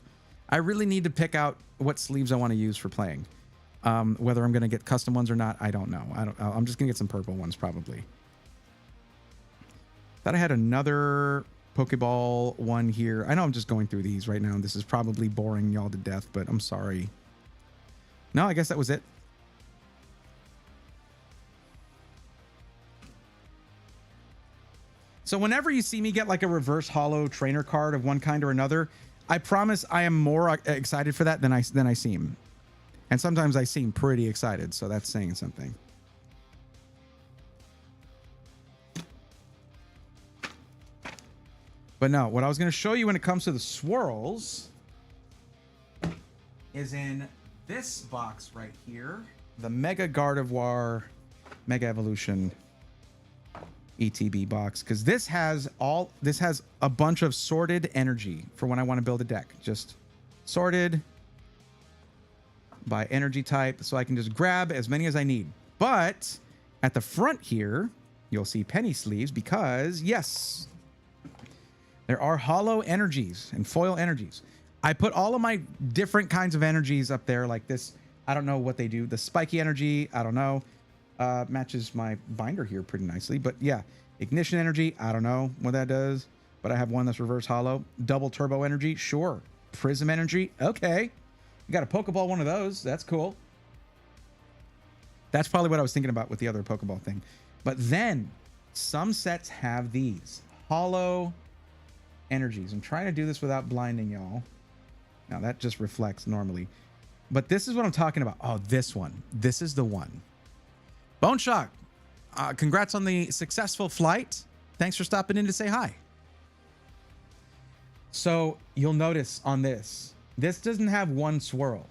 I really need to pick out what sleeves I want to use for playing. Whether I'm going to get custom ones or not, I don't know. I'm just going to get some purple ones probably. Thought I had another Pokeball one here. I know I'm just going through these right now. This is probably boring y'all to death, but I'm sorry. No, I guess that was it. So whenever you see me get like a reverse holo trainer card of one kind or another, I promise I am more excited for that than I seem. And sometimes I seem pretty excited, so that's saying something. But no, what I was going to show you when it comes to the swirls is in this box right here, the Mega Gardevoir Mega Evolution ETB box, because this has a bunch of sorted energy for when I want to build a deck. Just sorted by energy type, so I can just grab as many as I need. But at the front here, you'll see penny sleeves because yes, there are hollow energies and foil energies. I put all of my different kinds of energies up there like this. I don't know what they do. The spiky energy, I don't know. Matches my binder here pretty nicely. But yeah, ignition energy, I don't know what that does. But I have one that's reverse hollow. Double turbo energy, sure. Prism energy, okay. You got a Pokeball one of those. That's cool. That's probably what I was thinking about with the other Pokeball thing. But then some sets have these hollow energies. I'm trying to do this without blinding y'all. Now that just reflects normally. But this is what I'm talking about. Oh, this one. This is the one. Bone Shock, congrats on the successful flight. Thanks for stopping in to say hi. So you'll notice on this doesn't have one swirl.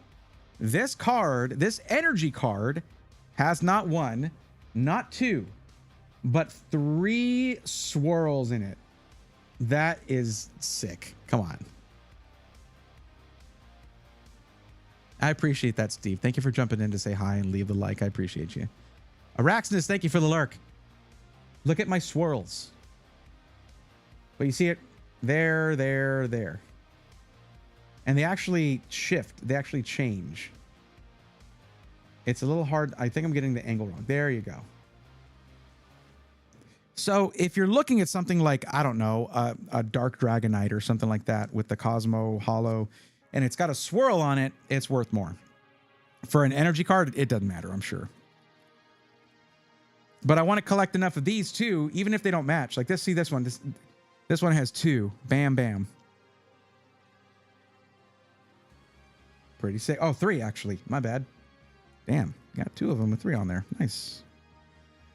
This card, this energy card, has not one, not two, but 3 swirls in it. That is sick. Come on. I appreciate that, Steve. Thank you for jumping in to say hi and leave the like. I appreciate you. Araxnus, thank you for the lurk. Look at my swirls. But you see it there, there, there. And they actually shift. They actually change. It's a little hard. I think I'm getting the angle wrong. There you go. So if you're looking at something like, I don't know, a Dark Dragonite or something like that with the Cosmo Holo, and it's got a swirl on it, it's worth more. For an energy card, it doesn't matter, I'm sure. But I want to collect enough of these too, even if they don't match. Like this, see this one. This one has 2. Bam, bam. Pretty sick. Oh, 3 actually. My bad. Damn. Got 2 of them with 3 on there. Nice.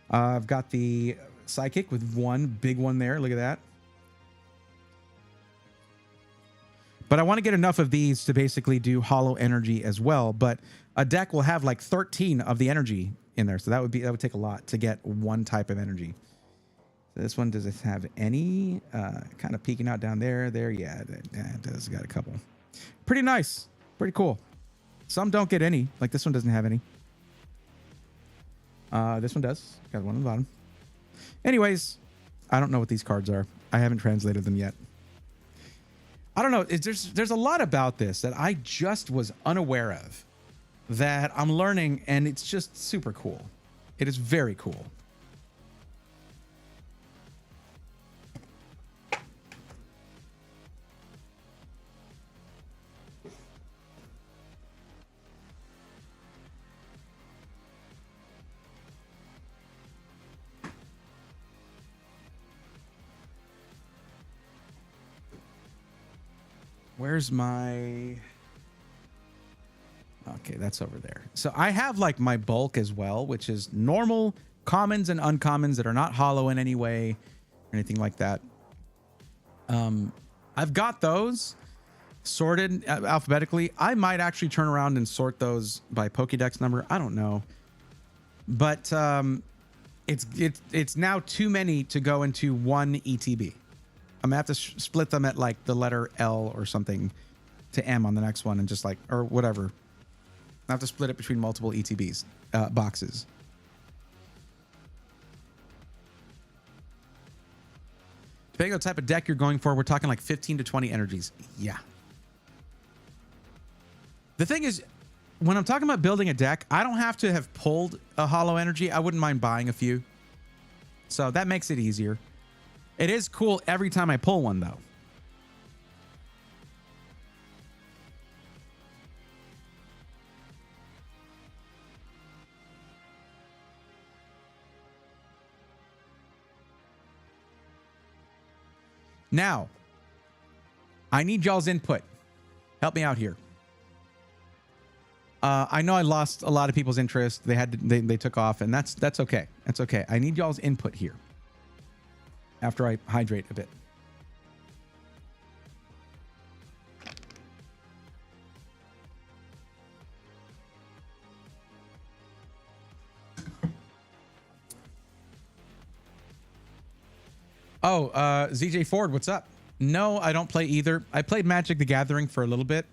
I've got the psychic with one big one there. Look at that. But I want to get enough of these to basically do hollow energy as well. But a deck will have like 13 of the energy in there. So that would take a lot to get one type of energy. So this one, does it have any kind of peeking out down there? Yeah, it does. Got a couple. Pretty nice. Pretty cool. Some don't get any. Like this one doesn't have any. This one does. Got one on the bottom. Anyways, I don't know what these cards are. I haven't translated them yet. I don't know. There's a lot about this that I just was unaware of that I'm learning, and it's just super cool. It is very cool. Where's my... Okay, that's over there. So I have like my bulk as well, which is normal, commons, and uncommons that are not hollow in any way or anything like that. I've got those sorted alphabetically. I might actually turn around and sort those by Pokédex number. I don't know. But it's now too many to go into one ETB. I'm gonna have to split them at like the letter L or something to M on the next one, and just like, or whatever. I have to split it between multiple ETBs boxes. Depending on the type of deck you're going for, we're talking like 15 to 20 energies. Yeah. The thing is, when I'm talking about building a deck, I don't have to have pulled a hollow energy. I wouldn't mind buying a few. So that makes it easier. It is cool every time I pull one, though. Now, I need y'all's input. Help me out here. I know I lost a lot of people's interest. They took off, and that's okay. That's okay. I need y'all's input here. After I hydrate a bit. Oh, ZJ Ford, what's up? No, I don't play either. I played Magic the Gathering for a little bit,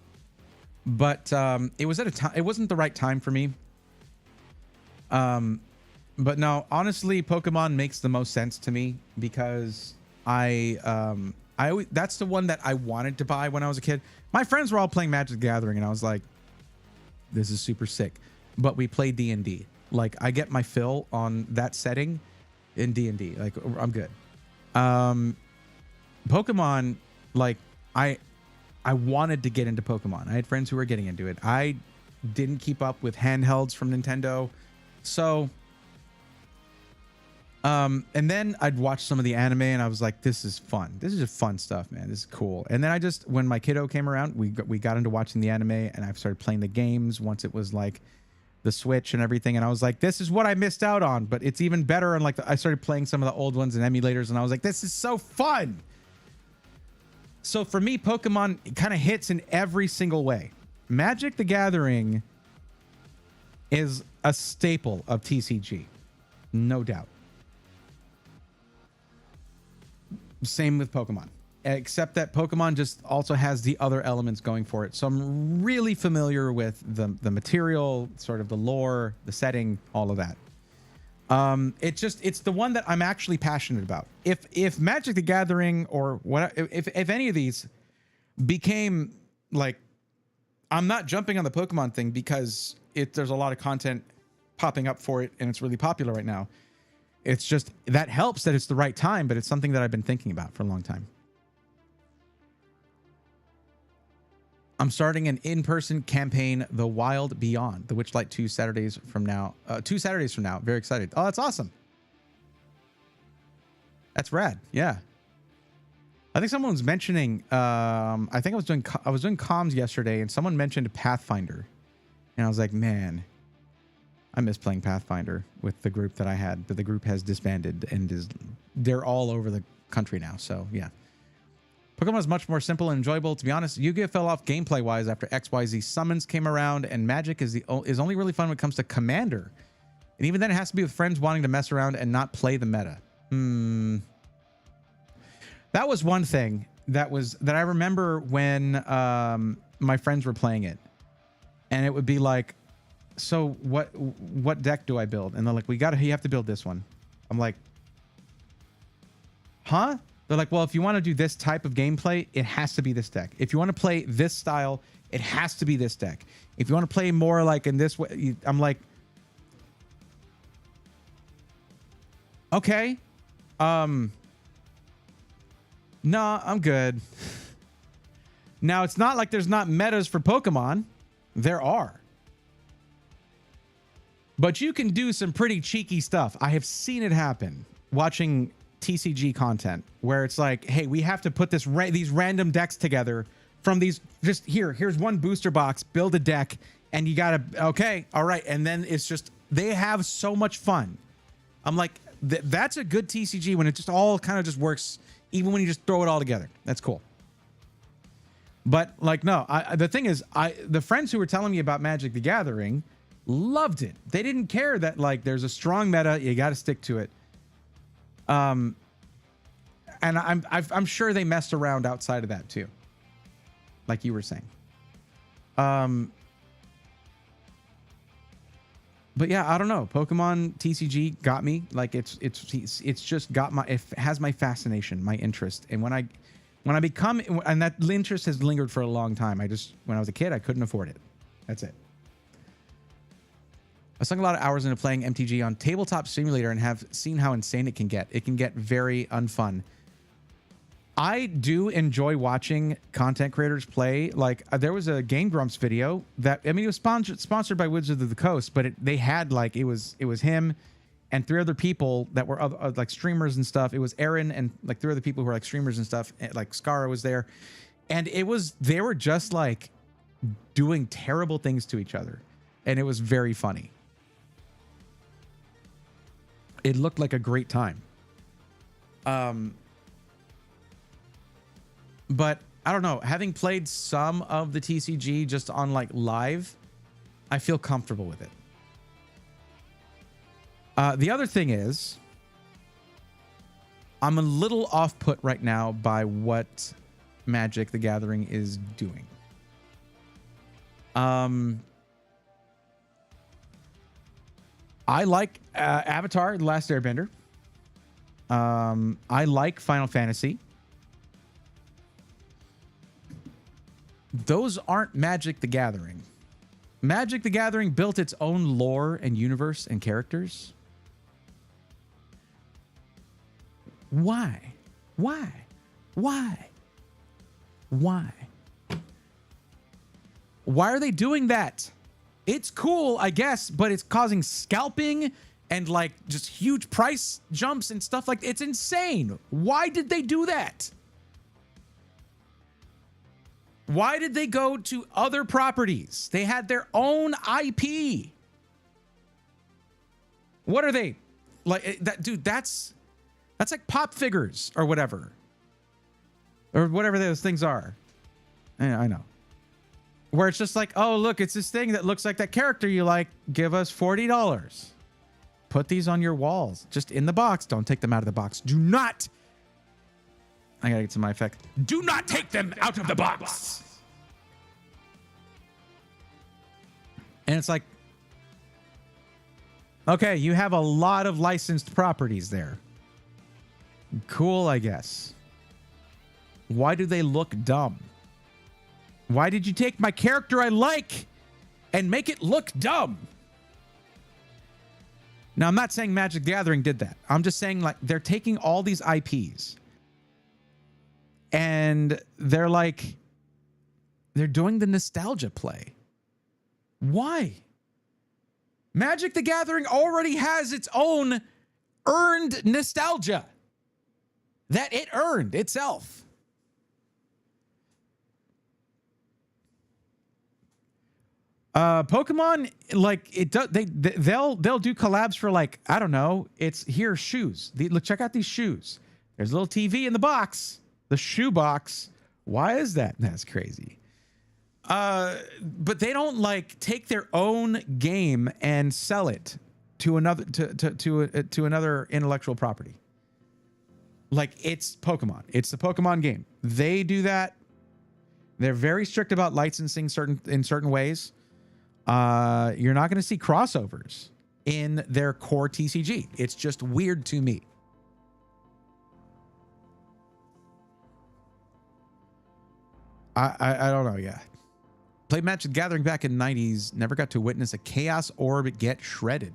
but it was at a time. It wasn't the right time for me. But no, honestly, Pokemon makes the most sense to me because I always, that's the one that I wanted to buy when I was a kid. My friends were all playing Magic the Gathering, and I was like, this is super sick. But we play D&D. Like, I get my fill on that setting in D&D. Like, I'm good. Pokemon, like, I wanted to get into Pokemon. I had friends who were getting into it. I didn't keep up with handhelds from Nintendo. So, and then I'd watch some of the anime, and I was like, this is fun. This is just fun stuff, man. This is cool. And then I just, when my kiddo came around, we got into watching the anime, and I started playing the games once it was like the Switch and everything. And I was like, this is what I missed out on, but it's even better. And like, I started playing some of the old ones and emulators, and I was like, this is so fun. So for me, Pokemon kind of hits in every single way. Magic the Gathering is a staple of TCG. No doubt. Same with Pokemon, except that Pokemon just also has the other elements going for it. So I'm really familiar with the material, sort of the lore, the setting, all of that. It's the one that I'm actually passionate about. If Magic the Gathering or what, if any of these became like, I'm not jumping on the Pokemon thing because there's a lot of content popping up for it and it's really popular right now. It's just that helps that it's the right time, but it's something that I've been thinking about for a long time. I'm starting an in-person campaign, The Wild Beyond, the Witchlight 2 Saturdays from now. 2 Saturdays from now. Very excited. Oh, that's awesome. That's rad. Yeah. I think someone was mentioning, I think I was doing comms yesterday, and someone mentioned Pathfinder. And I was like, man, I miss playing Pathfinder with the group that I had, but the group has disbanded and they're all over the country now. So yeah. Pokemon is much more simple and enjoyable. To be honest, Yu-Gi-Oh! Fell off gameplay-wise after XYZ summons came around, and Magic is only really fun when it comes to Commander. And even then, it has to be with friends wanting to mess around and not play the meta. That was one thing that I remember when my friends were playing it, and it would be like, so what deck do I build? And they're like, you have to build this one. I'm like, huh? They're like, well, if you want to do this type of gameplay, it has to be this deck. If you want to play this style, it has to be this deck. If you want to play more like in this way, I'm like, okay. No, I'm good. Now, it's not like there's not metas for Pokemon. There are. But you can do some pretty cheeky stuff. I have seen it happen watching TCG content where it's like, hey, we have to put these random decks together from these. Just here's one booster box, build a deck, and you gotta, okay, all right. And then it's just, they have so much fun. I'm like, that's a good TCG when it just all kind of just works, even when you just throw it all together. That's cool. But like, no, the thing is, the friends who were telling me about Magic the Gathering loved it. They didn't care that like there's a strong meta, you got to stick to it. And I'm sure they messed around outside of that too, like you were saying. But yeah, I don't know. Pokemon TCG got me. Like it's just got it has my fascination, my interest. And when I become, and that interest has lingered for a long time. When I was a kid, I couldn't afford it. That's it. I sunk a lot of hours into playing MTG on Tabletop Simulator and have seen how insane it can get. It can get very unfun. I do enjoy watching content creators play. Like there was a Game Grumps video that, I mean, it was sponsored by Wizards of the Coast, but they had like, it was him and 3 other people that were like streamers and stuff. It was Aaron and like 3 other people who were like streamers and stuff. Like Skara was there. And they were just like doing terrible things to each other. And it was very funny. It looked like a great time. But I don't know, having played some of the TCG just on like live, I feel comfortable with it. The other thing is, I'm a little off-put right now by what Magic the Gathering is doing. I like Avatar: The Last Airbender. I like Final Fantasy. Those aren't Magic the Gathering. Magic the Gathering built its own lore and universe and characters. Why? Why? Why? Why? Why are they doing that? It's cool, I guess, but it's causing scalping and like just huge price jumps and stuff like that. It's insane. Why did they do that? Why did they go to other properties? They had their own IP. What are they? Like that, dude, that's like pop figures or whatever. Or whatever those things are. Yeah, I know. Where it's just like, oh, look, it's this thing that looks like that character you like. Give us $40. Put these on your walls. Just in the box. Don't take them out of the box. Do not. I gotta get to my effect. Do not take them out of the box. And it's like, okay, you have a lot of licensed properties there. Cool, I guess. Why do they look dumb? Why did you take my character I like and make it look dumb? Now, I'm not saying Magic the Gathering did that. I'm just saying like they're taking all these IPs and they're doing the nostalgia play. Why? Magic the Gathering already has its own earned nostalgia that it earned itself. Pokemon, like it does, they'll do collabs for like, I don't know. It's here shoes. Look, check out these shoes. There's a little TV in the box, the shoe box. Why is that? That's crazy. But they don't like take their own game and sell it to another to another intellectual property. Like it's Pokemon. It's the Pokemon game. They do that. They're very strict about licensing in certain ways. You're not going to see crossovers in their core TCG. It's just weird to me. I don't know. Yeah. Played Magic the Gathering back in the 90s. Never got to witness a Chaos Orb get shredded.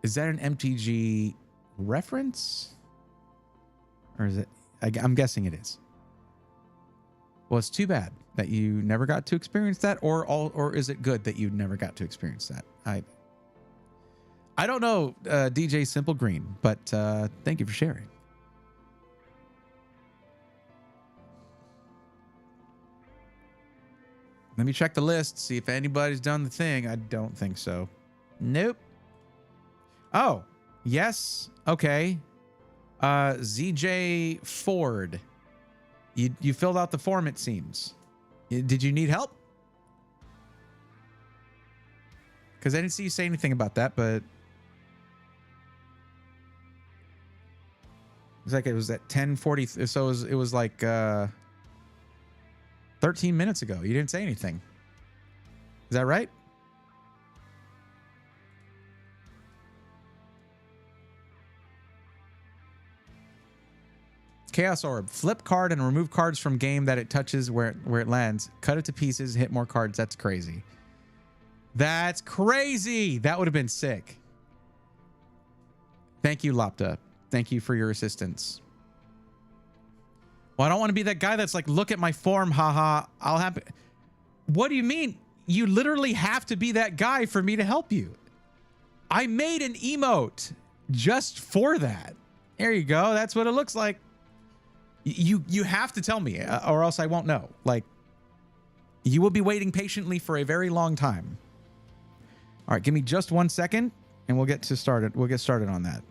Is that an MTG reference? Or is it? I'm guessing it is. Well, it's too bad that you never got to experience that, or is it good that you never got to experience that? I don't know, DJ Simple Green, but thank you for sharing. Let me check the list, see if anybody's done the thing. I don't think so. Nope. Oh, yes. Okay. ZJ Ford. You filled out the form, it seems. Did you need help? Because I didn't see you say anything about that, but it's like it was at 10:40. So it was like 13 minutes ago. You didn't say anything. Is that right? Chaos Orb. Flip card and remove cards from game that it touches where it lands. Cut it to pieces, hit more cards. That's crazy. That's crazy. That would have been sick. Thank you, Lopta. Thank you for your assistance. Well, I don't want to be that guy that's like, look at my form, haha. I'll have. What do you mean? You literally have to be that guy for me to help you. I made an emote just for that. There you go. That's what it looks like. You have to tell me, or else I won't know. Like, you will be waiting patiently for a very long time. All right, give me just 1 second, and we'll get started. We'll get started on that.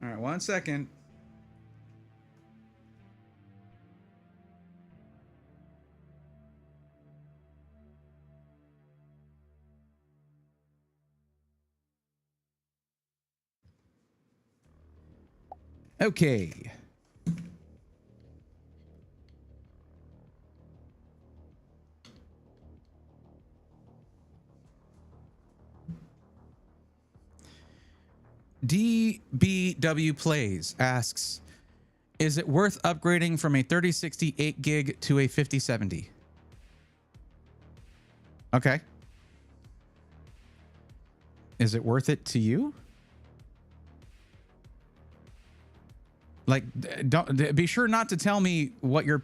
All right, 1 second. Okay. DBW Plays asks, is it worth upgrading from a 3060 8 gig to a 5070? Okay. Is it worth it to you? Like, don't be sure not to tell me what your,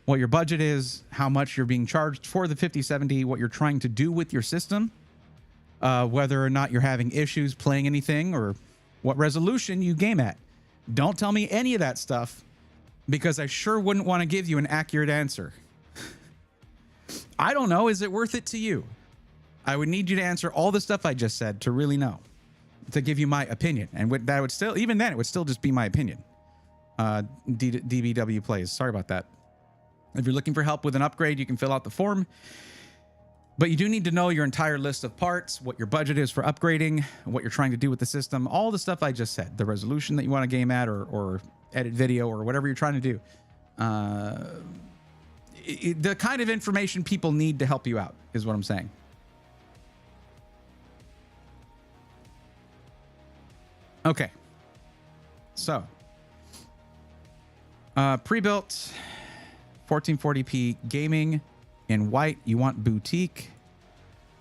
what your budget is, how much you're being charged for the 5070, what you're trying to do with your system, whether or not you're having issues playing anything, or what resolution you game at. Don't tell me any of that stuff, because I sure wouldn't want to give you an accurate answer. I don't know. Is it worth it to you? I would need you to answer all the stuff I just said to really know, to give you my opinion. And that would still, even then, it would still just be my opinion. DBW plays. Sorry about that. If you're looking for help with an upgrade, you can fill out the form. But you do need to know your entire list of parts, what your budget is for upgrading, what you're trying to do with the system, all the stuff I just said, the resolution that you want to game at, or edit video, or whatever you're trying to do. The kind of information people need to help you out is what I'm saying. Okay. So, pre-built 1440p gaming in white. You want boutique.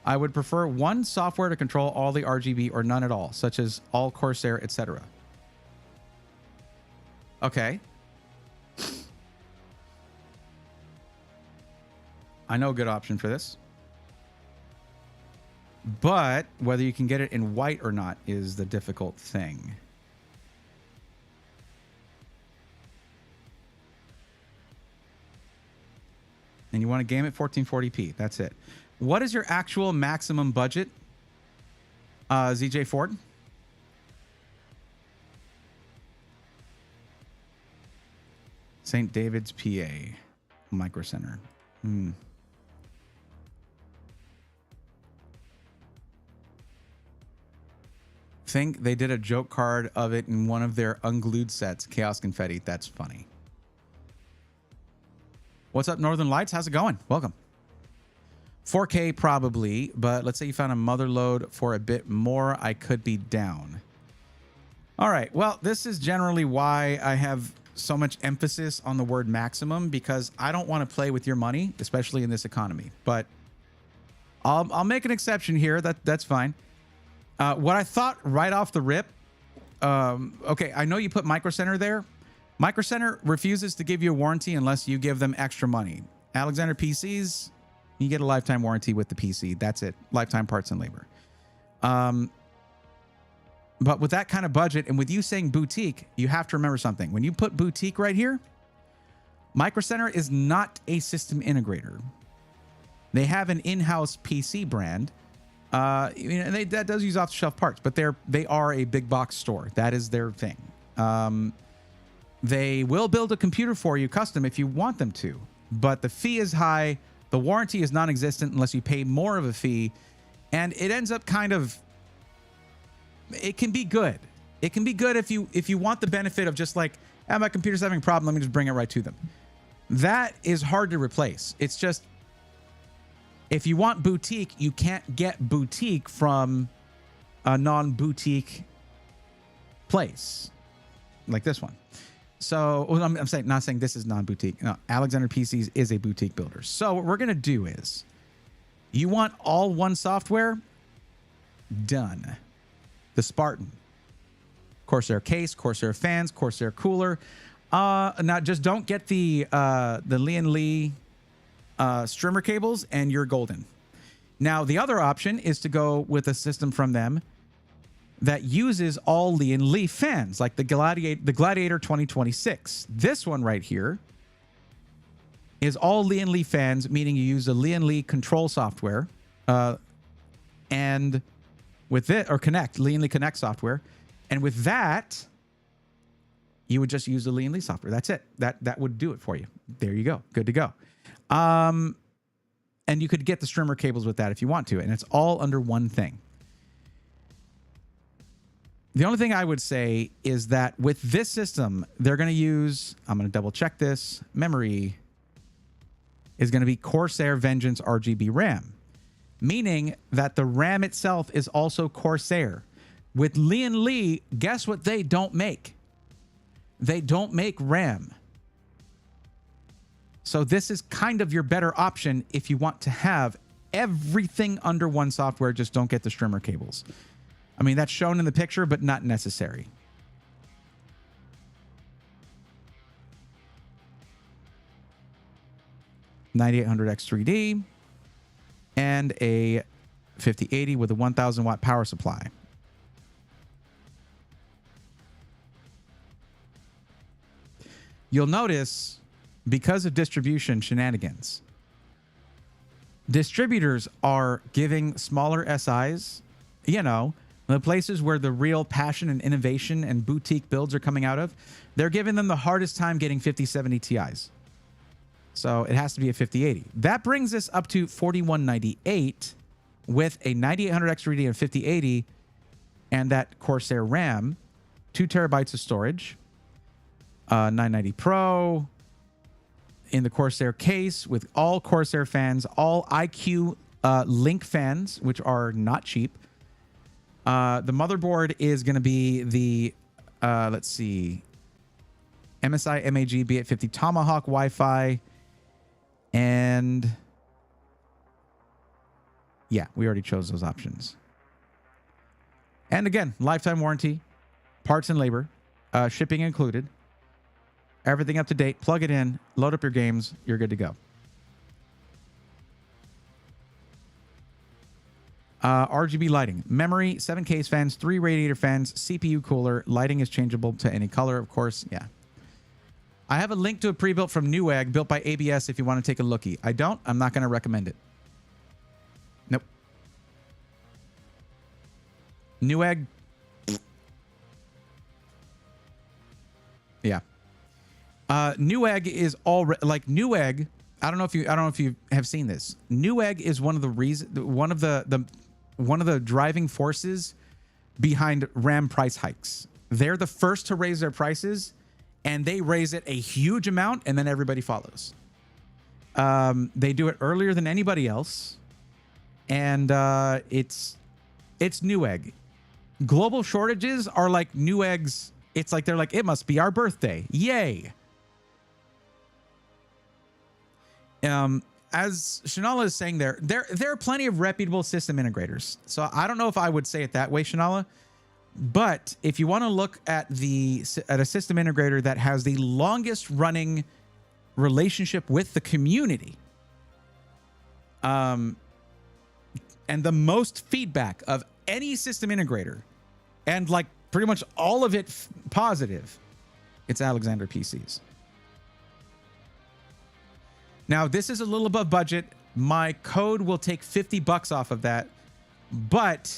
I would prefer one software to control all the RGB or none at all, such as all Corsair, etc. Okay. I know a good option for this. But whether you can get it in white or not is the difficult thing. And you want to game at 1440p. That's it. What is your actual maximum budget, ZJ Ford? St. David's, PA. Micro Center. Think they did a joke card of it in one of their unglued sets. Chaos Confetti. That's funny. What's up, Northern Lights? How's it going? Welcome. 4K probably, but let's say you found a mother load for a bit more. I could be down. All right. Well, this is generally why I have so much emphasis on the word maximum, because I don't want to play with your money, especially in this economy. But I'll make an exception here. That's fine. What I thought right off the rip, okay, I know you put Micro Center there. Micro Center refuses to give you a warranty unless you give them extra money. Alexander PCs, you get a lifetime warranty with the PC. That's it. Lifetime parts and labor. But with that kind of budget, and with you saying boutique, you have to remember something. When you put boutique right here, Micro Center is not a system integrator. They have an in-house PC brand. That does use off-the-shelf parts, but they are a big box store. That is their thing. They will build a computer for you custom if you want them to, but the fee is high. The warranty is non-existent unless you pay more of a fee, and it ends up kind of. It can be good. It can be good if you want the benefit of just like, my computer's having a problem, let me just bring it right to them. That is hard to replace. It's just, if you want boutique, you can't get boutique from a non-boutique place like this one. So I'm not saying this is non-boutique. No, Alexander PCs is a boutique builder. So what we're going to do is, you want all one software? Done. The Spartan. Corsair case, Corsair fans, Corsair cooler. Now just don't get the Lian Li streamer cables, and you're golden. Now the other option is to go with a system from them that uses all Lian Li fans, like the Gladiator 2026. This one right here is all Lian Li fans, meaning you use the Lian Li control software, and with it, or Lian Li Connect software, and with that, you would just use the Lian Li software. That's it. That would do it for you. There you go. Good to go. And you could get the streamer cables with that if you want to, and it's all under one thing. The only thing I would say is that with this system, they're going to use, I'm going to double check this, memory is going to be Corsair Vengeance RGB RAM, meaning that the RAM itself is also Corsair. With Lian Li, guess what they don't make? They don't make RAM. So this is kind of your better option if you want to have everything under one software, just don't get the streamer cables. I mean, that's shown in the picture, but not necessary. 9800X 3D, and a 5080 with a 1000 watt power supply. You'll notice, because of distribution shenanigans, distributors are giving smaller SIs, you know, the places where the real passion and innovation and boutique builds are coming out of, they're giving them the hardest time getting 5070 Ti's. So it has to be a 5080. That brings us up to 4198 with a 9800X 3D and 5080 and that Corsair RAM, 2 terabytes of storage, 990 Pro in the Corsair case with all Corsair fans, all IQ Link fans, which are not cheap. The motherboard is going to be the, let's see, MSI MAG B850 Tomahawk Wi-Fi. And yeah, we already chose those options. And again, lifetime warranty, parts and labor, shipping included. Everything up to date. Plug it in, load up your games, you're good to go. RGB lighting, memory, 7 case fans, 3 radiator fans, CPU cooler. Lighting is changeable to any color, of course. Yeah. I have a link to a pre-built from Newegg built by ABS if you want to take a lookie. I don't. I'm not going to recommend it. Nope. Newegg. Yeah. Newegg is already like Newegg. I don't know if you have seen this. Newegg is one of the driving forces behind RAM price hikes. They're the first to raise their prices, and they raise it a huge amount, and then everybody follows. They do it earlier than anybody else, and it's Newegg. Global shortages are like Newegg's. It's like they're like, it must be our birthday. Yay. As Shanala is saying there are plenty of reputable system integrators. So I don't know if I would say it that way, Shanala. But if you want to look at a system integrator that has the longest running relationship with the community, and the most feedback of any system integrator, and like pretty much all of it positive, it's Alexander PCs. Now, this is a little above budget. My code will take $50 off of that, but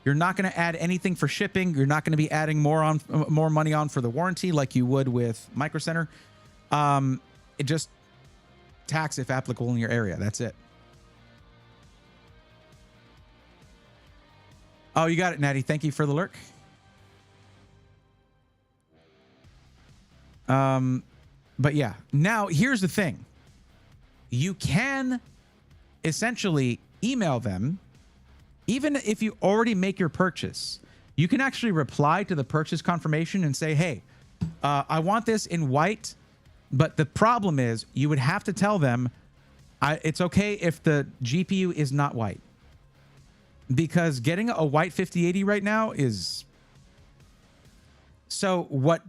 you're not going to add anything for shipping. You're not going to be adding more money on for the warranty like you would with Micro Center. It just tax if applicable in your area. That's it. Oh, you got it, Natty. Thank you for the lurk. But yeah, now here's the thing. You can essentially email them, even if you already make your purchase. You can actually reply to the purchase confirmation and say, hey, I want this in white. But the problem is you would have to tell them it's okay if the GPU is not white. Because getting a white 5080 right now is... So what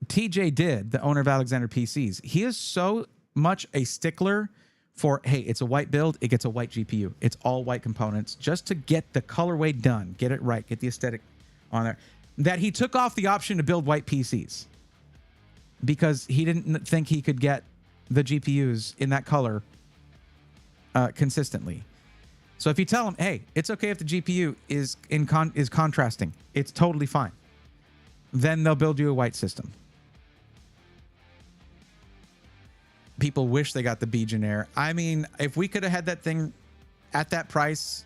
TJ did, the owner of Alexander PCs, he is so much a stickler for, hey, it's a white build, it gets a white GPU. It's all white components just to get the colorway done, get it right, get the aesthetic on there. That he took off the option to build white PCs because he didn't think he could get the GPUs in that color consistently. So if you tell him, hey, it's okay if the GPU is contrasting, it's totally fine, then they'll build you a white system. People wish they got the Legionnaire. I mean, if we could have had that thing at that price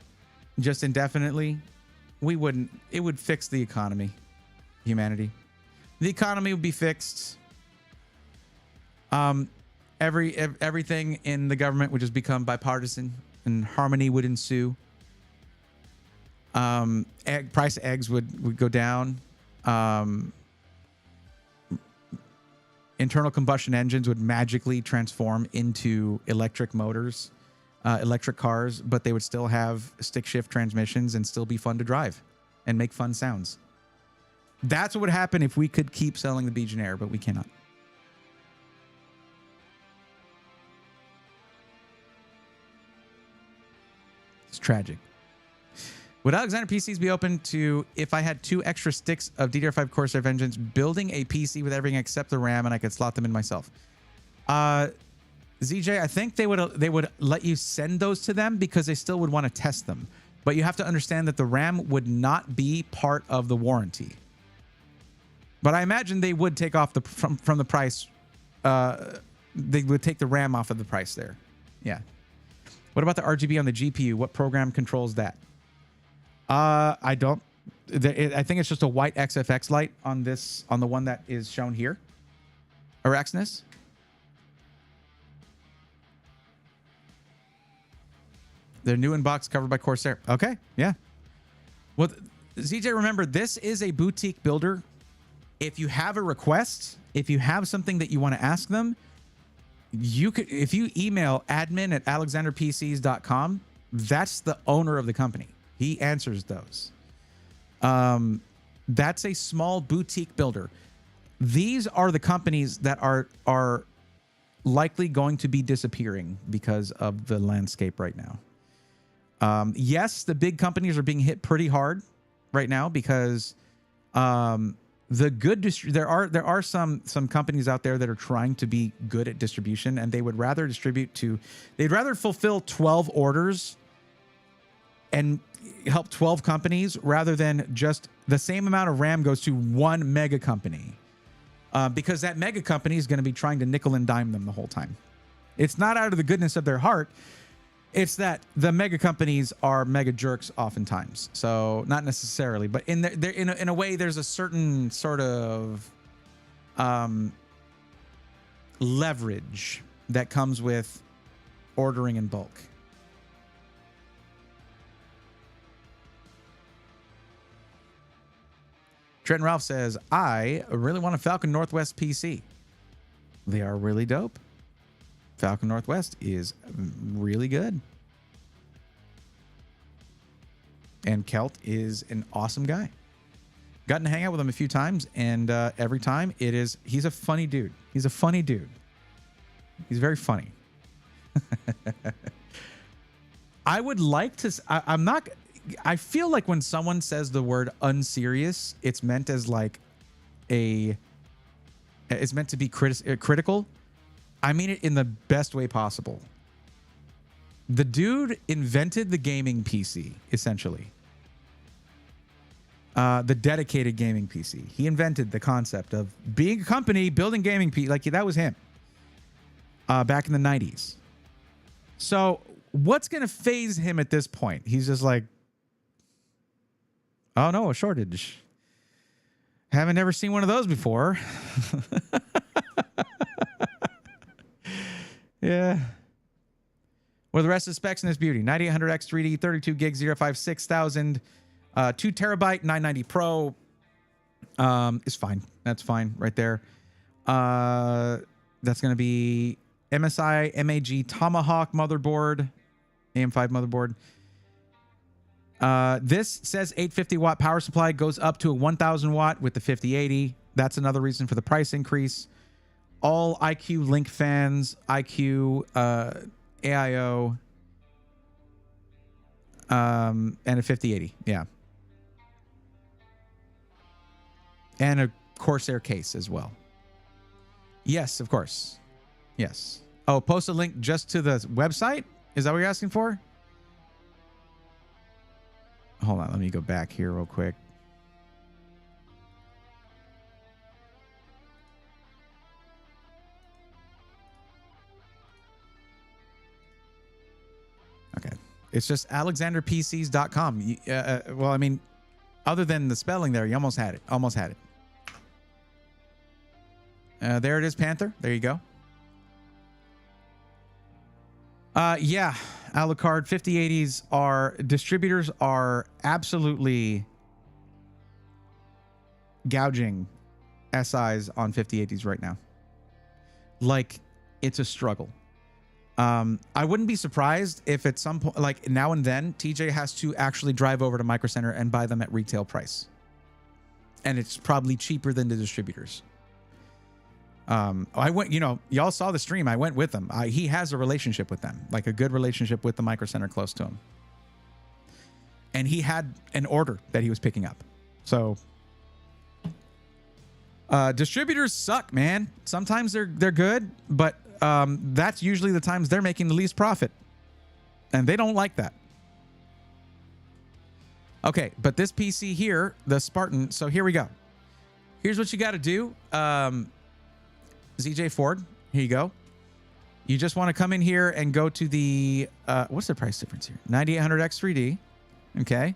just indefinitely, we wouldn't. It would fix the economy, humanity. The economy would be fixed. Everything in the government would just become bipartisan and harmony would ensue. Price of eggs would go down. Internal combustion engines would magically transform into electric motors, electric cars, but they would still have stick shift transmissions and still be fun to drive and make fun sounds. That's what would happen if we could keep selling the Legionnaire, but we cannot. It's tragic. Would Alexander PCs be open to, if I had 2 extra sticks of DDR5 Corsair Vengeance, building a PC with everything except the RAM and I could slot them in myself? ZJ, I think they would let you send those to them because they still would want to test them. But you have to understand that the RAM would not be part of the warranty. But I imagine they would take off from the price. They would take the RAM off of the price there. Yeah. What about the RGB on the GPU? What program controls that? I don't. I think it's just a white XFX light on the one that is shown here. Araxnus. They're new in box, covered by Corsair. Okay, yeah. Well, ZJ, remember, this is a boutique builder. If you have a request, if you have something that you want to ask them, you could, if you email admin@alexanderpcs.com, that's the owner of the company. He answers those. That's a small boutique builder. These are the companies that are likely going to be disappearing because of the landscape right now. Yes, the big companies are being hit pretty hard right now because the good there are some companies out there that are trying to be good at distribution, and they would rather they'd rather fulfill 12 orders and help 12 companies rather than just the same amount of RAM goes to one mega company, because that mega company is going to be trying to nickel and dime them the whole time. It's not out of the goodness of their heart. It's that the mega companies are mega jerks oftentimes. So not necessarily, but in a way, there's a certain sort of leverage that comes with ordering in bulk. Trent Ralph says, I really want a Falcon Northwest PC. They are really dope. Falcon Northwest is really good. And Kelt is an awesome guy. Gotten to hang out with him a few times, and every time he's a funny dude. He's a funny dude. He's very funny. I would like to, I feel like when someone says the word unserious, it's meant as like it's meant to be critical. I mean it in the best way possible. The dude invented the gaming PC, essentially. The dedicated gaming PC. He invented the concept of being a company, building gaming PC. Like, that was him. Back in the 90s. So what's going to phase him at this point? He's just like, oh no, a shortage. Haven't ever seen one of those before. Yeah. Well, the rest of the specs in this beauty. 9800X 3D, 32 gigs, 0.5, 6000, 2 terabyte, 990 Pro. Is fine. That's fine right there. That's going to be MSI MAG Tomahawk motherboard, AM5 motherboard. This says 850 watt power supply, goes up to a 1000 watt with the 5080. That's another reason for the price increase. All IQ Link fans, IQ, AIO, and a 5080. Yeah. And a Corsair case as well. Yes, of course. Yes. Oh, post a link just to the website? Is that what you're asking for? Hold on. Let me go back here real quick. Okay. It's just alexanderpcs.com. Well, I mean, other than the spelling there, you almost had it. Almost had it. There it is, Panther. There you go. Yeah, Alucard 5080s distributors are absolutely gouging SIs on 5080s right now. Like, it's a struggle. I wouldn't be surprised if at some point, like now and then, TJ has to actually drive over to Micro Center and buy them at retail price. And it's probably cheaper than the distributors. I went, y'all saw the stream. I went with him. He has a relationship with them, like a good relationship with the Micro Center close to him. and he had an order that he was picking up. So distributors suck, man. Sometimes they're good, but that's usually the times they're making the least profit, and they don't like that. Okay, but this PC here, the Spartan. So here we go. Here's what you got to do. ZJ Ford, here you go. You just want to come in here and go to the, what's the price difference here? 9800X 3D. Okay.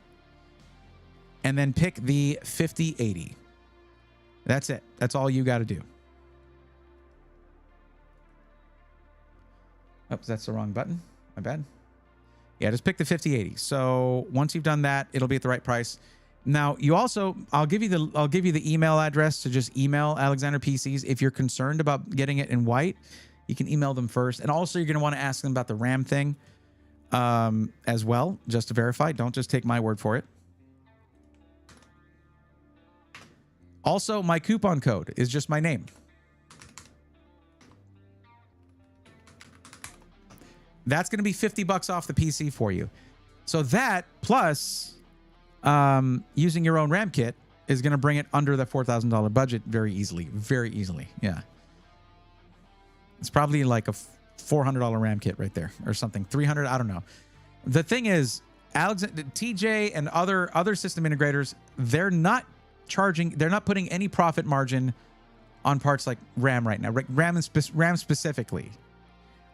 And then pick the 5080. That's it. That's all you got to do. Oops, that's the wrong button. My bad. Yeah, just pick the 5080. So once you've done that, it'll be at the right price. Now, you also, I'll give you the email address to just email Alexander PCs. If you're concerned about getting it in white, you can email them first. And also, you're going to want to ask them about the RAM thing as well, just to verify. Don't just take my word for it. Also, my coupon code is just my name. That's going to be $50 off the PC for you. So that plus using your own RAM kit is going to bring it under the $4,000 budget very easily. Very easily. Yeah. It's probably like a $400 RAM kit right there or something. 300. I don't know. The thing is, TJ and other system integrators, they're not putting any profit margin on parts like RAM right now. RAM specifically.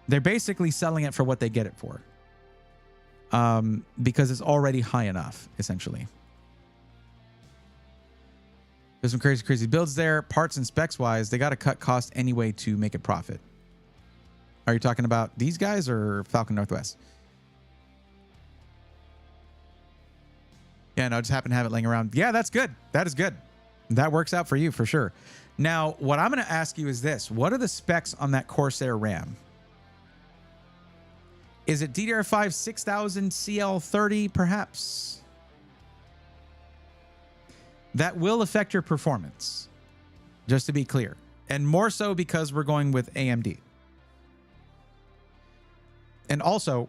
They're basically selling it for what they get it for. Because it's already high enough, essentially. There's some crazy builds there. Parts and specs wise, they got to cut costs anyway to make it profit. Are you talking about these guys or Falcon Northwest? Yeah, no, I just happen to have it laying around. Yeah, that's good. That is good. That works out for you for sure. Now, what I'm going to ask you is this. What are the specs on that Corsair RAM? Is it DDR5 6000 CL30 perhaps? That will affect your performance, just to be clear. And more so because we're going with AMD. And also,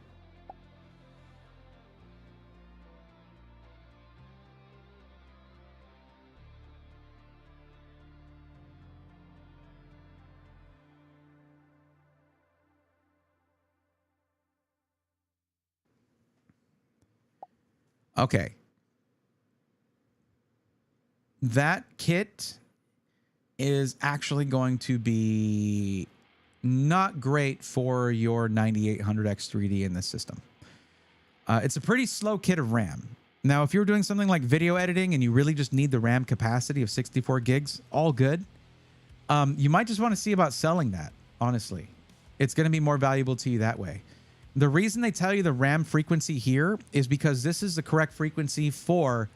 okay. That kit is actually going to be not great for your 9800X 3D in this system. It's a pretty slow kit of RAM. Now, if you're doing something like video editing and you really just need the RAM capacity of 64 gigs, all good. You might just want to see about selling that, honestly. It's going to be more valuable to you that way. The reason they tell you the RAM frequency here is because this is the correct frequency for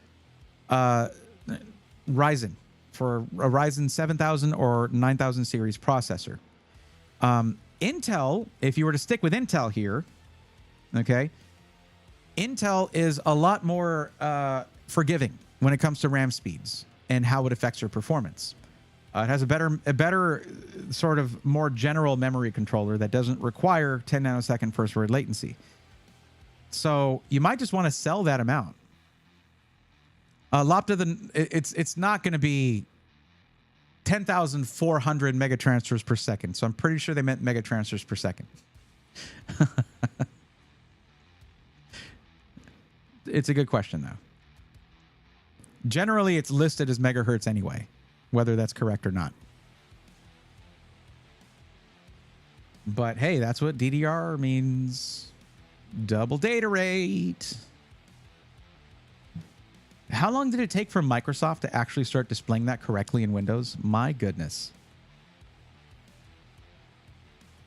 Ryzen, for a Ryzen 7000 or 9000 series processor. Intel, if you were to stick with Intel here, okay, Intel is a lot more forgiving when it comes to RAM speeds and how it affects your performance. It has a better sort of more general memory controller that doesn't require 10 nanosecond first word latency. So you might just want to sell that amount. Lopta, it's not going to be 10,400 megatransfers per second. So I'm pretty sure they meant megatransfers per second. It's a good question, though. Generally, it's listed as megahertz anyway, whether that's correct or not. But hey, that's what DDR means. Double data rate. How long did it take for Microsoft to actually start displaying that correctly in Windows? My goodness.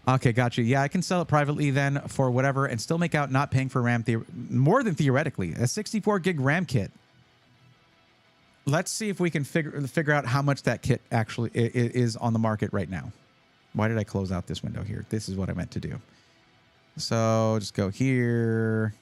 Okay, gotcha. Yeah, I can sell it privately then for whatever and still make out not paying for RAM more than theoretically. A 64 gig RAM kit. Let's see if we can figure out how much that kit actually is on the market right now. Why did I close out this window here? This is what I meant to do. So just go here.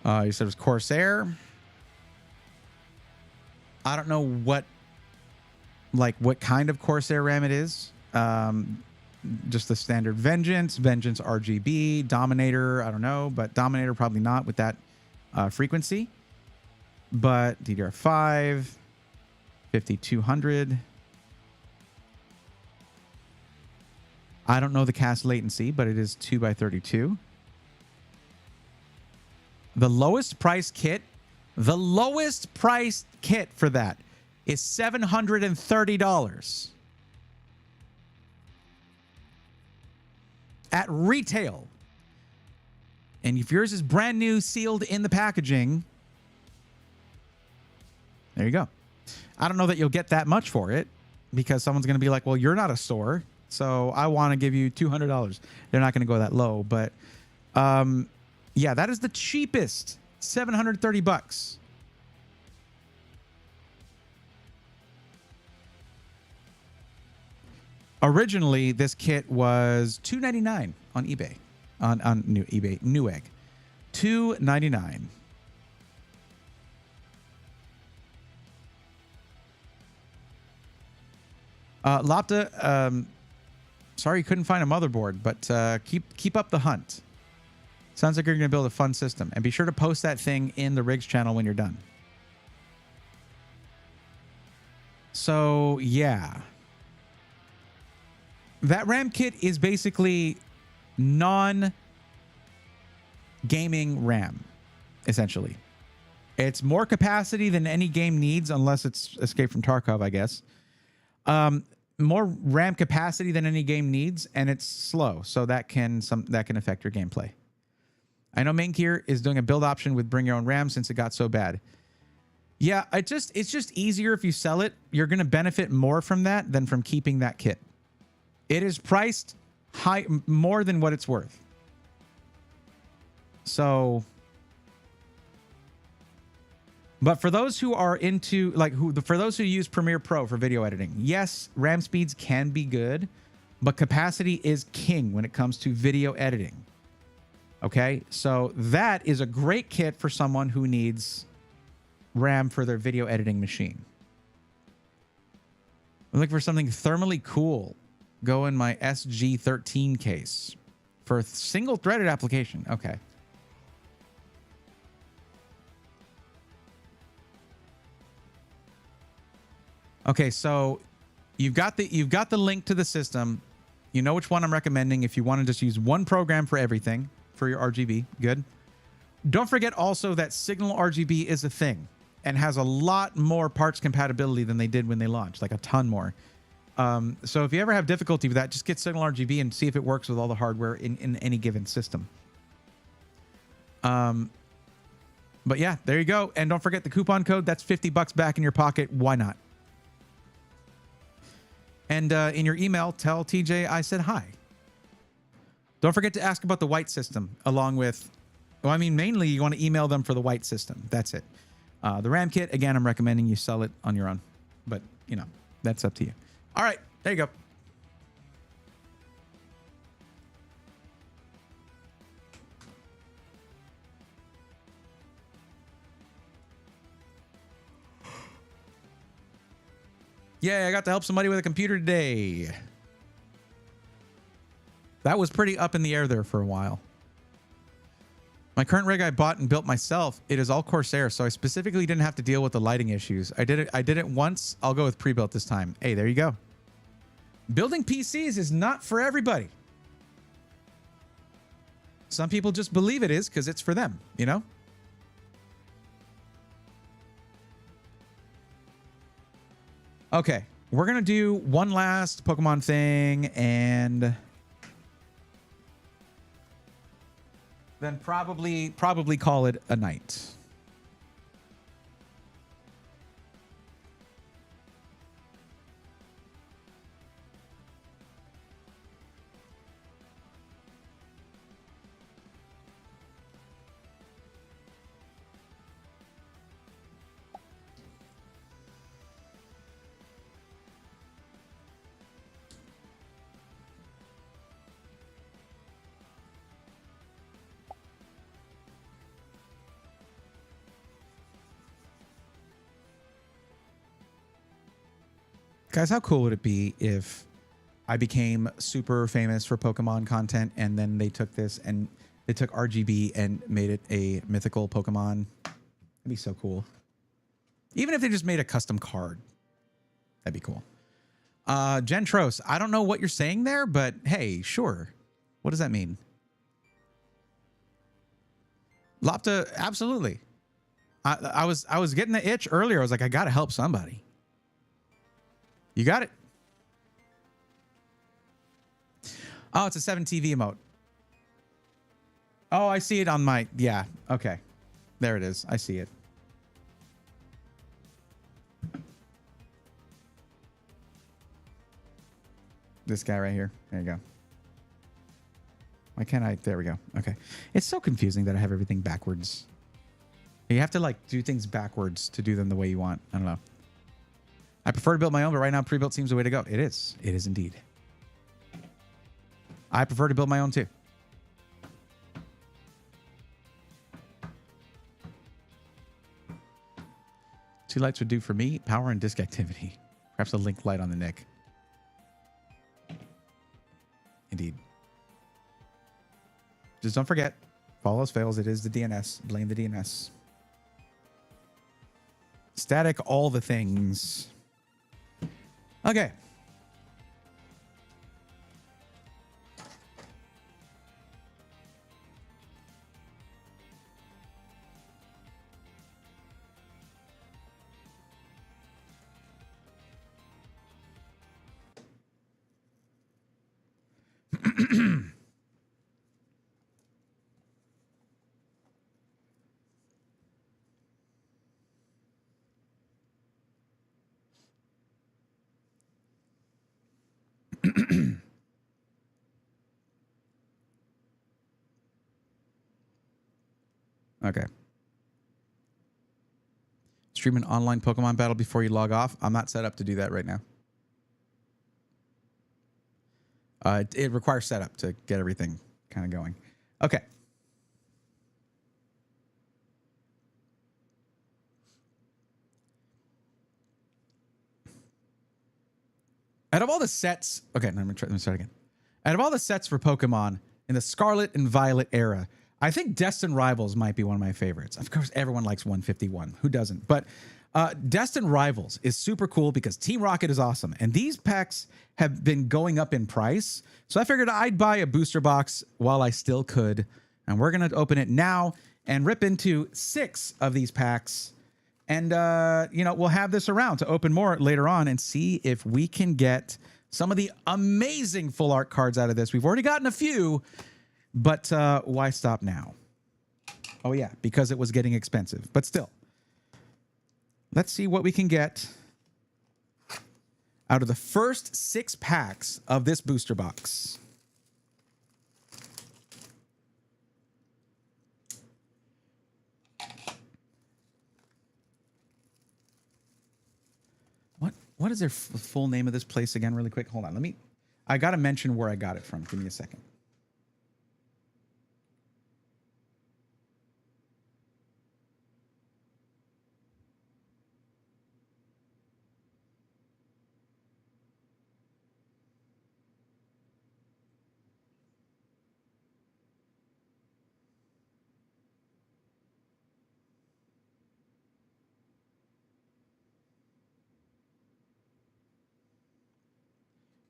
You said it was Corsair. I don't know what kind of Corsair RAM it is. Just the standard Vengeance RGB, Dominator, I don't know, but Dominator probably not with that frequency. But DDR5, 5200. I don't know the cast latency, but it is 2x32. The lowest price kit for that is $730 at retail. And if yours is brand new, sealed in the packaging, there you go. I don't know that you'll get that much for it because someone's going to be like, well, you're not a store, so I want to give you $200. They're not going to go that low, but yeah, that is the cheapest, $730. Originally, this kit was $299 on eBay, on Newegg, $299. Lapta, sorry you couldn't find a motherboard, but keep up the hunt. Sounds like you're going to build a fun system. And be sure to post that thing in the rigs channel when you're done. So, yeah. That RAM kit is basically non-gaming RAM, essentially. It's more capacity than any game needs, unless it's Escape from Tarkov, I guess. More RAM capacity than any game needs, and it's slow, so that can affect your gameplay. I know Maingear is doing a build option with bring your own RAM since it got so bad. Yeah, it's just easier if you sell it. You're going to benefit more from that than from keeping that kit. It is priced high, more than what it's worth. So, but for those who are into, for those who use Premiere Pro for video editing, yes, RAM speeds can be good, but capacity is king when it comes to video editing. Okay, so that is a great kit for someone who needs RAM for their video editing machine. I'm looking for something thermally cool. Go in my SG13 case for a single threaded application. Okay. Okay, so you've got the link to the system. You know which one I'm recommending if you want to just use one program for everything for your RGB. Good. Don't forget also that Signal RGB is a thing and has a lot more parts compatibility than they did when they launched, like a ton more. So if you ever have difficulty with that, just get Signal RGB and see if it works with all the hardware in any given system. But yeah, there you go. And don't forget the coupon code. That's $50 back in your pocket. Why not? And in your email, tell TJ I said hi. Don't forget to ask about the white system along with, well, I mean, mainly you want to email them for the white system. That's it. The RAM kit, again, I'm recommending you sell it on your own. But, you know, that's up to you. All right, there you go. Yeah, I got to help somebody with a computer today. That was pretty up in the air there for a while. My current rig I bought and built myself, it is all Corsair, so I specifically didn't have to deal with the lighting issues. I did it once. I'll go with pre-built this time. Hey, there you go. Building PCs is not for everybody. Some people just believe it is because it's for them, you know? Okay, we're going to do one last Pokemon thing and then probably call it a night. Guys, how cool would it be if I became super famous for Pokemon content and then they took this and they took RGB and made it a mythical Pokemon? That'd be so cool. Even if they just made a custom card, that'd be cool. Gentros, I don't know what you're saying there, but hey, sure. What does that mean? Lopta, absolutely. I was getting the itch earlier. I was like, I gotta help somebody. You got it. Oh, it's a 7 TV emote. Oh, I see it on my, yeah, okay. There it is. I see it. This guy right here. There you go. Why can't I? There we go. Okay. It's so confusing that I have everything backwards. You have to like do things backwards to do them the way you want. I don't know. I prefer to build my own, but right now pre-built seems the way to go. It is. It is indeed. I prefer to build my own too. Two lights would do for me. Power and disc activity. Perhaps a link light on the neck. Indeed. Just don't forget, follows fails. It is the DNS. Blame the DNS. Static all the things. Okay. Okay. Stream an online Pokemon battle before you log off. I'm not set up to do that right now. It requires setup to get everything kind of going. Okay. Out of all the sets, okay, let me start again. Out of all the sets for Pokemon in the Scarlet and Violet era, I think Destined Rivals might be one of my favorites. Of course, everyone likes 151. Who doesn't? But Destined Rivals is super cool because Team Rocket is awesome. And these packs have been going up in price. So I figured I'd buy a booster box while I still could. And we're going to open it now and rip into 6 of these packs. And, you know, we'll have this around to open more later on and see if we can get some of the amazing full art cards out of this. We've already gotten a few. But why stop now? Oh, yeah, because it was getting expensive. But still, let's see what we can get out of the first 6 packs of this booster box. What is their full name of this place again, really quick? Hold on. I got to mention where I got it from. Give me a second.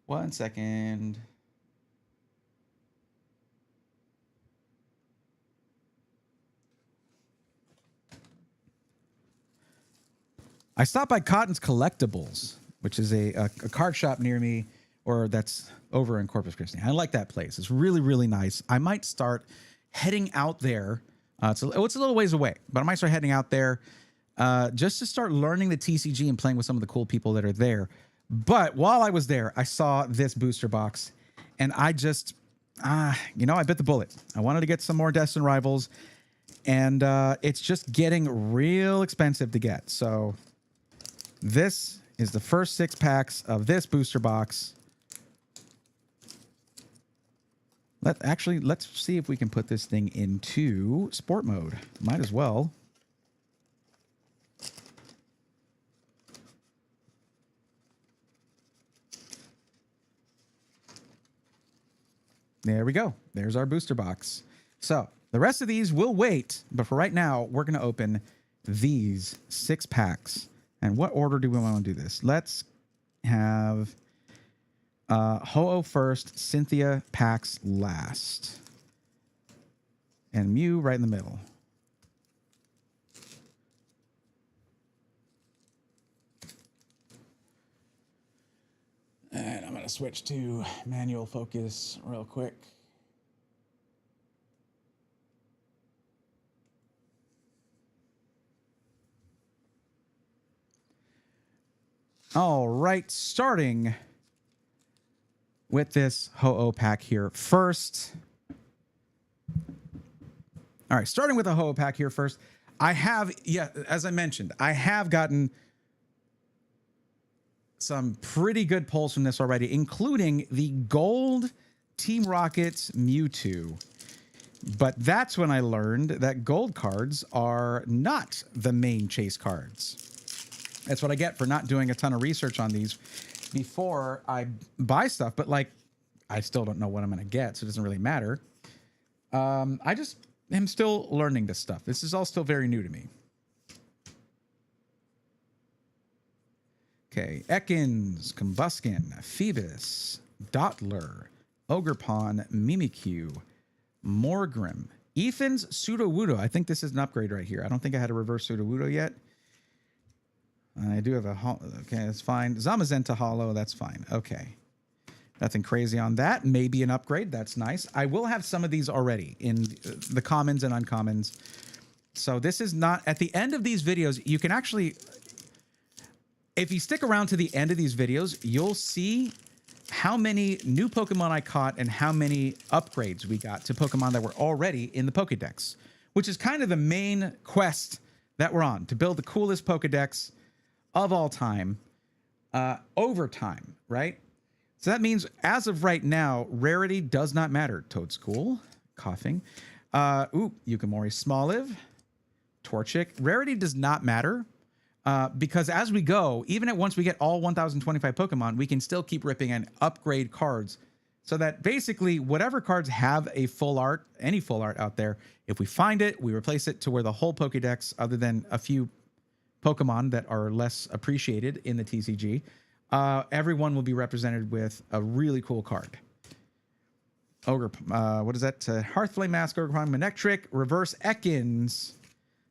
One second. I stopped by Cotton's Collectibles, which is a card shop near me, or that's over in Corpus Christi. I like that place. It's really, really nice. I might start heading out there. It's a little ways away, but I might start heading out there just to start learning the TCG and playing with some of the cool people that are there. But while I was there, I saw this booster box, and I just, you know, I bit the bullet. I wanted to get some more Destined Rivals, and it's just getting real expensive to get. So this is the first 6 packs of this booster box. Let's see if we can put this thing into sport mode. Might as well. There we go. There's our booster box. So the rest of these will wait, but for right now, we're going to open these 6 packs. And what order do we want to do this? Let's have Ho-Oh first, Cynthia packs last. And Mew right in the middle. And I'm going to switch to manual focus real quick. All right, starting with this Ho-Oh pack here first. All right, starting with the Ho-Oh pack here first. I have, yeah, as I mentioned, I have gotten some pretty good pulls from this already, including the gold Team Rocket's Mewtwo. But that's when I learned that gold cards are not the main chase cards. That's what I get for not doing a ton of research on these before I buy stuff. But like, I still don't know what I'm going to get, so it doesn't really matter. I just am still learning this stuff. This is all still very new to me. Okay, Ekans, Combuskin, Phoebus, Dottler, Ogerpon, Mimikyu, Morgrim, Ethan's Sudowoodo. I think this is an upgrade right here. I don't think I had a reverse Sudowoodo yet. I do have a... Okay, that's fine. Zamazenta Hollow, that's fine. Okay. Nothing crazy on that. Maybe an upgrade. That's nice. I will have some of these already in the commons and uncommons. So this is not... At the end of these videos, you can actually... If you stick around to the end of these videos, you'll see how many new Pokemon I caught and how many upgrades we got to Pokemon that were already in the Pokedex, which is kind of the main quest that we're on, to build the coolest Pokedex of all time, over time, right? So that means as of right now, rarity does not matter. Toadstool, coughing. Yukimori Smoliv, Torchic. Rarity does not matter. Because as we go, even at once we get all 1025 Pokemon, we can still keep ripping and upgrade cards so that basically whatever cards have a full art, any full art out there, if we find it, we replace it to where the whole Pokedex, other than a few Pokemon that are less appreciated in the TCG, everyone will be represented with a really cool card. What is that? Hearthflame Mask, Ogerpon, Manectric, Reverse Ekans,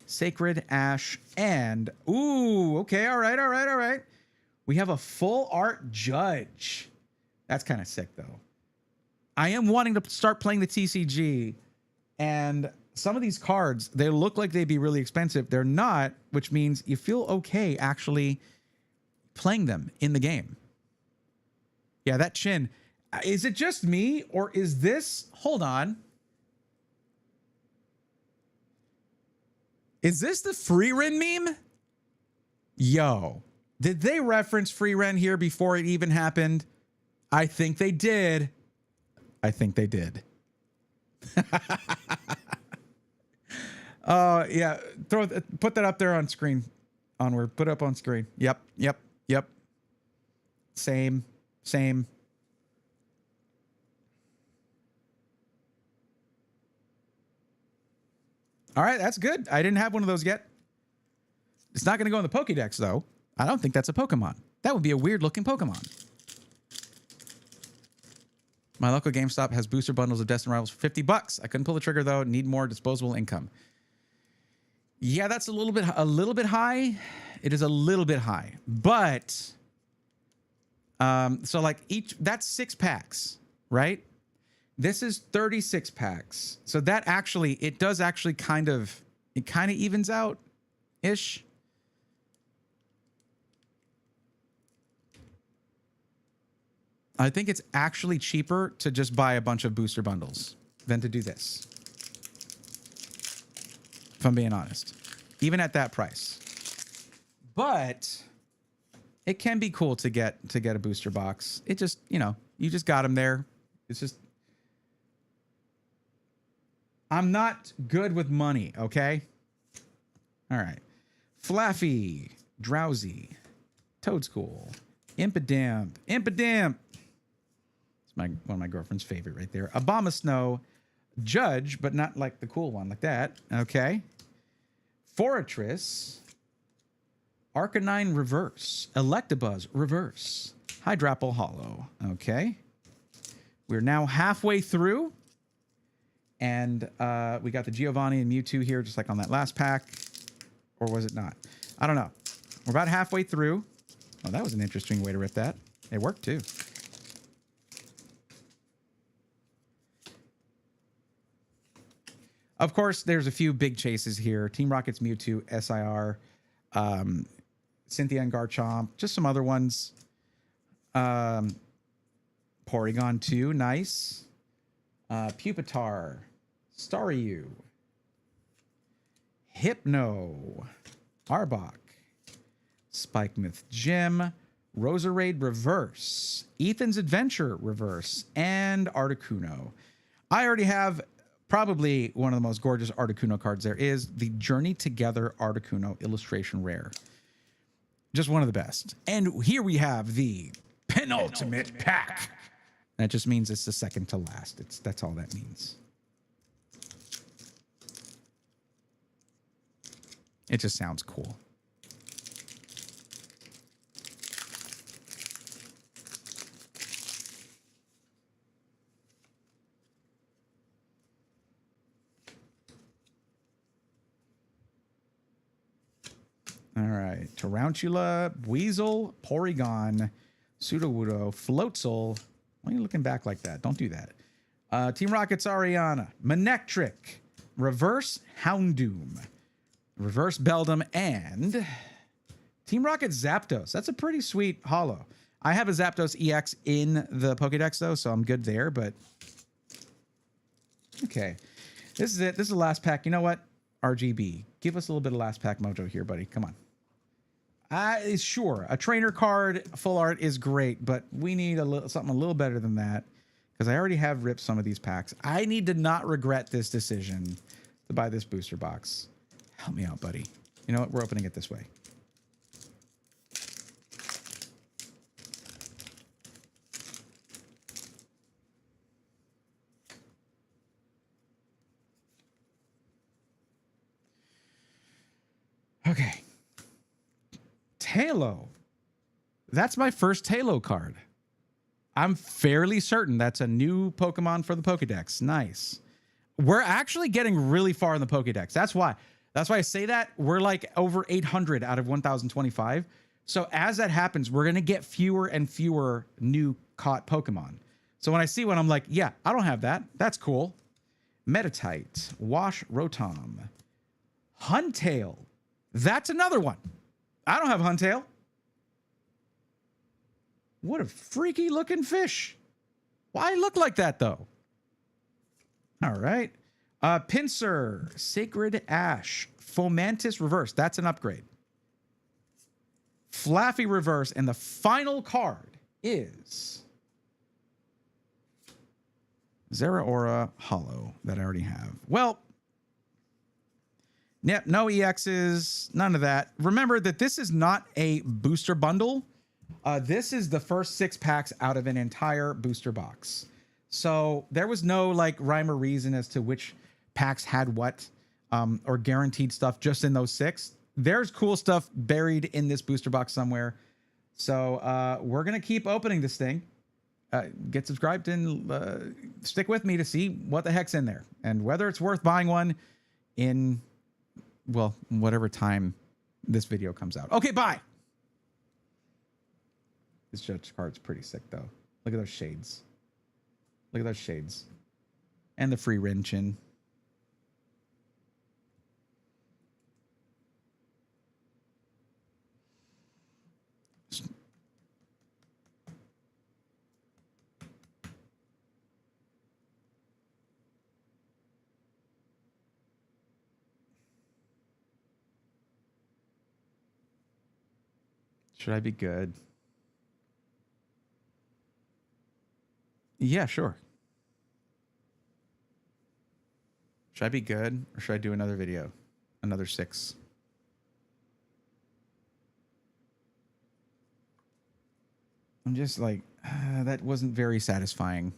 Sacred Ash, and okay, all right. We have a full art Judge. That's kind of sick though. I am wanting to start playing the TCG, and some of these cards, they look like they'd be really expensive. They're not, which means you feel okay actually playing them in the game. Yeah, that chin. Is it just me, or is this... Hold on. Is this the Free Ren meme? Yo, did they reference Free Ren here before it even happened? I think they did. I think they did. Yeah, put that up there on screen. Onward, put it up on screen. Yep. Same. All right, that's good. I didn't have one of those yet. It's not going to go in the Pokédex, though. I don't think that's a Pokemon. That would be a weird-looking Pokemon. My local GameStop has booster bundles of Destined Rivals for $50. I couldn't pull the trigger, though. Need more disposable income. Yeah, that's a little bit high. It is a little bit high. But, so like that's 6 packs, right? This is 36 packs. So that actually, it kind of evens out-ish. I think it's actually cheaper to just buy a bunch of booster bundles than to do this. If I'm being honest. Even at that price. But it can be cool to get a booster box. It just, you just got them there. It's just... I'm not good with money, okay? All right. Flaffy, Drowsy, Toadstool, Impidimp. This one of my girlfriend's favorite right there. Abomasnow, Judge, but not like the cool one like that. Okay. Fortress, Arcanine Reverse, Electabuzz Reverse, Hydrapple Hollow. Okay. We're now halfway through. And we got the Giovanni and Mewtwo here, just like on that last pack. Or was it not? I don't know. We're about halfway through. Oh, that was an interesting way to rip that. It worked too. Of course, there's a few big chases here. Team Rocket's Mewtwo, SIR, Cynthia and Garchomp, just some other ones. Porygon 2, nice. Pupitar, Staryu, Hypno, Arbok, Spikemuth Gym, Roserade Reverse, Ethan's Adventure Reverse, and Articuno. I already have probably one of the most gorgeous Articuno cards there is, the Journey Together Articuno Illustration Rare. Just one of the best. And here we have the penultimate pack. That just means it's the second to last. That's all that means. It just sounds cool. All right. Tarantula, Weasel, Porygon, Sudowoodo, Floatzel. Why are you looking back like that? Don't do that. Team Rocket's Ariana, Manectric, Reverse Houndoom, Reverse Beldum, and Team Rocket Zapdos. That's a pretty sweet holo. I have a Zapdos EX in the Pokédex, though, so I'm good there, but... Okay. This is it. This is the last pack. You know what? RGB. Give us a little bit of last pack mojo here, buddy. Come on. Sure, a trainer card, full art is great, but we need something a little better than that, because I already have ripped some of these packs. I need to not regret this decision to buy this booster box. Help me out, buddy. You know what? We're opening it this way. Okay. Halo. That's my first Halo card. I'm fairly certain that's a new Pokemon for the Pokédex. Nice. We're actually getting really far in the Pokédex. That's why I say that. We're like over 800 out of 1025. So as that happens, we're going to get fewer and fewer new caught Pokemon. So when I see one, I'm like, yeah, I don't have that. That's cool. Metatite, Wash Rotom, Huntail. That's another one. I don't have Huntail. What a freaky looking fish. Why look like that though? All right. Pinsir, Sacred Ash, Fomantis Reverse. That's an upgrade. Flaffy Reverse. And the final card is Zeraora Hollow that I already have. Well, yep, no EXs, none of that. Remember that this is not a booster bundle. This is the first 6 packs out of an entire booster box. So there was no like rhyme or reason as to which packs had what, or guaranteed stuff just in those 6. There's cool stuff buried in this booster box somewhere. So we're going to keep opening this thing. Get subscribed and stick with me to see what the heck's in there and whether it's worth buying one in... well, whatever time this video comes out. Okay, bye. This judge card's pretty sick, though. Look at those shades. Look at those shades. And the free Rinchin. Should I be good? Yeah, sure. Should I be good or should I do another video? Another 6. I'm just like, That wasn't very satisfying.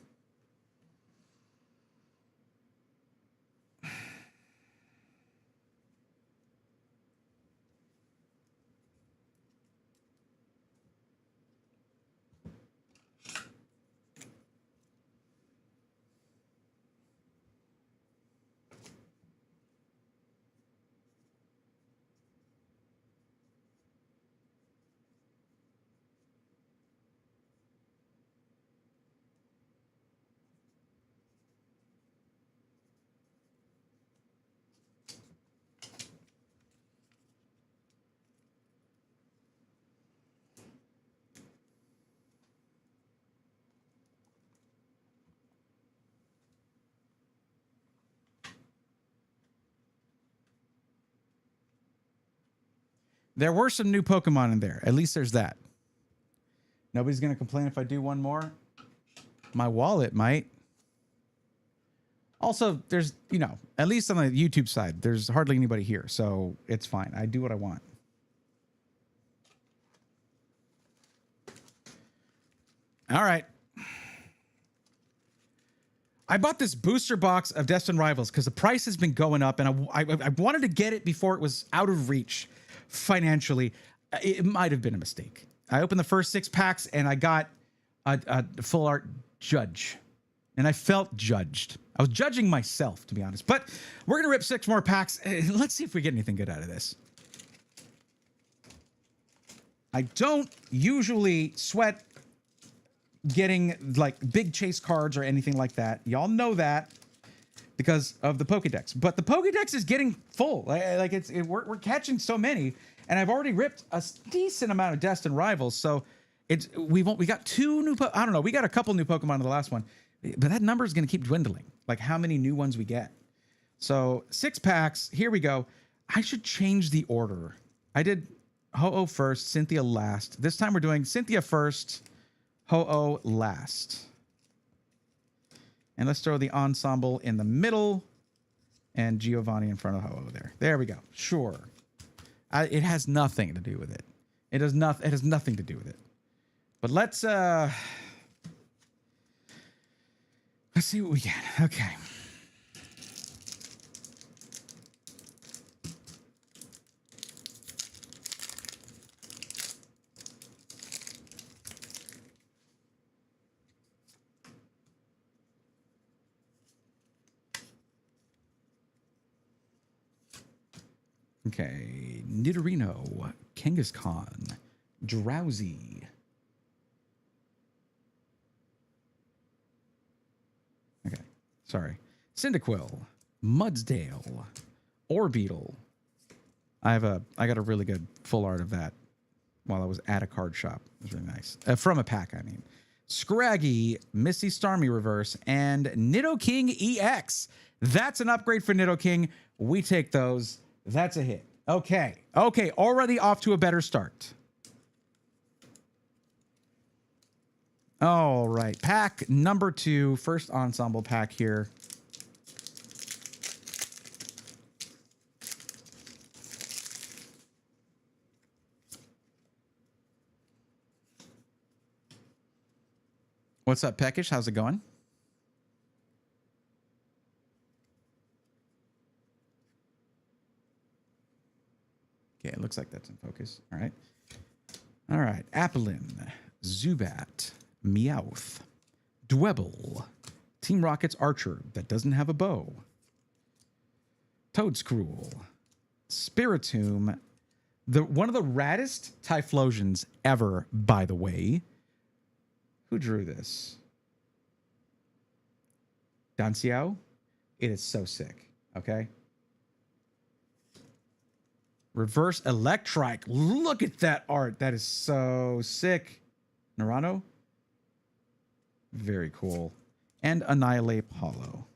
There were some new Pokemon in there. At least there's that. Nobody's going to complain if I do one more. My wallet might. Also, there's, you know, at least on the YouTube side, there's hardly anybody here. So it's fine. I do what I want. All right. I bought this booster box of Destined Rivals because the price has been going up, and I wanted to get it before it was out of reach financially. It might have been a mistake. I opened the first 6 packs, and I got a full art Judge, and I felt judged. I was judging myself, to be honest. But we're going to rip 6 more packs. Let's see if we get anything good out of this. I don't usually sweat getting like big chase cards or anything like that. Y'all know that because of the Pokédex. But the Pokédex is getting full. We're catching so many, and I've already ripped a decent amount of Destined Rivals. So we got 2 new. I don't know. We got a couple new Pokemon in the last one, but that number is going to keep dwindling. Like how many new ones we get. So 6 packs. Here we go. I should change the order. I did Ho-Oh first, Cynthia last. This time we're doing Cynthia first, Ho-Oh last. And let's throw the ensemble in the middle and Giovanni in front of Ho-Oh there. There we go. Sure. It has nothing to do with it. It has nothing to do with it. But let's see what we get. Okay. Okay, Nidorino, Kangaskhan, Drowsy. Okay, sorry. Cyndaquil, Mudsdale, Orbeetle. I got a really good full art of that while I was at a card shop. It was really nice. From a pack, I mean. Scraggy, Misty Starmie Reverse, and Nidoking EX. That's an upgrade for Nidoking. We take those. That's a hit. Okay. Okay. Already off to a better start. All right. Pack number 2. First ensemble pack here. What's up, Peckish? How's it going? Okay, it looks like that's in focus. All right. All right. Applin, Zubat, Meowth, Dwebble, Team Rocket's Archer that doesn't have a bow, Toadscruel, Spiritomb, one of the raddest Typhlosions ever, by the way. Who drew this? Danxiao? It is so sick. Okay. Reverse Electrike. Look at that art. That is so sick. Narano. Very cool. And Annihilate Hollow.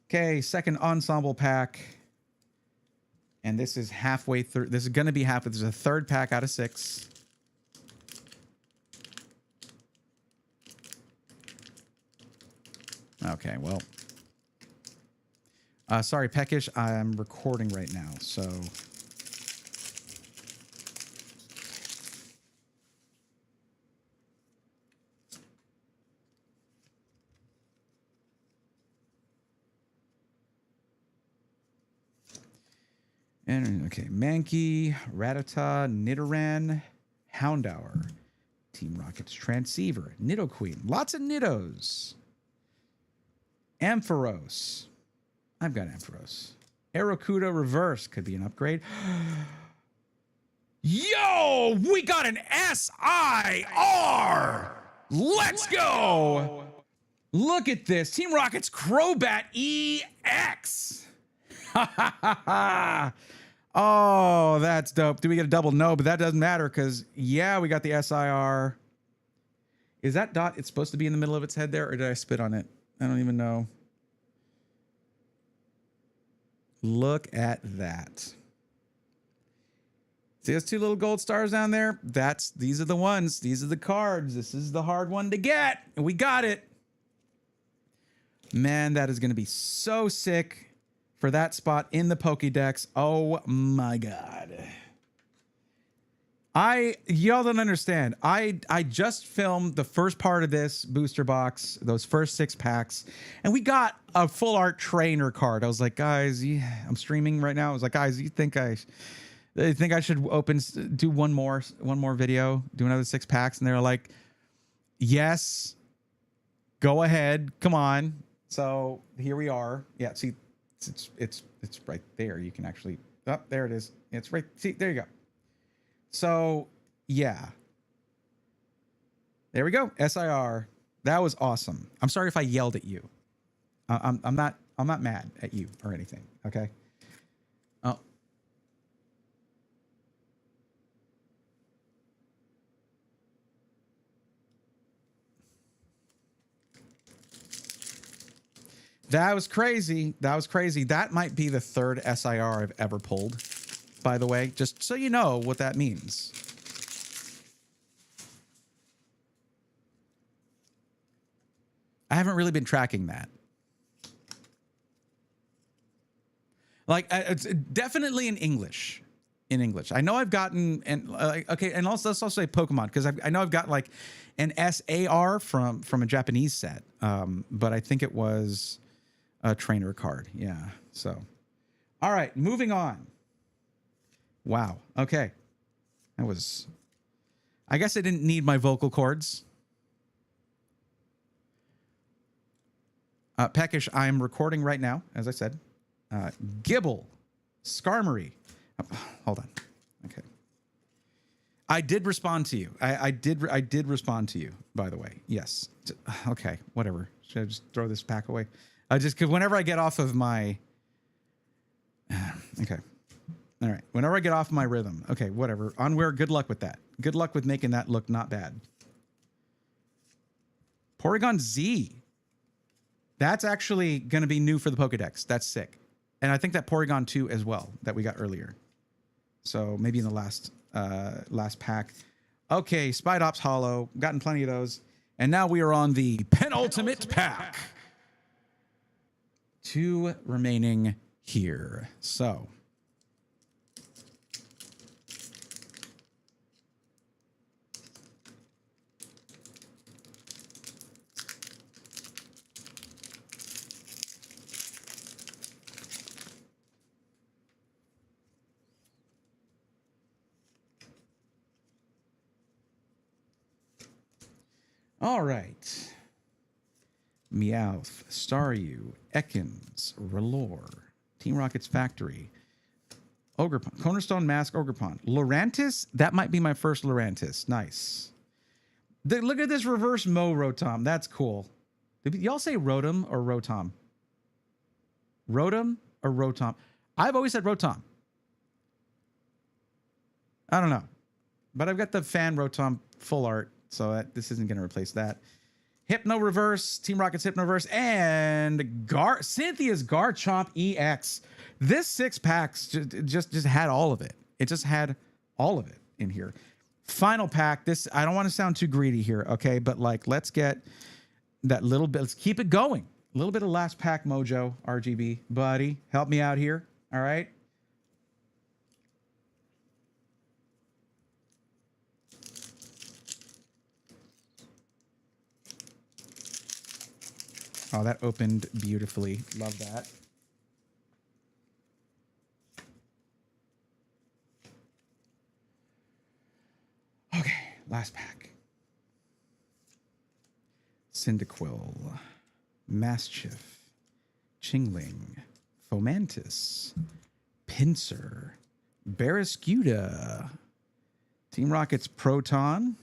Okay, second ensemble pack. And this is halfway through. This is going to be halfway. There's a third pack out of 6. Okay, well. Sorry, Peckish. I'm recording right now, so. And okay, Mankey, Rattata, Nidoran, Houndour, Team Rocket's Transceiver, Nidoqueen, lots of Nidos. Ampharos. I've got Ampharos. Aerocuda Reverse could be an upgrade. Yo, we got an SIR. Let's go. Look at this. Team Rocket's Crobat EX. Oh, that's dope. Do we get a double? No, but that doesn't matter because, yeah, we got the SIR. Is that dot? It's supposed to be in the middle of its head there, or did I spit on it? I don't even know. Look at that. See those two little gold stars down there? These are the ones. These are the cards. This is the hard one to get. And we got it. Man, that is going to be so sick for that spot in the Pokédex. Oh my God. Y'all don't understand. I just filmed the first part of this booster box, those first 6 packs, and we got a full art trainer card. I was like, guys, I'm streaming right now. I was like, guys, you think I should do one more video, do another 6 packs? And they're like, yes, go ahead. Come on. So here we are. Yeah. See, it's right there. You can actually, oh, there it is. It's right. See, there you go. So yeah, there we go. SIR. That was awesome. I'm sorry if I yelled at you. I'm not mad at you or anything. Okay. Oh. That was crazy. That was crazy. That might be the 3rd SIR I've ever pulled, by the way, just so you know what that means. I haven't really been tracking that. Like, it's definitely in English. In English, I know I've gotten, and okay, and also let's also say Pokemon, because I know I've got like an SAR from a Japanese set, but I think it was a trainer card. Yeah. So, all right, moving on. Wow. Okay. That was, I guess I didn't need my vocal cords. Peckish, I'm recording right now, as I said. Gibble, Skarmory. Hold on. Okay. I did respond to you. I did respond to you, by the way. Yes. Okay. Whatever. Should I just throw this pack away? Just because whenever I get off of my, okay. All right. Whenever I get off my rhythm. Okay. Whatever. Onwear. Good luck with that. Good luck with making that look not bad. Porygon Z. That's actually going to be new for the Pokedex. That's sick. And I think that Porygon 2 as well that we got earlier. So maybe in the last pack. Okay, Spidops Hollow. Gotten plenty of those. And now we are on the penultimate pack. 2 remaining here. So. All right. Meowth, Staryu, Ekans, Rellor, Team Rocket's Factory, Ogerpon, Cornerstone Mask, Ogerpon, Lurantis. That might be my first Lurantis. Nice. Look at this reverse Mo Rotom. That's cool. Did y'all say Rotom or Rotom? Rotom or Rotom? I've always said Rotom. I don't know. But I've got the fan Rotom full art, so this isn't going to replace that. Hypno Reverse, Team Rocket's Hypno Reverse, and Cynthia's Garchomp EX. This 6 packs just had all of it. It just had all of it in here. Final pack. This, I don't want to sound too greedy here, okay? But like, let's get that little bit. Let's keep it going. A little bit of last pack mojo, RGB. Buddy, help me out here. All right. Oh, that opened beautifully. Love that. Last pack. Cyndaquil, Mastiff, Chingling, Fomantis, Pinsir, Barraskewda, Team Rocket's Proton,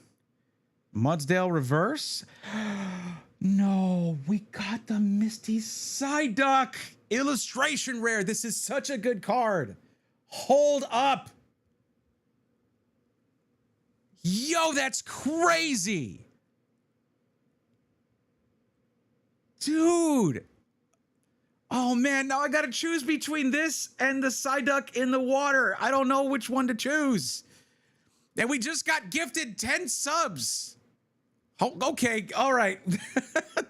Mudsdale Reverse. No, we got the Misty Psyduck illustration rare. This is such a good card. Hold up. Yo, that's crazy. Dude. Oh, man, now I got to choose between this and the Psyduck in the water. I don't know which one to choose. And we just got gifted 10 subs. Oh, okay, all right.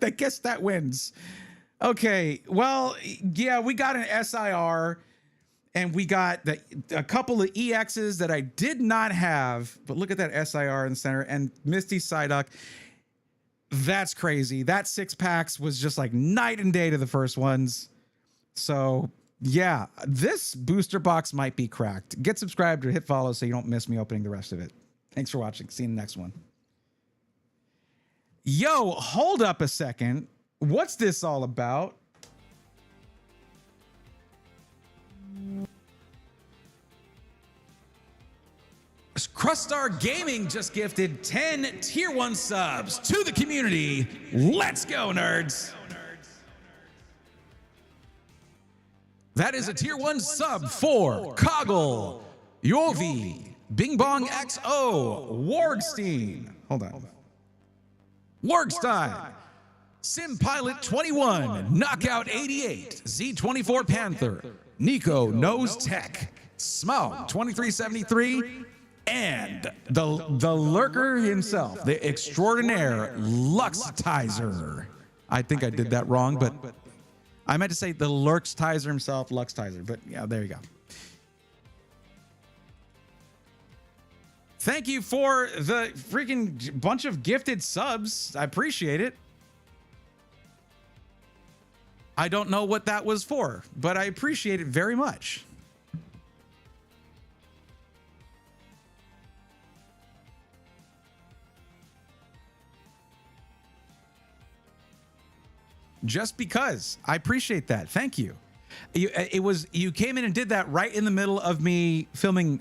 I guess that wins. Okay, well, yeah, we got an SIR, and we got a couple of EXs that I did not have, but look at that SIR in the center, and Misty Psyduck. That's crazy. That 6 packs was just like night and day to the first ones. So, yeah, this booster box might be cracked. Get subscribed or hit follow so you don't miss me opening the rest of it. Thanks for watching. See you in the next one. Yo, hold up a second. What's this all about? Crustar Gaming just gifted 10 Tier 1 subs to the community. Let's go, nerds. That is a Tier 1 sub for Coggle, Yovi, Bing Bong XO, Wargstein. Hold on. Wargstein, Sim Pilot 21, Knockout 88, Z24 Panther, Nico Knows Tech, Smough 2373, and the lurker himself, the extraordinaire Luxtizer. I think I did that wrong, but I meant to say the Lurkstizer himself, Luxtizer. But yeah, there you go. Thank you for the freaking bunch of gifted subs. I appreciate it. I don't know what that was for, but I appreciate it very much. Just because. I appreciate that. Thank you. You came in and did that right in the middle of me filming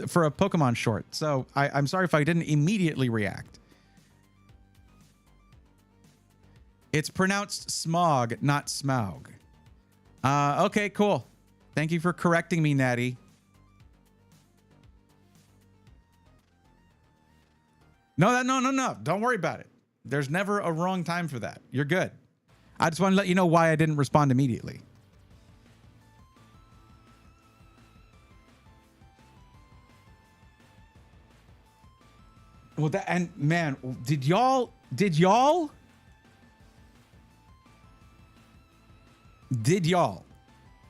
for a Pokemon short. So I'm sorry if I didn't immediately react. It's pronounced smog, not smaug. Okay, cool. Thank you for correcting me, Natty. No. Don't worry about it. There's never a wrong time for that. You're good. I just want to let you know why I didn't respond immediately. Well, that, and man, did y'all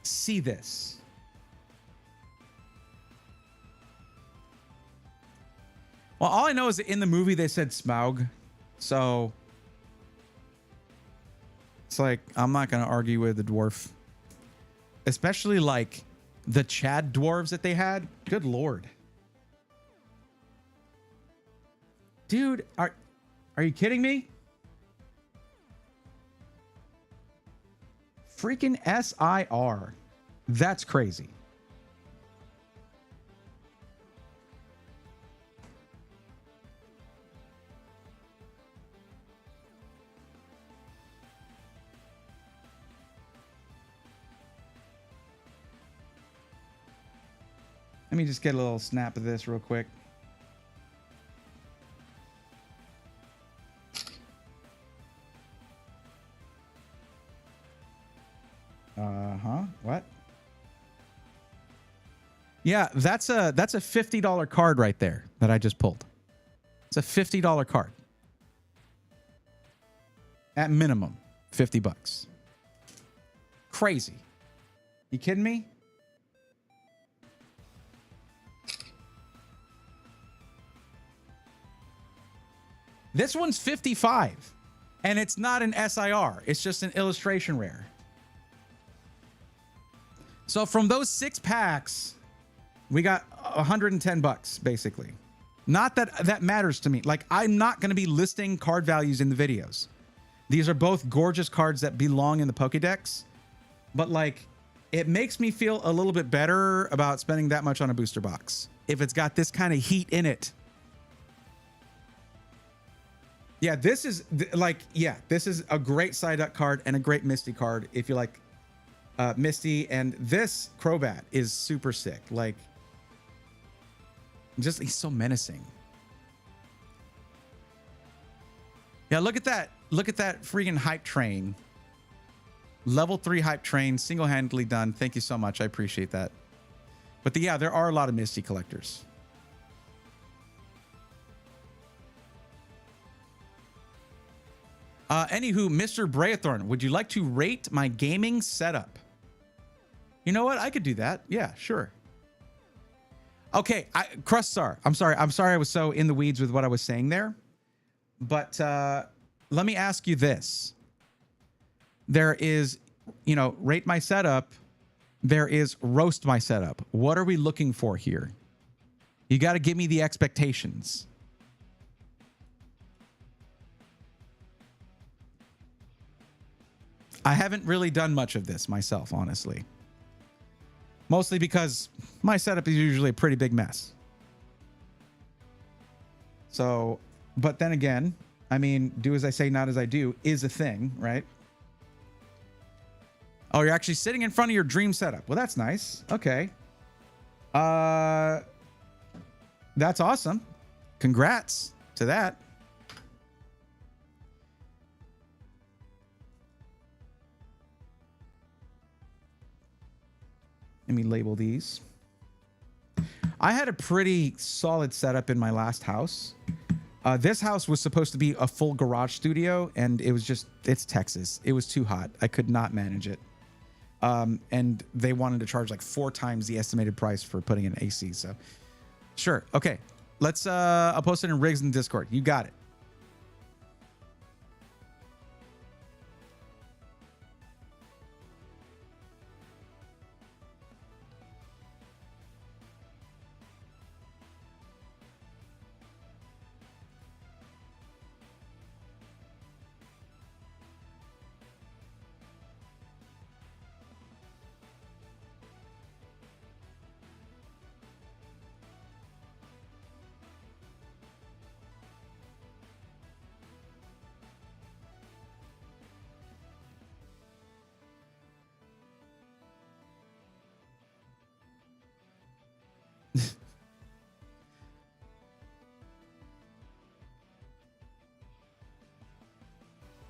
see this? Well, all I know is that in the movie they said Smaug, so it's like I'm not gonna argue with the dwarf, especially like the Chad dwarves that they had. Good lord. Dude, are you kidding me? Freaking SIR. That's crazy. Let me just get a little snap of this real quick. What? Yeah, that's a $50 card right there that I just pulled. It's a $50 card. At minimum, 50 bucks. Crazy. You kidding me? This one's 55, and it's not an SIR. It's just an illustration rare. So from those 6 packs, we got 110 bucks, basically. Not that that matters to me. Like, I'm not going to be listing card values in the videos. These are both gorgeous cards that belong in the Pokédex. But like, it makes me feel a little bit better about spending that much on a booster box if it's got this kind of heat in it. Yeah, this is this is a great Psyduck card and a great Misty card if you like Misty. And this Crobat is super sick. Like, just, he's so menacing. Yeah, look at that. Look at that freaking hype train. Level 3 hype train, single-handedly done. Thank you so much. I appreciate that. But yeah, there are a lot of Misty collectors. Anywho, Mr. Braethorn, would you like to rate my gaming setup? You know what? I could do that. Yeah, sure. Okay, Cruststar. I'm sorry I was so in the weeds with what I was saying there. But let me ask you this. There is, you know, rate my setup. There is roast my setup. What are we looking for here? You got to give me the expectations. I haven't really done much of this myself, honestly. Mostly because my setup is usually a pretty big mess. So, but then again, I mean, do as I say, not as I do is a thing, right? Oh, you're actually sitting in front of your dream setup. Well, that's nice. Okay. That's awesome. Congrats to that. Let me label these. I had a pretty solid setup in my last house. This house was supposed to be a full garage studio, and it was just, it's Texas. It was too hot. I could not manage it. And they wanted to charge like 4 times the estimated price for putting in AC. So sure. Okay. Let's, I'll post it in Rigs in Discord. You got it.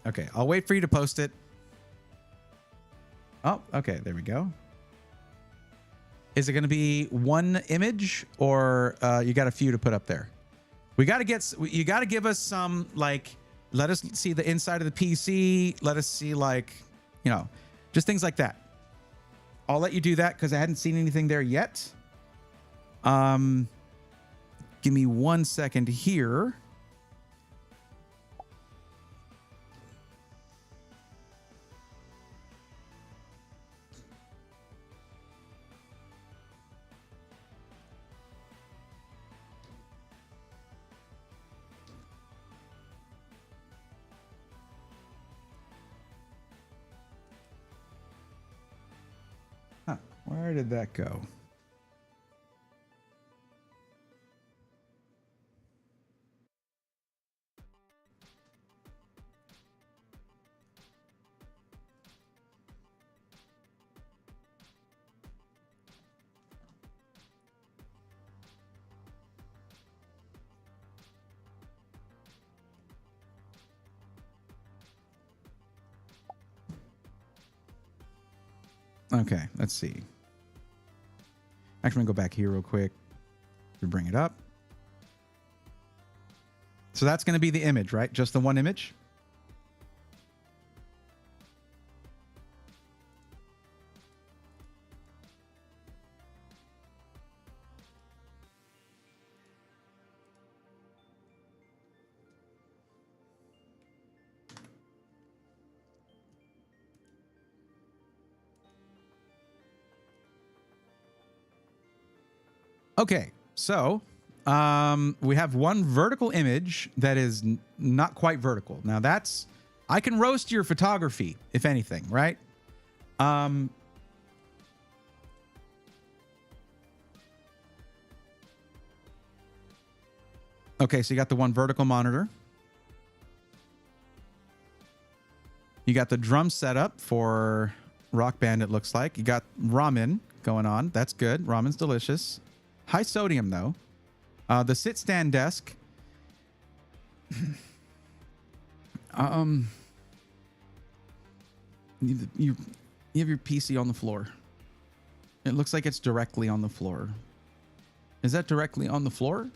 Okay, I'll wait for you to post it. Oh, okay, there we go. Is it going to be one image, or you got a few to put up there? We got to get, you got to give us some, like, let us see the inside of the PC. Let us see, like, you know, just things like that. I'll let you do that because I hadn't seen anything there yet. Give me 1 second here. Huh, where did that go? Okay, let's see. Actually, I'm gonna go back here real quick to bring it up. So that's going to be the image, right? Just the one image? Okay, so We have one vertical image that is not quite vertical. Now that's, I can roast your photography, if anything, right? Okay, so you got the one vertical monitor. You got the drum setup for Rock Band, it looks like. You got ramen going on. That's good. Ramen's delicious. High sodium, though. The sit-stand desk. You have your PC on the floor. It looks like it's directly on the floor. Is that directly on the floor?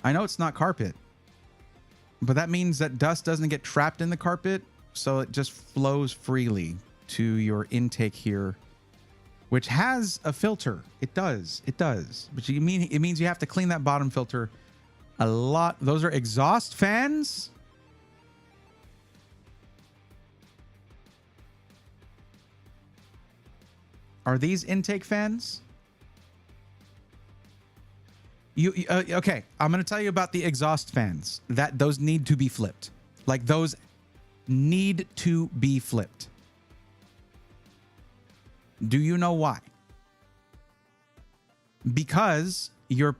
I know it's not carpet, but that means that dust doesn't get trapped in the carpet, so it just flows freely to your intake here, which has a filter. It does. It does. But it means you have to clean that bottom filter a lot. Those are exhaust fans. Are these intake fans? Okay, I'm going to tell you about the exhaust fans. Those need to be flipped. Like, those need to be flipped. Do you know why? Because your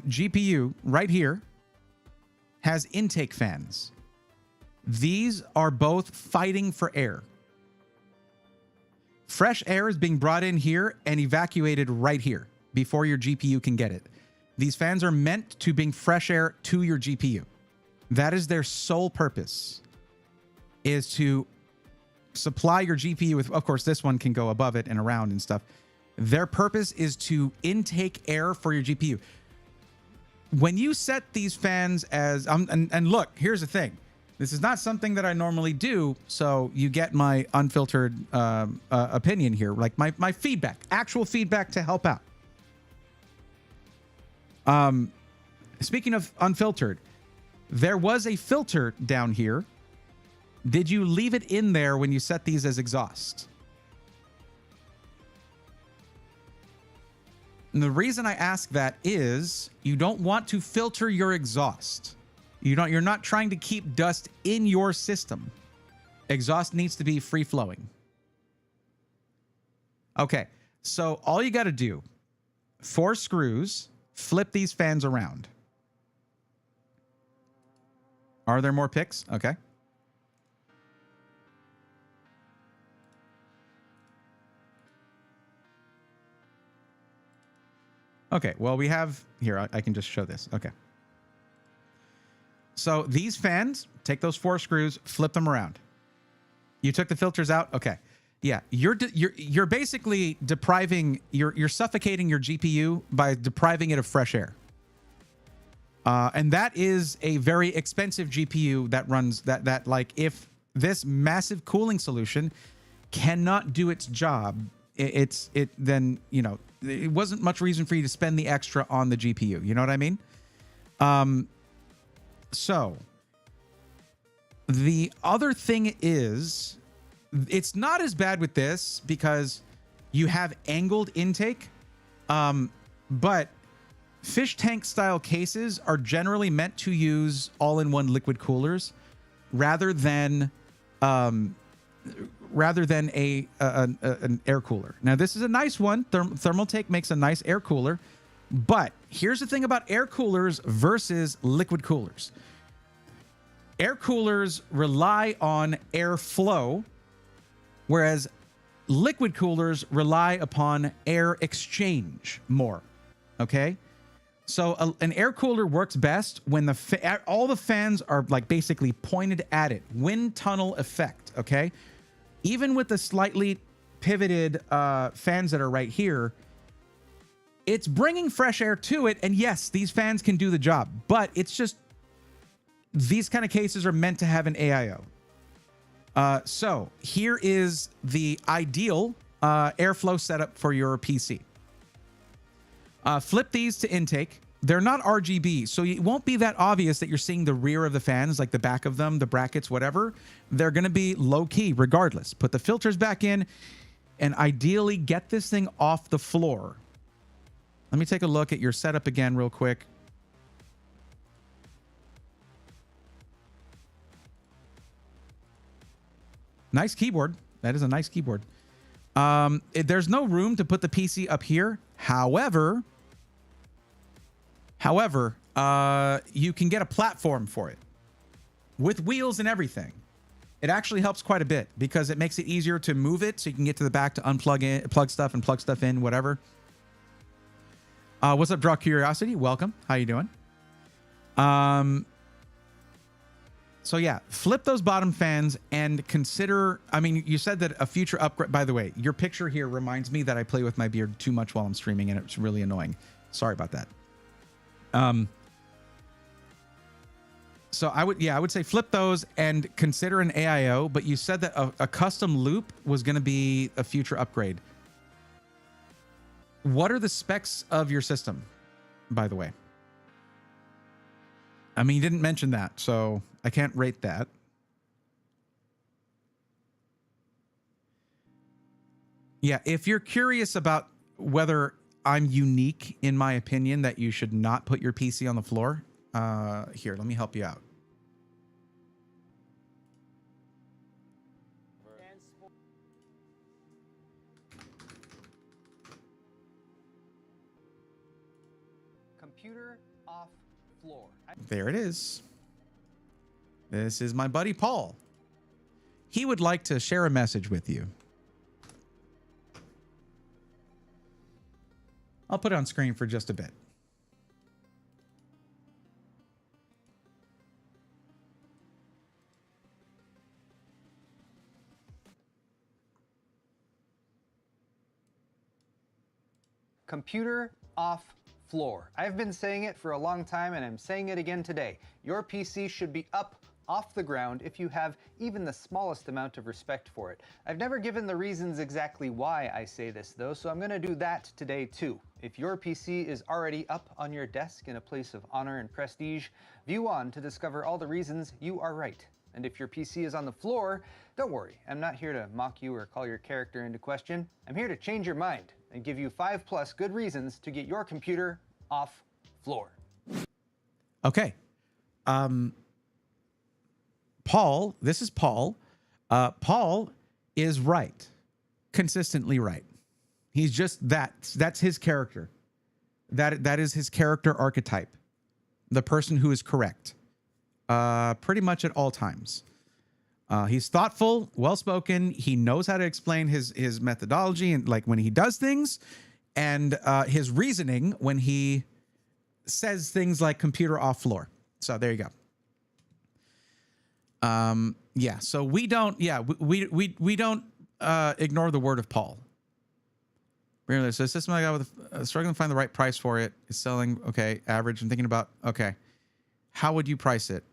GPU right here has intake fans. These are both fighting for air. Fresh air is being brought in here and evacuated right here before your GPU can get it. These fans are meant to bring fresh air to your GPU. That is their sole purpose, is to supply your GPU with, of course, this one can go above it and around and stuff. Their purpose is to intake air for your GPU. When you set these fans as, and look, here's the thing. This is not something that I normally do, so you get my unfiltered opinion here, like my feedback, actual feedback to help out. Speaking of unfiltered, there was a filter down here. Did you leave it in there when you set these as exhaust? And the reason I ask that is you don't want to filter your exhaust. You're not trying to keep dust in your system. Exhaust needs to be free flowing. Okay, so all you got to do, 4 screws, flip these fans around. Are there more picks? Okay. Okay, well, we have here, I can just show this. Okay. So these fans, take those 4 screws, flip them around. You took the filters out? Okay. Yeah, you're basically depriving, you're suffocating your GPU by depriving it of fresh air. And that is a very expensive GPU that runs that like, if this massive cooling solution cannot do its job, then, you know, it wasn't much reason for you to spend the extra on the GPU. You know what I mean? So the other thing is, it's not as bad with this because you have angled intake, but fish tank style cases are generally meant to use all-in-one liquid coolers rather than an air cooler. Now, this is a nice one. Thermaltake makes a nice air cooler, but here's the thing about air coolers versus liquid coolers. Air coolers rely on airflow, whereas liquid coolers rely upon air exchange more. Okay? So an air cooler works best when all the fans are like basically pointed at it. Wind tunnel effect, okay? Even with the slightly pivoted fans that are right here, it's bringing fresh air to it. And yes, these fans can do the job, but it's just, these kind of cases are meant to have an AIO. So here is the ideal airflow setup for your PC. Flip these to intake. They're not RGB, so it won't be that obvious that you're seeing the rear of the fans, like the back of them, the brackets, whatever. They're going to be low key regardless. Put the filters back in and ideally get this thing off the floor. Let me take a look at your setup again real quick. Nice keyboard. That is a nice keyboard. There's no room to put the PC up here. However, you can get a platform for it with wheels and everything. It actually helps quite a bit because it makes it easier to move it so you can get to the back to plug stuff and plug stuff in, whatever. What's up, Draw Curiosity? Welcome. How you doing? So yeah, flip those bottom fans and consider, I mean, you said that a future upgrade, by the way, your picture here reminds me that I play with my beard too much while I'm streaming and it's really annoying. Sorry about that. So I would say flip those and consider an AIO, but you said that a custom loop was going to be a future upgrade. What are the specs of your system, by the way? I mean, you didn't mention that, so I can't rate that. Yeah, if you're curious about whether I'm unique in my opinion that you should not put your PC on the floor, here, let me help you out. Computer off floor. There it is. This is my buddy Paul. He would like to share a message with you. I'll put it on screen for just a bit. Computer off floor. I've been saying it for a long time and I'm saying it again today. Your PC should be up off the ground if you have even the smallest amount of respect for it. I've never given the reasons exactly why I say this though, so I'm going to do that today too. If your PC is already up on your desk in a place of honor and prestige, view on to discover all the reasons you are right. And if your PC is on the floor, don't worry, I'm not here to mock you or call your character into question. I'm here to change your mind and give you 5+ good reasons to get your computer off floor. Okay. Paul, this is Paul. Paul is right. Consistently right. He's just that's his character. That is his character archetype. The person who is correct. Pretty much at all times. He's thoughtful, well-spoken. He knows how to explain his methodology and like when he does things and his reasoning when he says things like computer off floor. So there you go. Yeah, so we don't ignore the word of Paul. Really, so the system I got with struggling to find the right price for it is selling, okay, average. I'm thinking about, okay, how would you price it?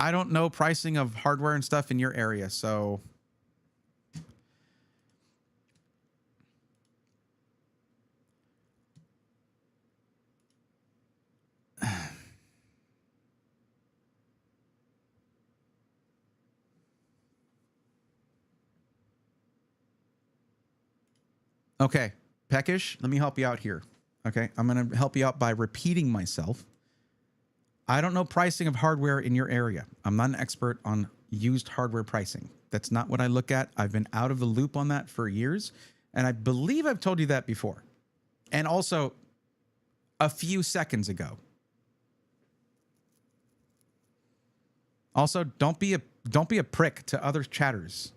I don't know pricing of hardware and stuff in your area, so okay, Peckish, let me help you out here. Okay, I'm going to help you out by repeating myself. I don't know pricing of hardware in your area. I'm not an expert on used hardware pricing. That's not what I look at. I've been out of the loop on that for years, and I believe I've told you that before. And also a few seconds ago. Also, don't be a prick to other chatters.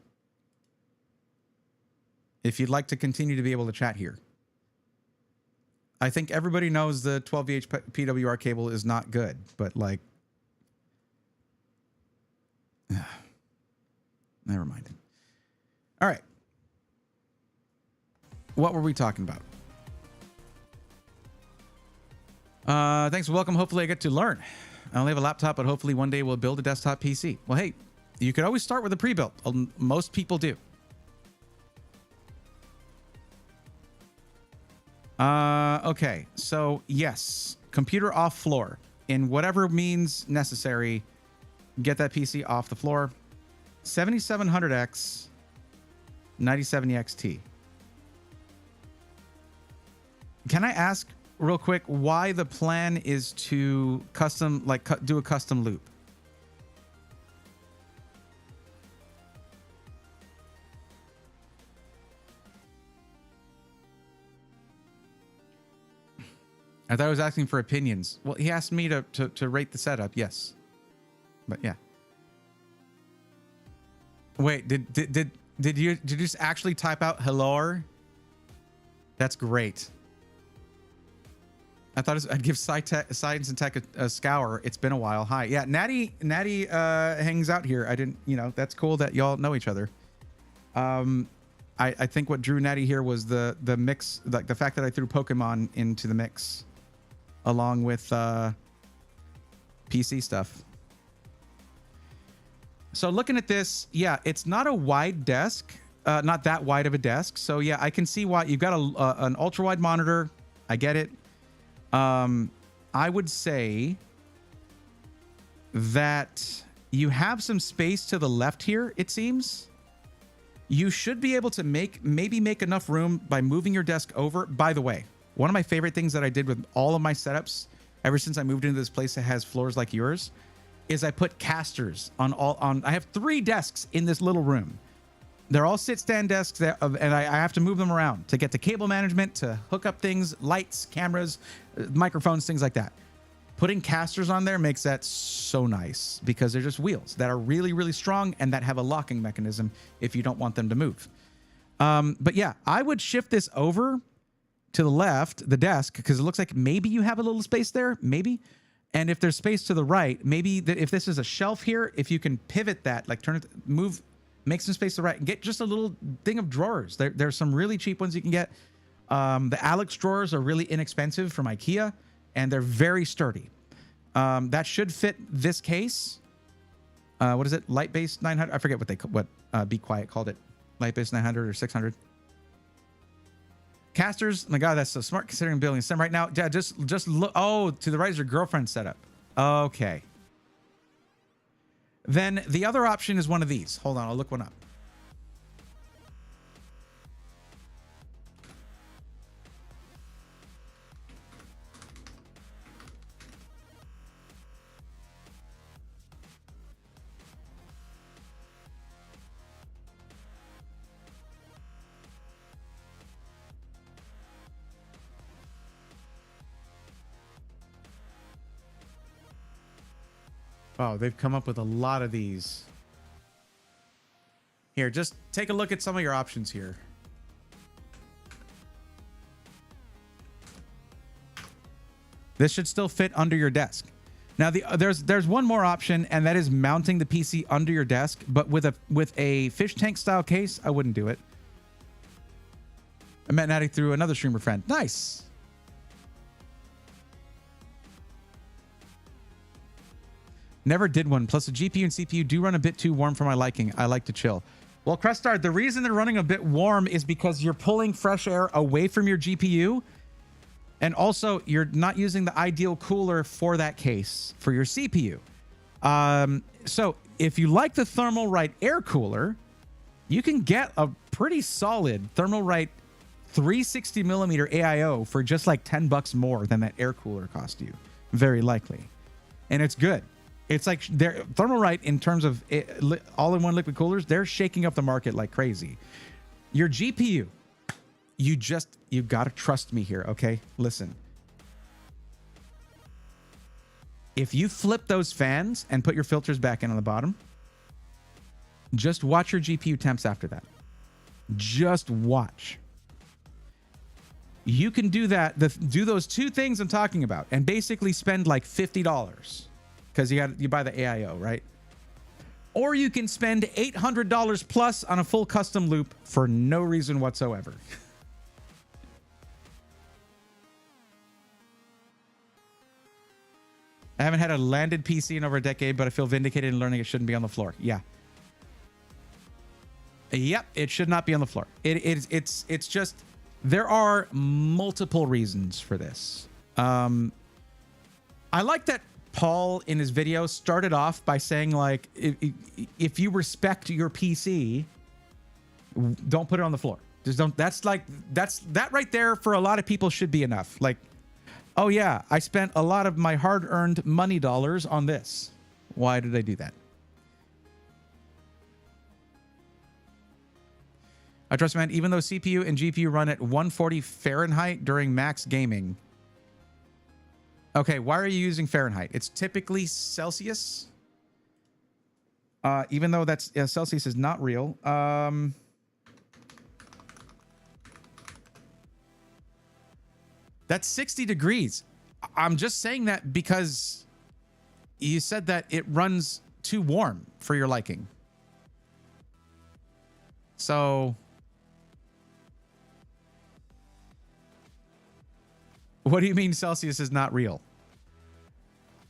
If you'd like to continue to be able to chat here. I think everybody knows the 12VH PWR cable is not good, but like, never mind. All right. What were we talking about? Thanks for welcome. Hopefully I get to learn. I only have a laptop, but hopefully one day we'll build a desktop PC. Well, hey, you could always start with a pre-built. Most people do. Okay, so yes, computer off floor in whatever means necessary. Get that PC off the floor. 7700X, 9070 XT. Can I ask real quick why the plan is to custom, like do a custom loop? I thought I was asking for opinions. Well, he asked me to rate the setup. Yes, but yeah. Wait, did you just actually type out hello? That's great. I thought I'd give Science and Tech a scour. It's been a while. Hi, yeah. Natty hangs out here. I didn't, that's cool that y'all know each other. I think what drew Natty here was the mix, like the fact that I threw Pokemon into the mix, along with PC stuff. So looking at this, yeah, it's not a wide desk, not that wide of a desk. So yeah, I can see why you've got an ultra wide monitor. I get it. I would say that you have some space to the left here. It seems you should be able to maybe make enough room by moving your desk over. By the way, one of my favorite things that I did with all of my setups ever since I moved into this place that has floors like yours is I put casters I have 3 desks in this little room. They're all sit-stand desks, and I have to move them around to get to cable management, to hook up things, lights, cameras, microphones, things like that. Putting casters on there makes that so nice because they're just wheels that are really, really strong and that have a locking mechanism if you don't want them to move. But yeah, I would shift this over to the left, the desk, because it looks like maybe you have a little space there, maybe. And if there's space to the right, maybe if this is a shelf here, if you can pivot that, like turn it, move, make some space to the right, and get just a little thing of drawers. There's some really cheap ones you can get. The Alex drawers are really inexpensive from IKEA, and they're very sturdy. That should fit this case. What is it? Light-based 900? I forget what Be Quiet called it. Light-based 900 or 600. Casters, my God, that's so smart considering building a sim right now. Yeah, just look. Oh, to the right is your girlfriend's setup. Okay. Then the other option is one of these. Hold on, I'll look one up. Oh, they've come up with a lot of these. Here, just take a look at some of your options here. This should still fit under your desk. Now, there's one more option, and that is mounting the PC under your desk, but with a fish tank style case, I wouldn't do it. I met Natty through another streamer friend. Nice. Never did one. Plus, the GPU and CPU do run a bit too warm for my liking. I like to chill. Well, Crestar, the reason they're running a bit warm is because you're pulling fresh air away from your GPU. And also, you're not using the ideal cooler for that case for your CPU. So if you like the Thermalright air cooler, you can get a pretty solid Thermalright 360 millimeter AIO for just like $10 more than that air cooler cost you. Very likely. And it's good. It's like Thermalright, in terms of all-in-one liquid coolers, they're shaking up the market like crazy. Your GPU, you got to trust me here, okay? Listen. If you flip those fans and put your filters back in on the bottom, just watch your GPU temps after that. Just watch. You can do that, do those 2 things I'm talking about, and basically spend like $50. Because you buy the AIO, right? Or you can spend $800 plus on a full custom loop for no reason whatsoever. I haven't had a landed PC in over a decade, but I feel vindicated in learning it shouldn't be on the floor. Yeah. Yep, it should not be on the floor. It's just There are multiple reasons for this. I like that Paul in his video started off by saying, like, if you respect your PC, don't put it on the floor. Just don't. That right there for a lot of people should be enough. Like, oh yeah, I spent a lot of my hard-earned money dollars on this. Why did I do that? I trust, man, even though CPU and GPU run at 140 Fahrenheit during max gaming. Okay, why are you using Fahrenheit? It's typically Celsius. Even though that's Celsius is not real. That's 60 degrees. I'm just saying that because you said that it runs too warm for your liking. So what do you mean Celsius is not real?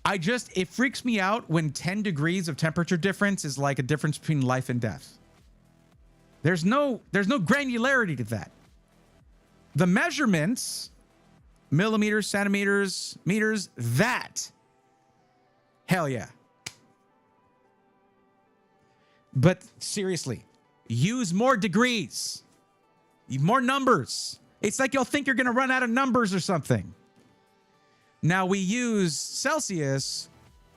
It freaks me out when 10 degrees of temperature difference is like a difference between life and death. There's no granularity to that. The measurements, millimeters, centimeters, meters, that, hell yeah. But seriously, use more degrees, more numbers. It's like you'll think you're going to run out of numbers or something. Now we use Celsius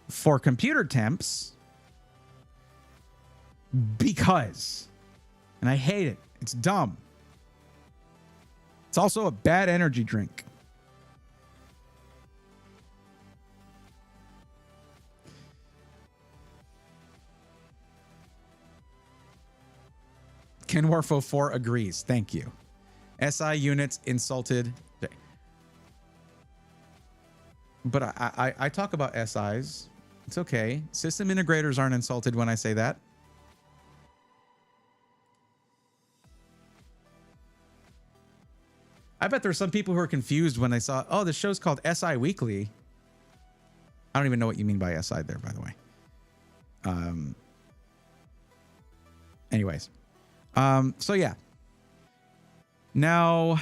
for computer temps because, and I hate it. It's dumb. It's also a bad energy drink. Ken Warfo 4 agrees. Thank you. SI units insulted. But I talk about SIs. It's okay. System integrators aren't insulted when I say that. I bet there's some people who are confused when they saw, oh, the show's called SI Weekly. I don't even know what you mean by SI there, by the way. Anyways. So yeah. Now,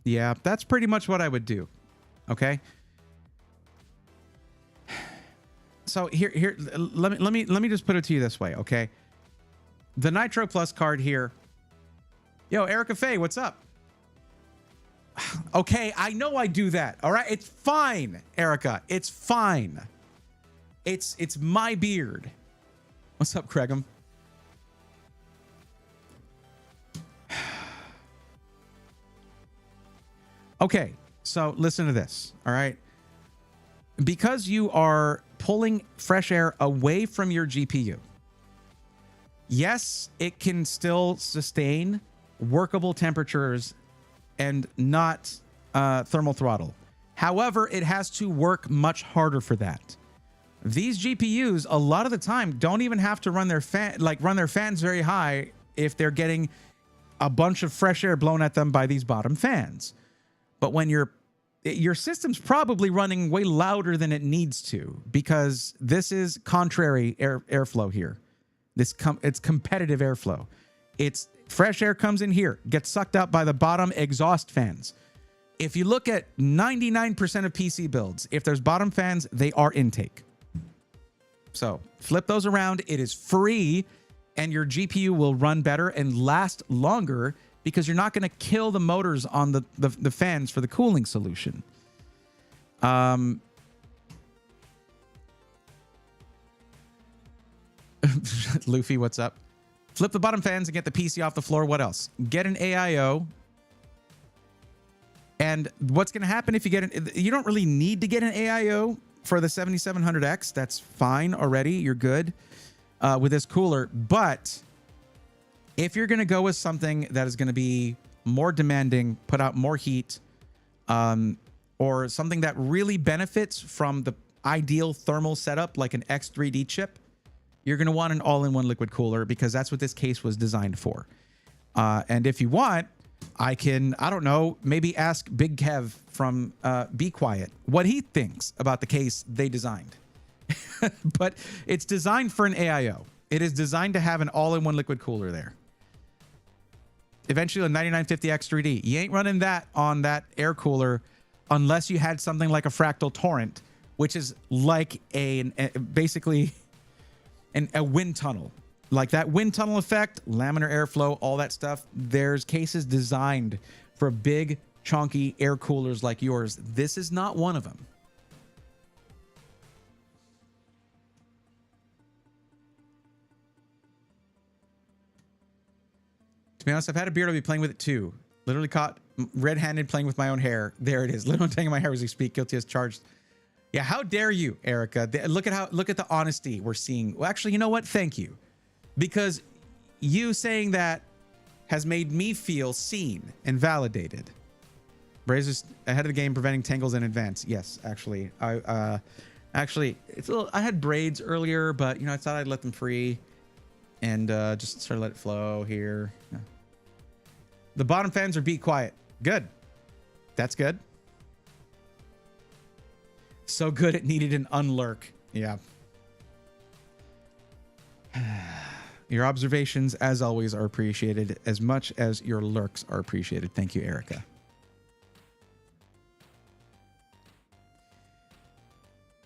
yeah, that's pretty much what I would do. Okay. So here, let me just put it to you this way, okay? The Nitro Plus card here. Yo, Erica Faye, what's up? Okay, I know I do that. All right, it's fine, Erica. It's fine. It's my beard. What's up, Craigum? Okay, so listen to this. All right, because you are pulling fresh air away from your GPU. Yes, it can still sustain workable temperatures and not thermal throttle. However, it has to work much harder for that. These GPUs, a lot of the time, don't even have to run their fans very high if they're getting a bunch of fresh air blown at them by these bottom fans. But when your system's probably running way louder than it needs to, because this is contrary airflow here. It's competitive airflow. It's fresh air comes in here, gets sucked out by the bottom exhaust fans. If you look at 99% of PC builds, if there's bottom fans, they are intake. So flip those around. It is free, and your GPU will run better and last longer because you're not going to kill the motors on the fans for the cooling solution. Luffy, what's up? Flip the bottom fans and get the PC off the floor. What else? Get an AIO. And what's going to happen if you get an... You don't really need to get an AIO for the 7700X. That's fine already. You're good with this cooler. But if you're going to go with something that is going to be more demanding, put out more heat, or something that really benefits from the ideal thermal setup like an X3D chip, you're going to want an all-in-one liquid cooler because that's what this case was designed for. And if you want, I don't know, maybe ask Big Kev from Be Quiet what he thinks about the case they designed. But it's designed for an AIO. It is designed to have an all-in-one liquid cooler there. Eventually a 9950X3D. You ain't running that on that air cooler unless you had something like a Fractal Torrent, which is like basically a wind tunnel. Like that wind tunnel effect, laminar airflow, all that stuff. There's cases designed for big, chunky air coolers like yours. This is not one of them. To be honest, I've had a beard. I'll be playing with it too. Literally caught red-handed playing with my own hair. There it is. Literally taking my hair as we speak. Guilty as charged. Yeah, how dare you, Erica? Look at the honesty we're seeing. Well, actually, you know what? Thank you. Because you saying that has made me feel seen and validated. Brazer's ahead of the game, preventing tangles in advance. Yes, actually. Actually, it's a little, I had braids earlier, but I thought I'd let them free and just sort of let it flow here. Yeah. The bottom fans are Be Quiet. Good. That's good. So good it needed an unlurk. Yeah. Your observations, as always, are appreciated as much as your lurks are appreciated. Thank you, Erica.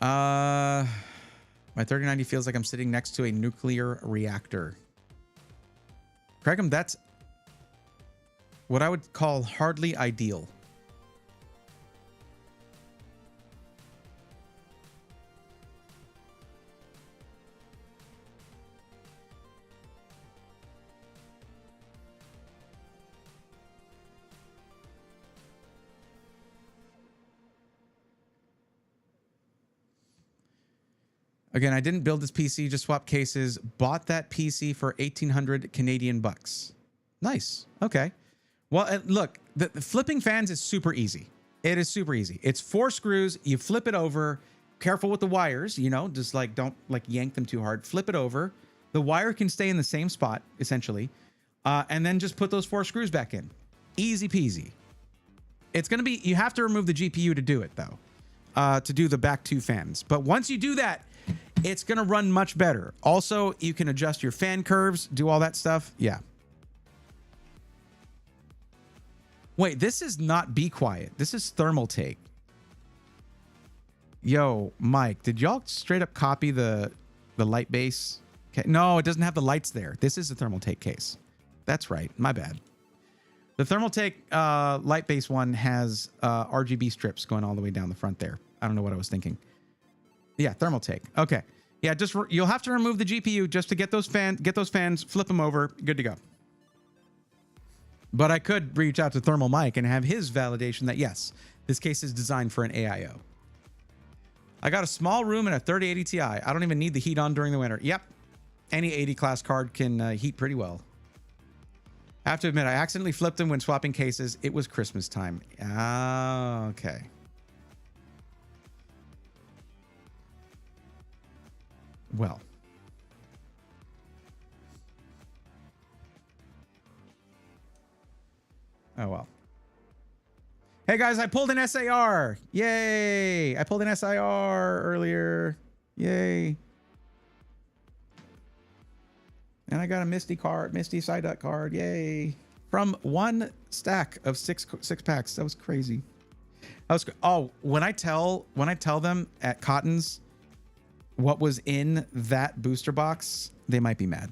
My 3090 feels like I'm sitting next to a nuclear reactor. Craigham, that's what I would call hardly ideal. Again, I didn't build this PC, just swapped cases. Bought that PC for 1,800 Canadian bucks. Nice. Okay. Well, look, the flipping fans is super easy. It is super easy. It's 4 screws. You flip it over. Careful with the wires, just like don't yank them too hard. Flip it over. The wire can stay in the same spot, essentially. And then just put those 4 screws back in. Easy peasy. It's going to be, you have to remove the GPU to do it, though, to do the back 2 fans. But once you do that, it's going to run much better. Also, you can adjust your fan curves, do all that stuff. Yeah. Wait, this is not Be Quiet. This is Thermal Take. Yo, Mike, did y'all straight up copy the light base? Okay. No, it doesn't have the lights there. This is a Thermal Take case. That's right. My bad. The Thermal Take light base one has RGB strips going all the way down the front there. I don't know what I was thinking. Yeah, Thermal Take. Okay. Yeah, you'll have to remove the GPU just to get those fans, flip them over, good to go. But I could reach out to Thermal Mike and have his validation that yes, this case is designed for an AIO. I got a small room and a 3080 Ti. I don't even need the heat on during the winter. Yep. Any 80 class card can heat pretty well. I have to admit, I accidentally flipped them when swapping cases. It was Christmas time. Ah, okay. Well. Oh, well. Hey, guys, I pulled an SAR. Yay. I pulled an SIR earlier. Yay. And I got a Misty Psyduck card. Yay. From one stack of six packs. That was crazy. Oh, when I tell them at Cotton's what was in that booster box, they might be mad.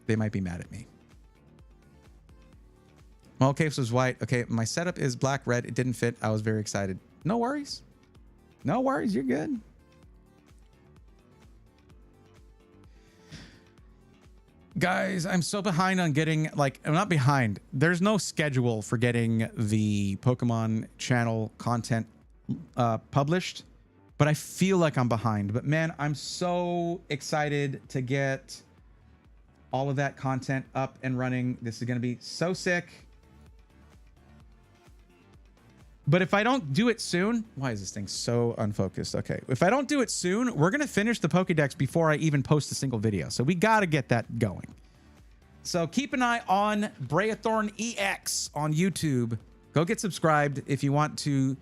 They might be mad at me. Well, case was white. Okay, my setup is black, red. It didn't fit. I was very excited. No worries. No worries. You're good. Guys, I'm so behind on getting, I'm not behind. There's no schedule for getting the Pokemon channel content published, but I feel like I'm behind. But man, I'm so excited to get all of that content up and running. This is going to be so sick. But if I don't do it soon, why is this thing so unfocused? Okay, if I don't do it soon, we're going to finish the Pokédex before I even post a single video. So we got to get that going. So keep an eye on Brayathorn EX on YouTube. Go get subscribed if you want to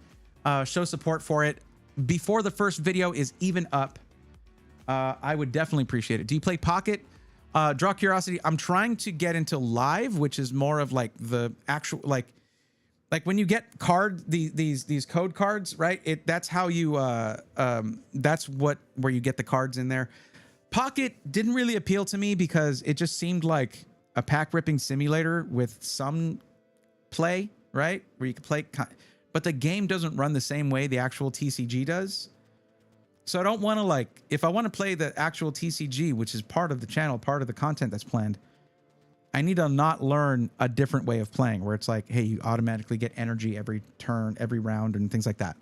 show support for it before the first video is even up. I would definitely appreciate it. Do you play Pocket? Draw Curiosity. I'm trying to get into Live, which is more of like the actual like when you get these code cards, right? That's how you that's where you get the cards in there. Pocket didn't really appeal to me because it just seemed like a pack ripping simulator with some play, right? Where you can play, but the game doesn't run the same way the actual TCG does. So I don't want to like, if I want to play the actual TCG, which is part of the channel, part of the content that's planned, I need to not learn a different way of playing where it's like, hey, you automatically get energy every turn, every round and things like that.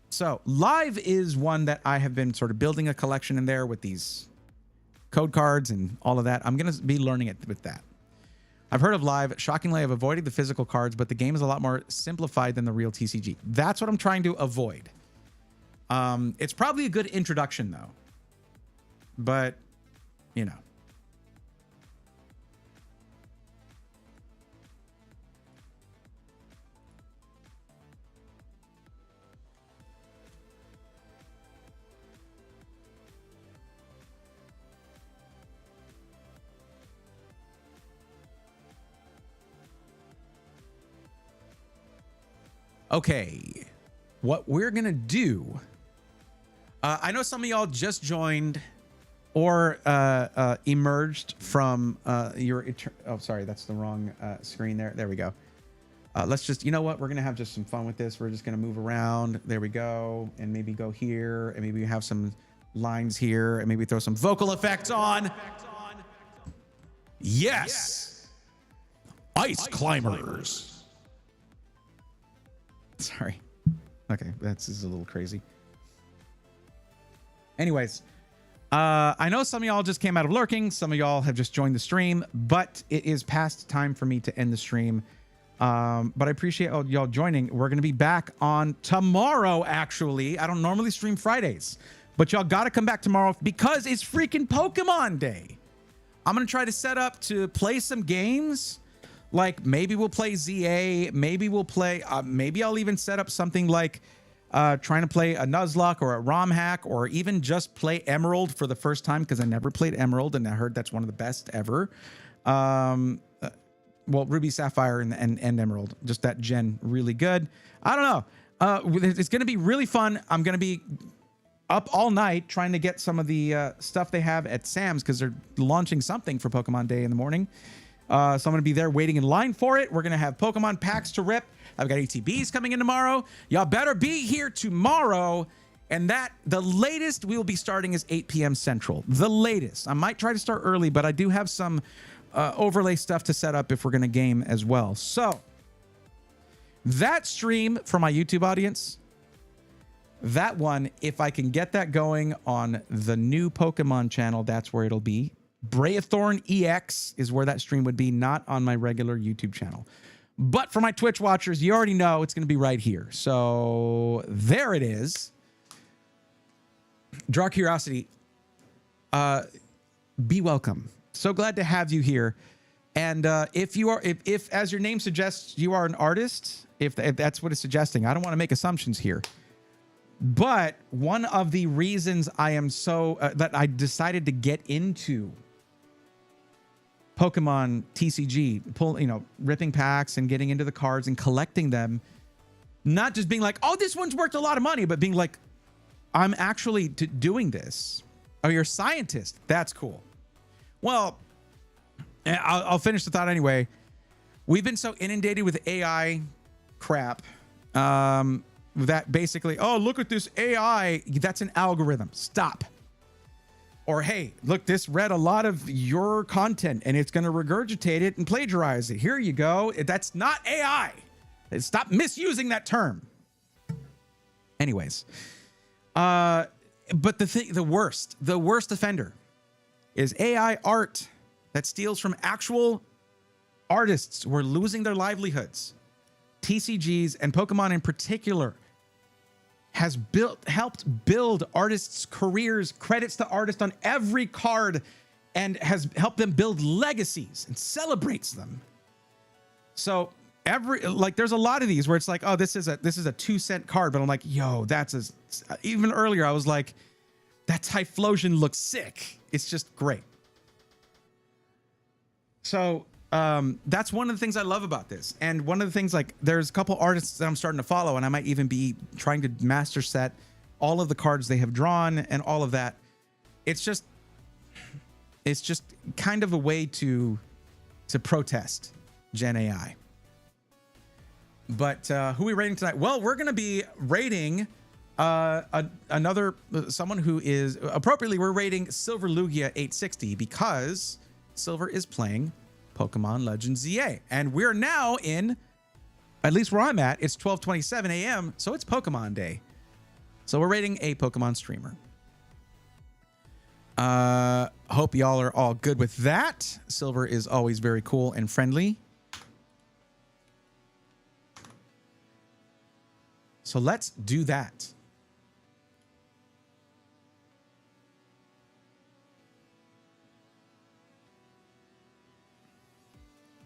So Live is one that I have been sort of building a collection in there with these code cards and all of that. I'm going to be learning it with that. I've heard of Live. Shockingly, I've avoided the physical cards, but the game is a lot more simplified than the real TCG. That's what I'm trying to avoid. It's probably a good introduction though, but you know. Okay, what we're gonna do, I know some of y'all just joined or emerged from oh, sorry, that's the wrong screen there. There we go. Let's just, you know what? We're gonna have just some fun with this. We're just gonna move around. There we go. And maybe go here and maybe have some lines here and maybe throw some vocal effects on. Yes. Ice climbers. Sorry. Okay, this is a little crazy. Anyways, I know some of y'all just came out of lurking. Some of y'all have just joined the stream, but it is past time for me to end the stream. But I appreciate y'all joining. We're going to be back on tomorrow, actually. I don't normally stream Fridays, but y'all got to come back tomorrow because it's freaking Pokemon Day. I'm going to try to set up to play some games. Like maybe we'll play ZA, maybe we'll play, maybe I'll even set up something like trying to play a Nuzlocke or a ROM hack or even just play Emerald for the first time because I never played Emerald and I heard that's one of the best ever. Well, Ruby, Sapphire, and Emerald, just that gen, really good. I don't know. It's going to be really fun. I'm going to be up all night trying to get some of the stuff they have at Sam's because they're launching something for Pokemon Day in the morning. So I'm going to be there waiting in line for it. We're going to have Pokemon packs to rip. I've got ATBs coming in tomorrow. Y'all better be here tomorrow. And the latest we will be starting is 8 p.m. Central. The latest. I might try to start early, but I do have some overlay stuff to set up if we're going to game as well. So that stream for my YouTube audience, that one, if I can get that going on the new Pokemon channel, that's where it'll be. Brayathorn EX is where that stream would be, not on my regular YouTube channel. But for my Twitch watchers, you already know it's going to be right here. So there it is. Draw Curiosity. Be welcome. So glad to have you here. And if you are, if as your name suggests, you are an artist, if that's what it's suggesting, I don't want to make assumptions here. But one of the reasons I am so that I decided to get into Pokemon TCG, ripping packs and getting into the cards and collecting them, not just being like, oh, this one's worth a lot of money, but being like, I'm actually doing this. Oh, you're a scientist. That's cool. Well, I'll finish the thought anyway. We've been so inundated with AI crap that basically, oh, look at this AI. That's an algorithm. Stop. Or, hey, look, this read a lot of your content and it's going to regurgitate it and plagiarize it. Here you go. That's not AI. Stop misusing that term. Anyways, but the worst offender is AI art that steals from actual artists who are losing their livelihoods. TCGs and Pokemon in particular has helped build artists' careers, credits to artists on every card, and has helped them build legacies and celebrates them. So there's a lot of these where it's like, oh, this is a 2-cent card, but I'm like, yo, even earlier I was like, that Typhlosion looks sick. It's just great. So that's one of the things I love about this. And one of the things, like, there's a couple artists that I'm starting to follow, and I might even be trying to master set all of the cards they have drawn and all of that. It's just kind of a way to protest Gen AI. But who are we rating tonight? Well, we're going to be rating someone who is appropriately, we're rating Silver Lugia 860 because Silver is playing Pokemon Legends ZA. And we're now in, at least where I'm at, it's 12:27 a.m. So it's Pokemon Day. So we're rating a Pokemon streamer. Hope y'all are all good with that. Silver is always very cool and friendly. So let's do that.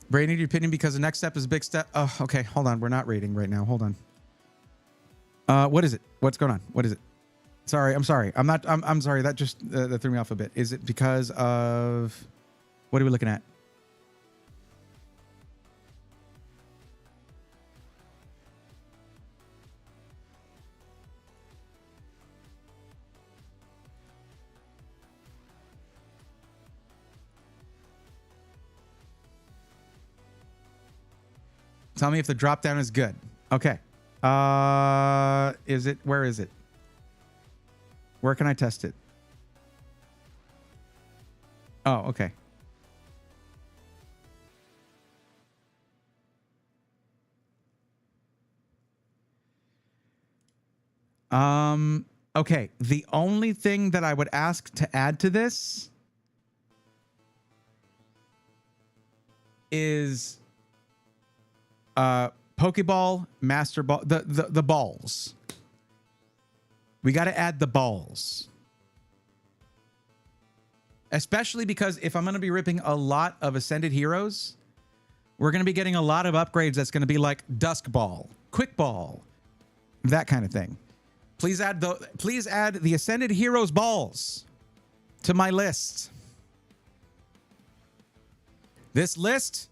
Brady, need your opinion because the next step is a big step. Oh, okay. Hold on. We're not rating right now. Hold on. What is it? What's going on? What is it? Sorry. I'm sorry. I'm sorry. That just that threw me off a bit. Is it because of, what are we looking at? Tell me if the drop down is good. Okay. Is it, where is it? Where can I test it? Oh, okay. Okay. The only thing that I would ask to add to this is Pokeball, Master Ball, the balls. We got to add the balls. Especially because if I'm going to be ripping a lot of Ascended Heroes, we're going to be getting a lot of upgrades that's going to be like Dusk Ball, Quick Ball, that kind of thing. Please add the Ascended Heroes balls to my list. This list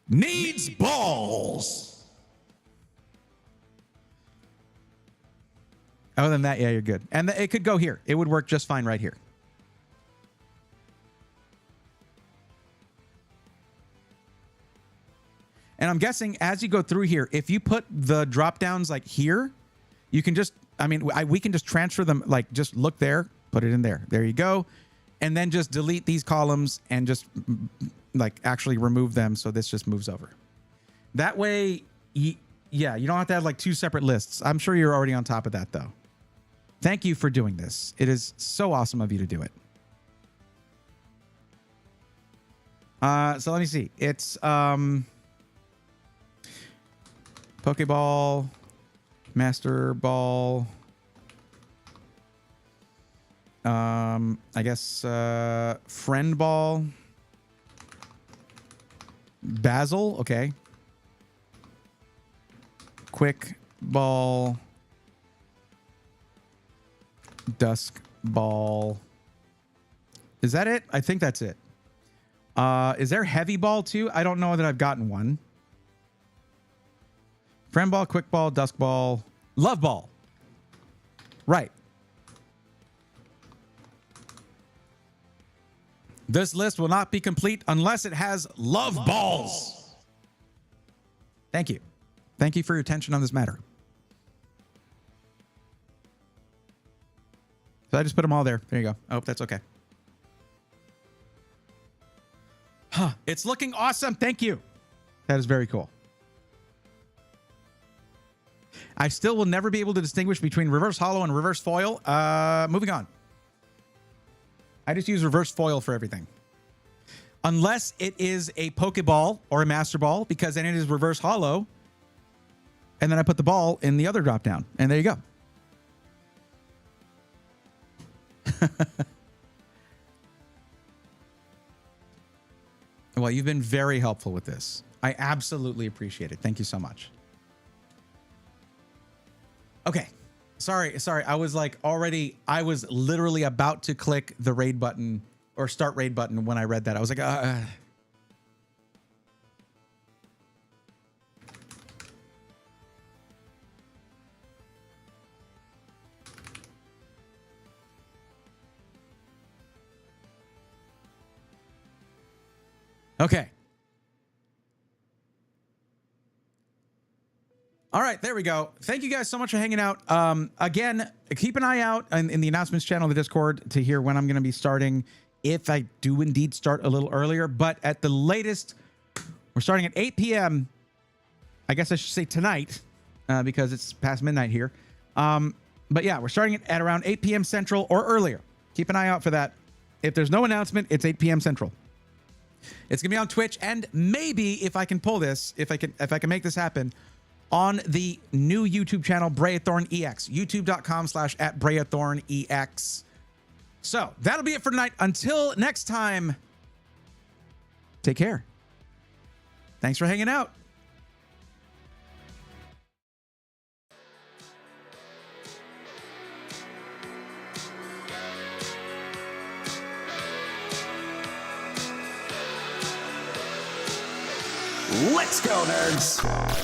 needs balls. Other than that, yeah, you're good. And it could go here. It would work just fine right here. And I'm guessing as you go through here, if you put the drop downs like here, you can just, we can just transfer them, like just look there, put it in there. There you go. And then just delete these columns and just like actually remove them. So this just moves over. That way, you don't have to have like two separate lists. I'm sure you're already on top of that though. Thank you for doing this. It is so awesome of you to do it. So let me see. It's Pokeball, Master Ball. I guess Friend Ball. Basil, okay. Quick Ball. Dusk Ball. Is that it? I think that's it. Is there Heavy Ball too? I don't know that I've gotten one. Friend Ball, Quick Ball, Dusk Ball, Love Ball. Right. This list will not be complete unless it has Love Balls. Thank you. Thank you for your attention on this matter. So I just put them all there. There you go. I hope that's okay. Huh. It's looking awesome. Thank you. That is very cool. I still will never be able to distinguish between reverse holo and reverse foil. Moving on. I just use reverse foil for everything. Unless it is a Pokeball or a Master Ball, because then it is reverse holo. and then I put the ball in the other drop down, and there you go. Well, you've been very helpful with this. I absolutely appreciate it. Thank you so much. Okay. Sorry. I was literally about to click the raid button or start raid button when I read that. I was like, Okay. All right, there we go. Thank you guys so much for hanging out. Again, keep an eye out in the announcements channel, the Discord, to hear when I'm going to be starting, if I do indeed start a little earlier. But at the latest, we're starting at 8 p.m. I guess I should say tonight, because it's past midnight here. But yeah, we're starting at around 8 p.m. Central or earlier. Keep an eye out for that. If there's no announcement, it's 8 p.m. Central. It's gonna be on Twitch, and maybe if I can pull this, if I can make this happen, on the new YouTube channel, BreaThornEX, youtube.com/@BreaThornEX. So that'll be it for tonight. Until next time, take care. Thanks for hanging out. Let's go, nerds!